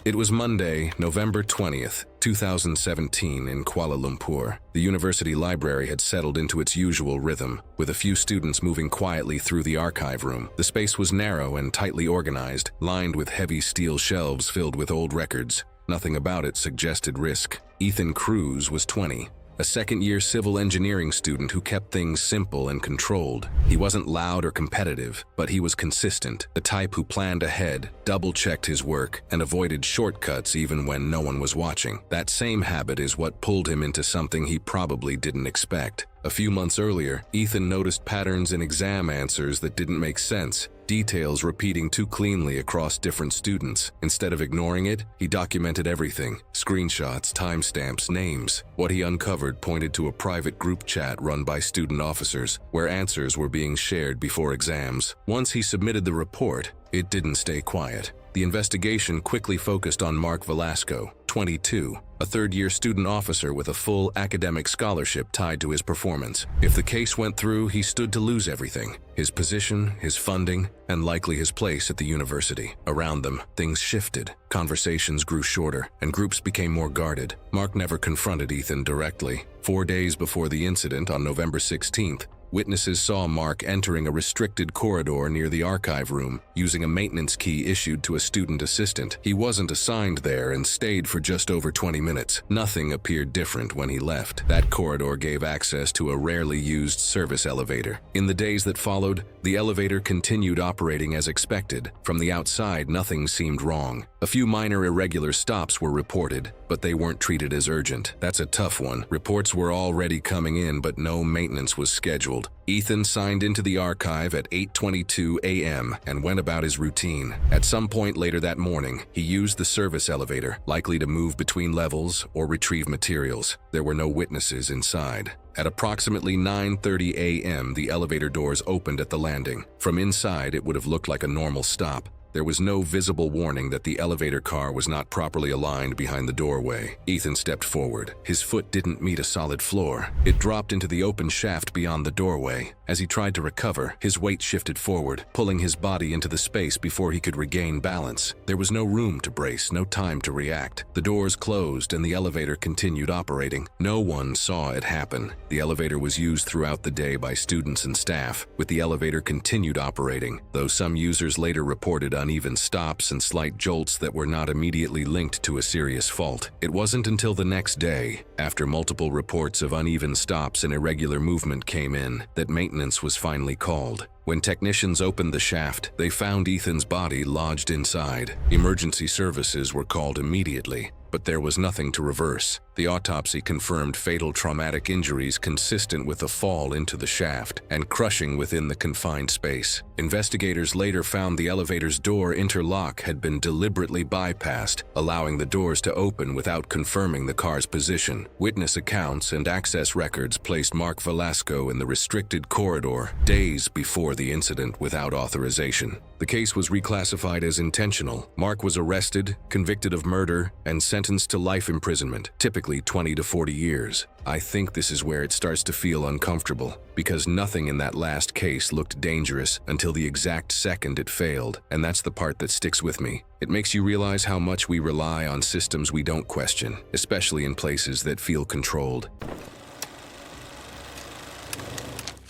It was Monday, November 20th, 2017 in Kuala Lumpur. The university library had settled into its usual rhythm, with a few students moving quietly through the archive room. The space was narrow and tightly organized, lined with heavy steel shelves filled with old records. Nothing about it suggested risk. Ethan Cruz was 20. A second-year civil engineering student who kept things simple and controlled. He wasn't loud or competitive, but he was consistent, the type who planned ahead, double-checked his work, and avoided shortcuts even when no one was watching. That same habit is what pulled him into something he probably didn't expect. A few months earlier, Ethan noticed patterns in exam answers that didn't make sense, details repeating too cleanly across different students. Instead of ignoring it, he documented everything: screenshots, timestamps, names. What he uncovered pointed to a private group chat run by student officers, where answers were being shared before exams. Once he submitted the report, it didn't stay quiet. The investigation quickly focused on Mark Velasco, 22, a third-year student officer with a full academic scholarship tied to his performance. If the case went through, he stood to lose everything: his position, his funding, and likely his place at the university. Around them, things shifted. Conversations grew shorter, and groups became more guarded. Mark never confronted Ethan directly. 4 days before the incident, on November 16th, witnesses saw Mark entering a restricted corridor near the archive room, using a maintenance key issued to a student assistant. He wasn't assigned there and stayed for just over 20 minutes. Nothing appeared different when he left. That corridor gave access to a rarely used service elevator. In the days that followed, the elevator continued operating as expected. From the outside, nothing seemed wrong. A few minor irregular stops were reported, but they weren't treated as urgent. That's a tough one. Reports were already coming in, but no maintenance was scheduled. Ethan signed into the archive at 8:22 a.m. and went about his routine. At some point later that morning, he used the service elevator, likely to move between levels or retrieve materials. There were no witnesses inside. At approximately 9:30 a.m., the elevator doors opened at the landing. From inside, it would have looked like a normal stop. There was no visible warning that the elevator car was not properly aligned behind the doorway. Ethan stepped forward. His foot didn't meet a solid floor. It dropped into the open shaft beyond the doorway. As he tried to recover, his weight shifted forward, pulling his body into the space before he could regain balance. There was no room to brace, no time to react. The doors closed and the elevator continued operating. No one saw it happen. The elevator was used throughout the day by students and staff, with the elevator continued operating, though some users later reported uneven stops and slight jolts that were not immediately linked to a serious fault. It wasn't until the next day, after multiple reports of uneven stops and irregular movement came in, that maintenance was finally called. When technicians opened the shaft, they found Ethan's body lodged inside. Emergency services were called immediately, but there was nothing to reverse. The autopsy confirmed fatal traumatic injuries consistent with a fall into the shaft and crushing within the confined space. Investigators later found the elevator's door interlock had been deliberately bypassed, allowing the doors to open without confirming the car's position. Witness accounts and access records placed Mark Velasco in the restricted corridor days before the incident without authorization. The case was reclassified as intentional. Mark was arrested, convicted of murder, and sentenced to life imprisonment, typically 20 to 40 years. I think this is where it starts to feel uncomfortable, because nothing in that last case looked dangerous until the exact second it failed, and that's the part that sticks with me. It makes you realize how much we rely on systems we don't question, especially in places that feel controlled.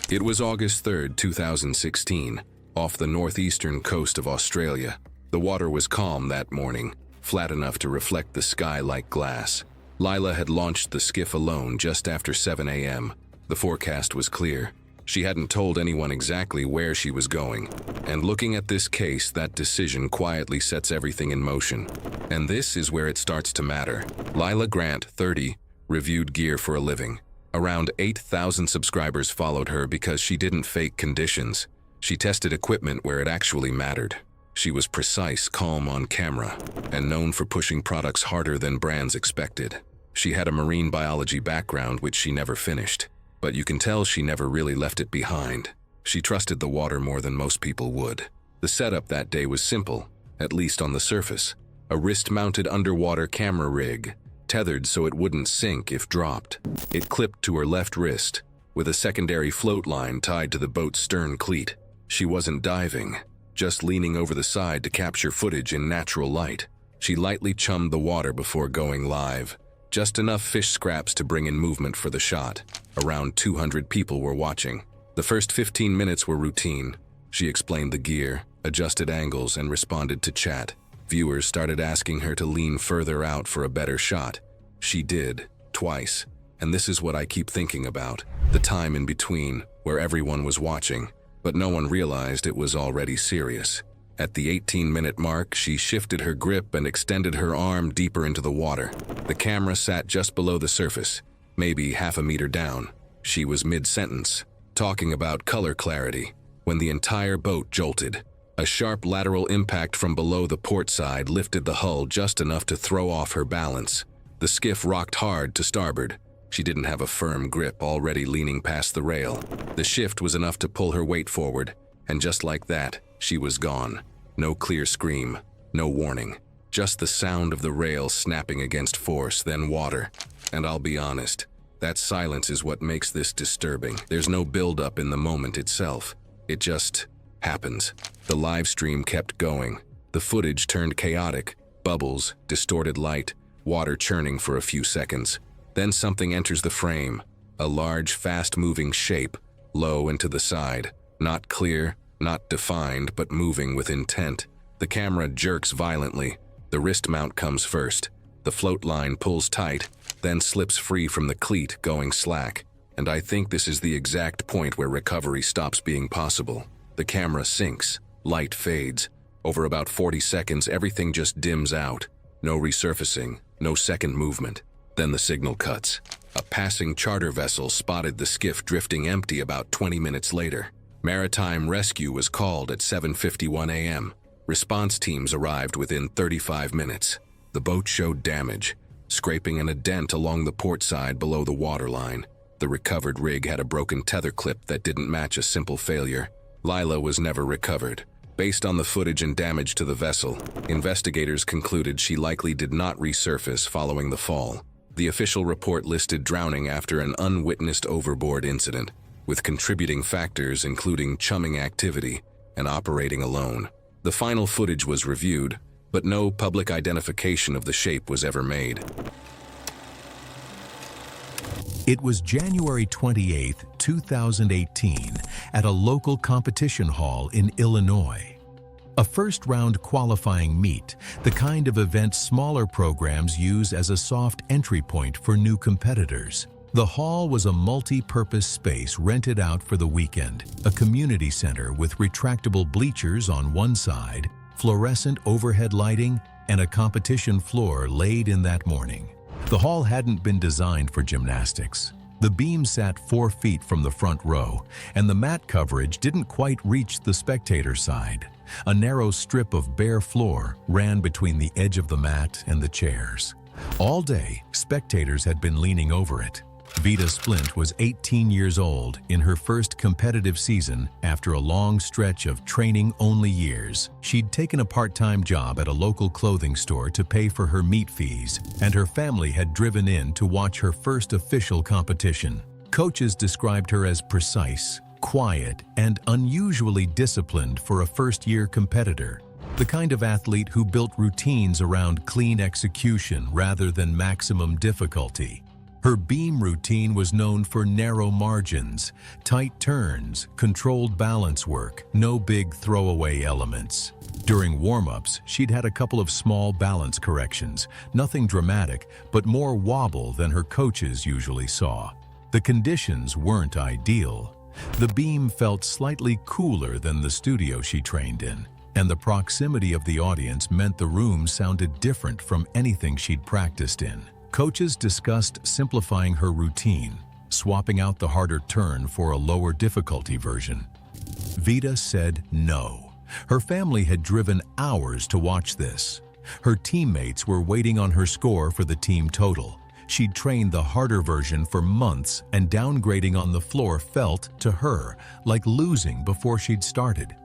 It was August 3rd, 2016, off the northeastern coast of Australia. The water was calm that morning, flat enough to reflect the sky like glass. Lila had launched the skiff alone just after 7 a.m. The forecast was clear. She hadn't told anyone exactly where she was going. And looking at this case, that decision quietly sets everything in motion. And this is where it starts to matter. Lila Grant, 30, reviewed gear for a living. Around 8,000 subscribers followed her because she didn't fake conditions. She tested equipment where it actually mattered. She was precise, calm on camera, and known for pushing products harder than brands expected. She had a marine biology background which she never finished, but you can tell she never really left it behind. She trusted the water more than most people would. The setup that day was simple, at least on the surface. A wrist-mounted underwater camera rig, tethered so it wouldn't sink if dropped. It clipped to her left wrist, with a secondary float line tied to the boat's stern cleat. She wasn't diving, just leaning over the side to capture footage in natural light. She lightly chummed the water before going live, just enough fish scraps to bring in movement for the shot. Around 200 people were watching. The first 15 minutes were routine. She explained the gear, adjusted angles, and responded to chat. Viewers started asking her to lean further out for a better shot. She did, twice. And this is what I keep thinking about, the time in between, where everyone was watching, but no one realized it was already serious. At the 18-minute mark, she shifted her grip and extended her arm deeper into the water. The camera sat just below the surface, maybe half a meter down. She was mid-sentence, talking about color clarity, when the entire boat jolted. A sharp lateral impact from below the port side lifted the hull just enough to throw off her balance. The skiff rocked hard to starboard. She didn't have a firm grip, already leaning past the rail. The shift was enough to pull her weight forward, and just like that, she was gone. No clear scream, no warning. Just the sound of the rail snapping against force, then water. And I'll be honest, that silence is what makes this disturbing. There's no build-up in the moment itself. It just happens. The live stream kept going. The footage turned chaotic. Bubbles, distorted light, water churning for a few seconds. Then something enters the frame, a large, fast-moving shape, low and to the side. Not clear, not defined, but moving with intent. The camera jerks violently. The wrist mount comes first. The float line pulls tight, then slips free from the cleat, going slack. And I think this is the exact point where recovery stops being possible. The camera sinks, light fades. Over about 40 seconds, everything just dims out. No resurfacing, no second movement. Then the signal cuts. A passing charter vessel spotted the skiff drifting empty about 20 minutes later. Maritime rescue was called at 7:51 a.m. Response teams arrived within 35 minutes. The boat showed damage, scraping and a dent along the port side below the waterline. The recovered rig had a broken tether clip that didn't match a simple failure. Lila was never recovered. Based on the footage and damage to the vessel, investigators concluded she likely did not resurface following the fall. The official report listed drowning after an unwitnessed overboard incident, with contributing factors including chumming activity and operating alone. The final footage was reviewed, but no public identification of the shape was ever made. It was January 28, 2018, at a local competition hall in Illinois. A first-round qualifying meet, the kind of event smaller programs use as a soft entry point for new competitors. The hall was a multi-purpose space rented out for the weekend, a community center with retractable bleachers on one side, fluorescent overhead lighting, and a competition floor laid in that morning. The hall hadn't been designed for gymnastics. The beam sat 4 feet from the front row, and the mat coverage didn't quite reach the spectator side. A narrow strip of bare floor ran between the edge of the mat and the chairs. All day, spectators had been leaning over it. Vita Splint was 18 years old in her first competitive season after a long stretch of training-only years. She'd taken a part-time job at a local clothing store to pay for her meet fees, and her family had driven in to watch her first official competition. Coaches described her as precise, quiet, and unusually disciplined for a first-year competitor. The kind of athlete who built routines around clean execution rather than maximum difficulty. Her beam routine was known for narrow margins, tight turns, controlled balance work, no big throwaway elements. During warm-ups, she'd had a couple of small balance corrections, nothing dramatic, but more wobble than her coaches usually saw. The conditions weren't ideal. The beam felt slightly cooler than the studio she trained in, and the proximity of the audience meant the room sounded different from anything she'd practiced in. Coaches discussed simplifying her routine, swapping out the harder turn for a lower difficulty version. Vita said no. Her family had driven hours to watch this. Her teammates were waiting on her score for the team total. She'd trained the harder version for months, and downgrading on the floor felt, to her, like losing before she'd started.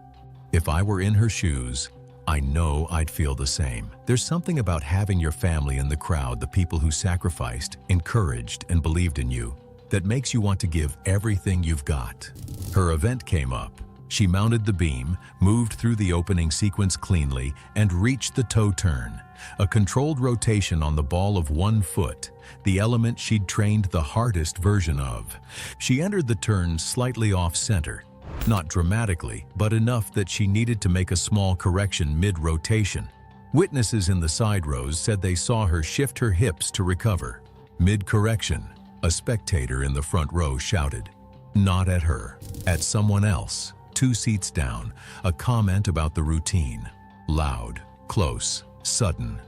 If I were in her shoes, I know I'd feel the same. There's something about having your family in the crowd, the people who sacrificed, encouraged, and believed in you, that makes you want to give everything you've got. Her event came up. She mounted the beam, moved through the opening sequence cleanly, and reached the toe turn, a controlled rotation on the ball of 1 foot, the element she'd trained the hardest version of. She entered the turn slightly off-center. Not dramatically, but enough that she needed to make a small correction mid-rotation. Witnesses in the side rows said they saw her shift her hips to recover. Mid-correction, a spectator in the front row shouted. Not at her, at someone else, 2 seats down, a comment about the routine. Loud, close, sudden.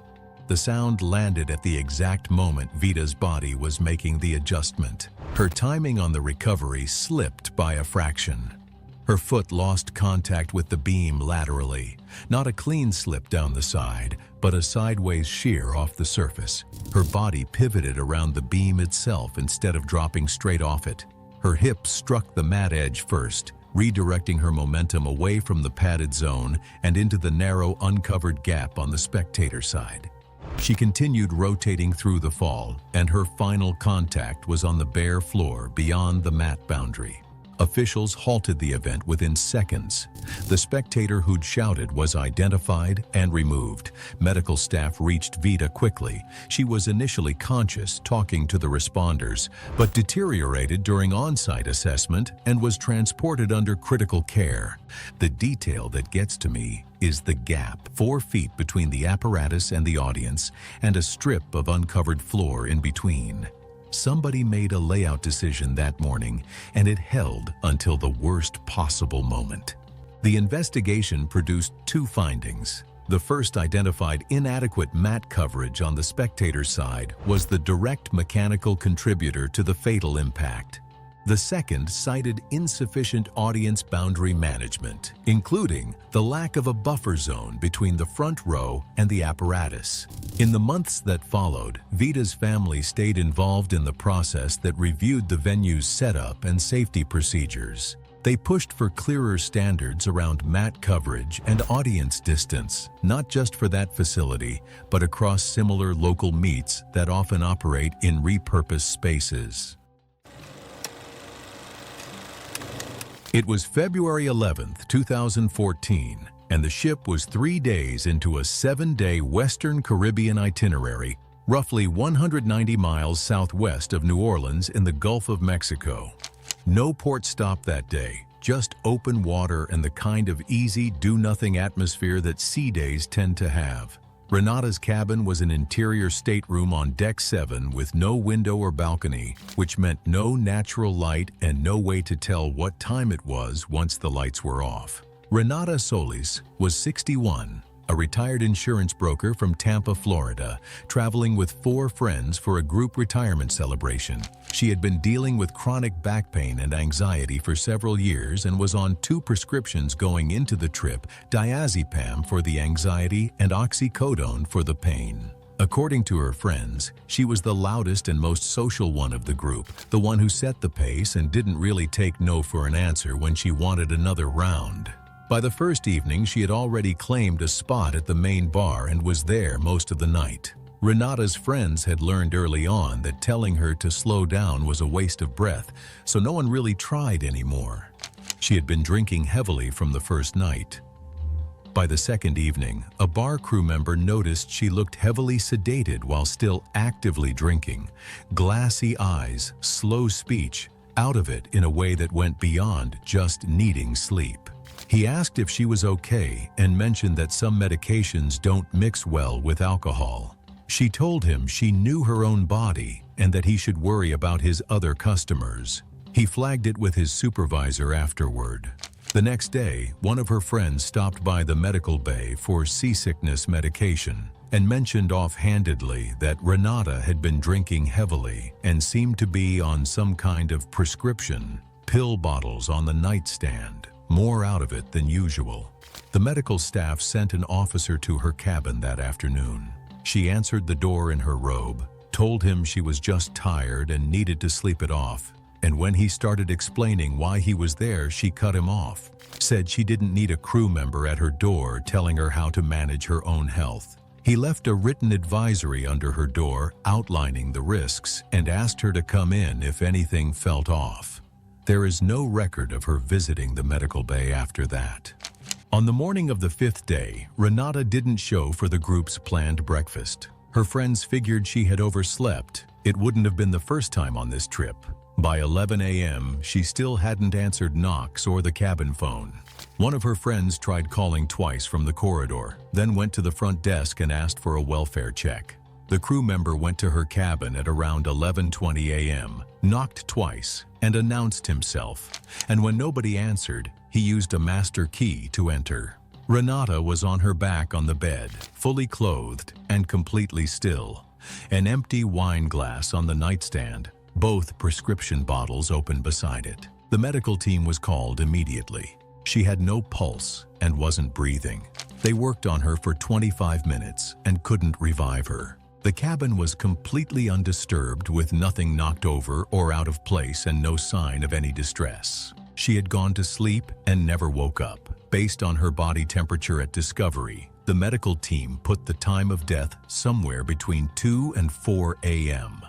The sound landed at the exact moment Vita's body was making the adjustment. Her timing on the recovery slipped by a fraction. Her foot lost contact with the beam laterally, not a clean slip down the side, but a sideways shear off the surface. Her body pivoted around the beam itself instead of dropping straight off it. Her hips struck the mat edge first, redirecting her momentum away from the padded zone and into the narrow, uncovered gap on the spectator side. She continued rotating through the fall, and her final contact was on the bare floor beyond the mat boundary. Officials halted the event within seconds. The spectator who'd shouted was identified and removed. Medical staff reached Vita quickly. She was initially conscious, talking to the responders, but deteriorated during on-site assessment and was transported under critical care. The detail that gets to me is the gap, 4 feet between the apparatus and the audience, and a strip of uncovered floor in between. Somebody made a layout decision that morning, and it held until the worst possible moment. The investigation produced 2 findings. The first identified inadequate mat coverage on the spectator side was the direct mechanical contributor to the fatal impact. The second cited insufficient audience boundary management, including the lack of a buffer zone between the front row and the apparatus. In the months that followed, Vita's family stayed involved in the process that reviewed the venue's setup and safety procedures. They pushed for clearer standards around mat coverage and audience distance, not just for that facility, but across similar local meets that often operate in repurposed spaces. It was February 11th, 2014, and the ship was 3 days into a 7-day Western Caribbean itinerary, roughly 190 miles southwest of New Orleans in the Gulf of Mexico. No port stop that day, just open water and the kind of easy, do-nothing atmosphere that sea days tend to have. Renata's cabin was an interior stateroom on Deck 7 with no window or balcony, which meant no natural light and no way to tell what time it was once the lights were off. Renata Solis was 61, a retired insurance broker from Tampa, Florida, traveling with 4 friends for a group retirement celebration. She had been dealing with chronic back pain and anxiety for several years and was on 2 prescriptions going into the trip, diazepam for the anxiety and oxycodone for the pain. According to her friends, she was the loudest and most social one of the group, the one who set the pace and didn't really take no for an answer when she wanted another round. By the first evening, she had already claimed a spot at the main bar and was there most of the night. Renata's friends had learned early on that telling her to slow down was a waste of breath, so no one really tried anymore. She had been drinking heavily from the first night. By the second evening, a bar crew member noticed she looked heavily sedated while still actively drinking. Glassy eyes, slow speech, out of it in a way that went beyond just needing sleep. He asked if she was okay and mentioned that some medications don't mix well with alcohol. She told him she knew her own body and that he should worry about his other customers. He flagged it with his supervisor afterward. The next day, one of her friends stopped by the medical bay for seasickness medication and mentioned offhandedly that Renata had been drinking heavily and seemed to be on some kind of prescription, pill bottles on the nightstand, more out of it than usual. The medical staff sent an officer to her cabin that afternoon. She answered the door in her robe, told him she was just tired and needed to sleep it off. And when he started explaining why he was there, she cut him off, said she didn't need a crew member at her door telling her how to manage her own health. He left a written advisory under her door outlining the risks and asked her to come in if anything felt off. There is no record of her visiting the medical bay after that. On the morning of the 5th day, Renata didn't show for the group's planned breakfast. Her friends figured she had overslept. It wouldn't have been the first time on this trip. By 11 a.m., she still hadn't answered knocks or the cabin phone. One of her friends tried calling twice from the corridor, then went to the front desk and asked for a welfare check. The crew member went to her cabin at around 11:20 a.m., knocked twice, and announced himself. And when nobody answered, he used a master key to enter. Renata was on her back on the bed, fully clothed and completely still. An empty wine glass on the nightstand, both prescription bottles open beside it. The medical team was called immediately. She had no pulse and wasn't breathing. They worked on her for 25 minutes and couldn't revive her. The cabin was completely undisturbed with nothing knocked over or out of place and no sign of any distress. She had gone to sleep and never woke up. Based on her body temperature at discovery, the medical team put the time of death somewhere between 2 and 4 a.m.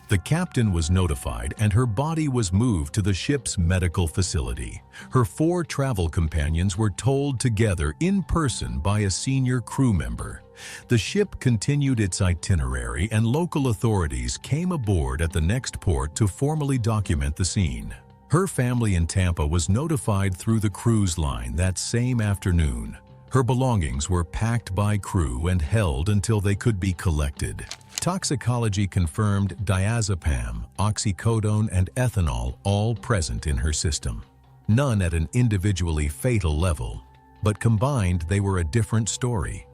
The captain was notified and her body was moved to the ship's medical facility. Her 4 travel companions were told together in person by a senior crew member. The ship continued its itinerary and local authorities came aboard at the next port to formally document the scene. Her family in Tampa was notified through the cruise line that same afternoon. Her belongings were packed by crew and held until they could be collected. Toxicology confirmed diazepam, oxycodone, and ethanol all present in her system. None at an individually fatal level, but combined they were a different story.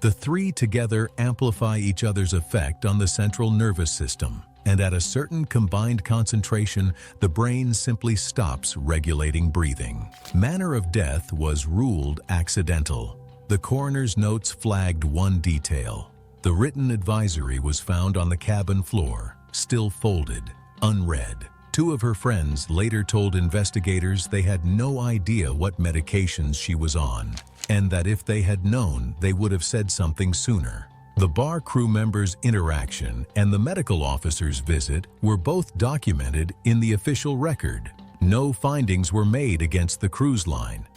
The 3 together amplify each other's effect on the central nervous system, and at a certain combined concentration, the brain simply stops regulating breathing. Manner of death was ruled accidental. The coroner's notes flagged one detail. The written advisory was found on the cabin floor, still folded, unread. 2 of her friends later told investigators they had no idea what medications she was on, and that if they had known, they would have said something sooner. The bar crew members' interaction and the medical officer's visit were both documented in the official record. No findings were made against the cruise line,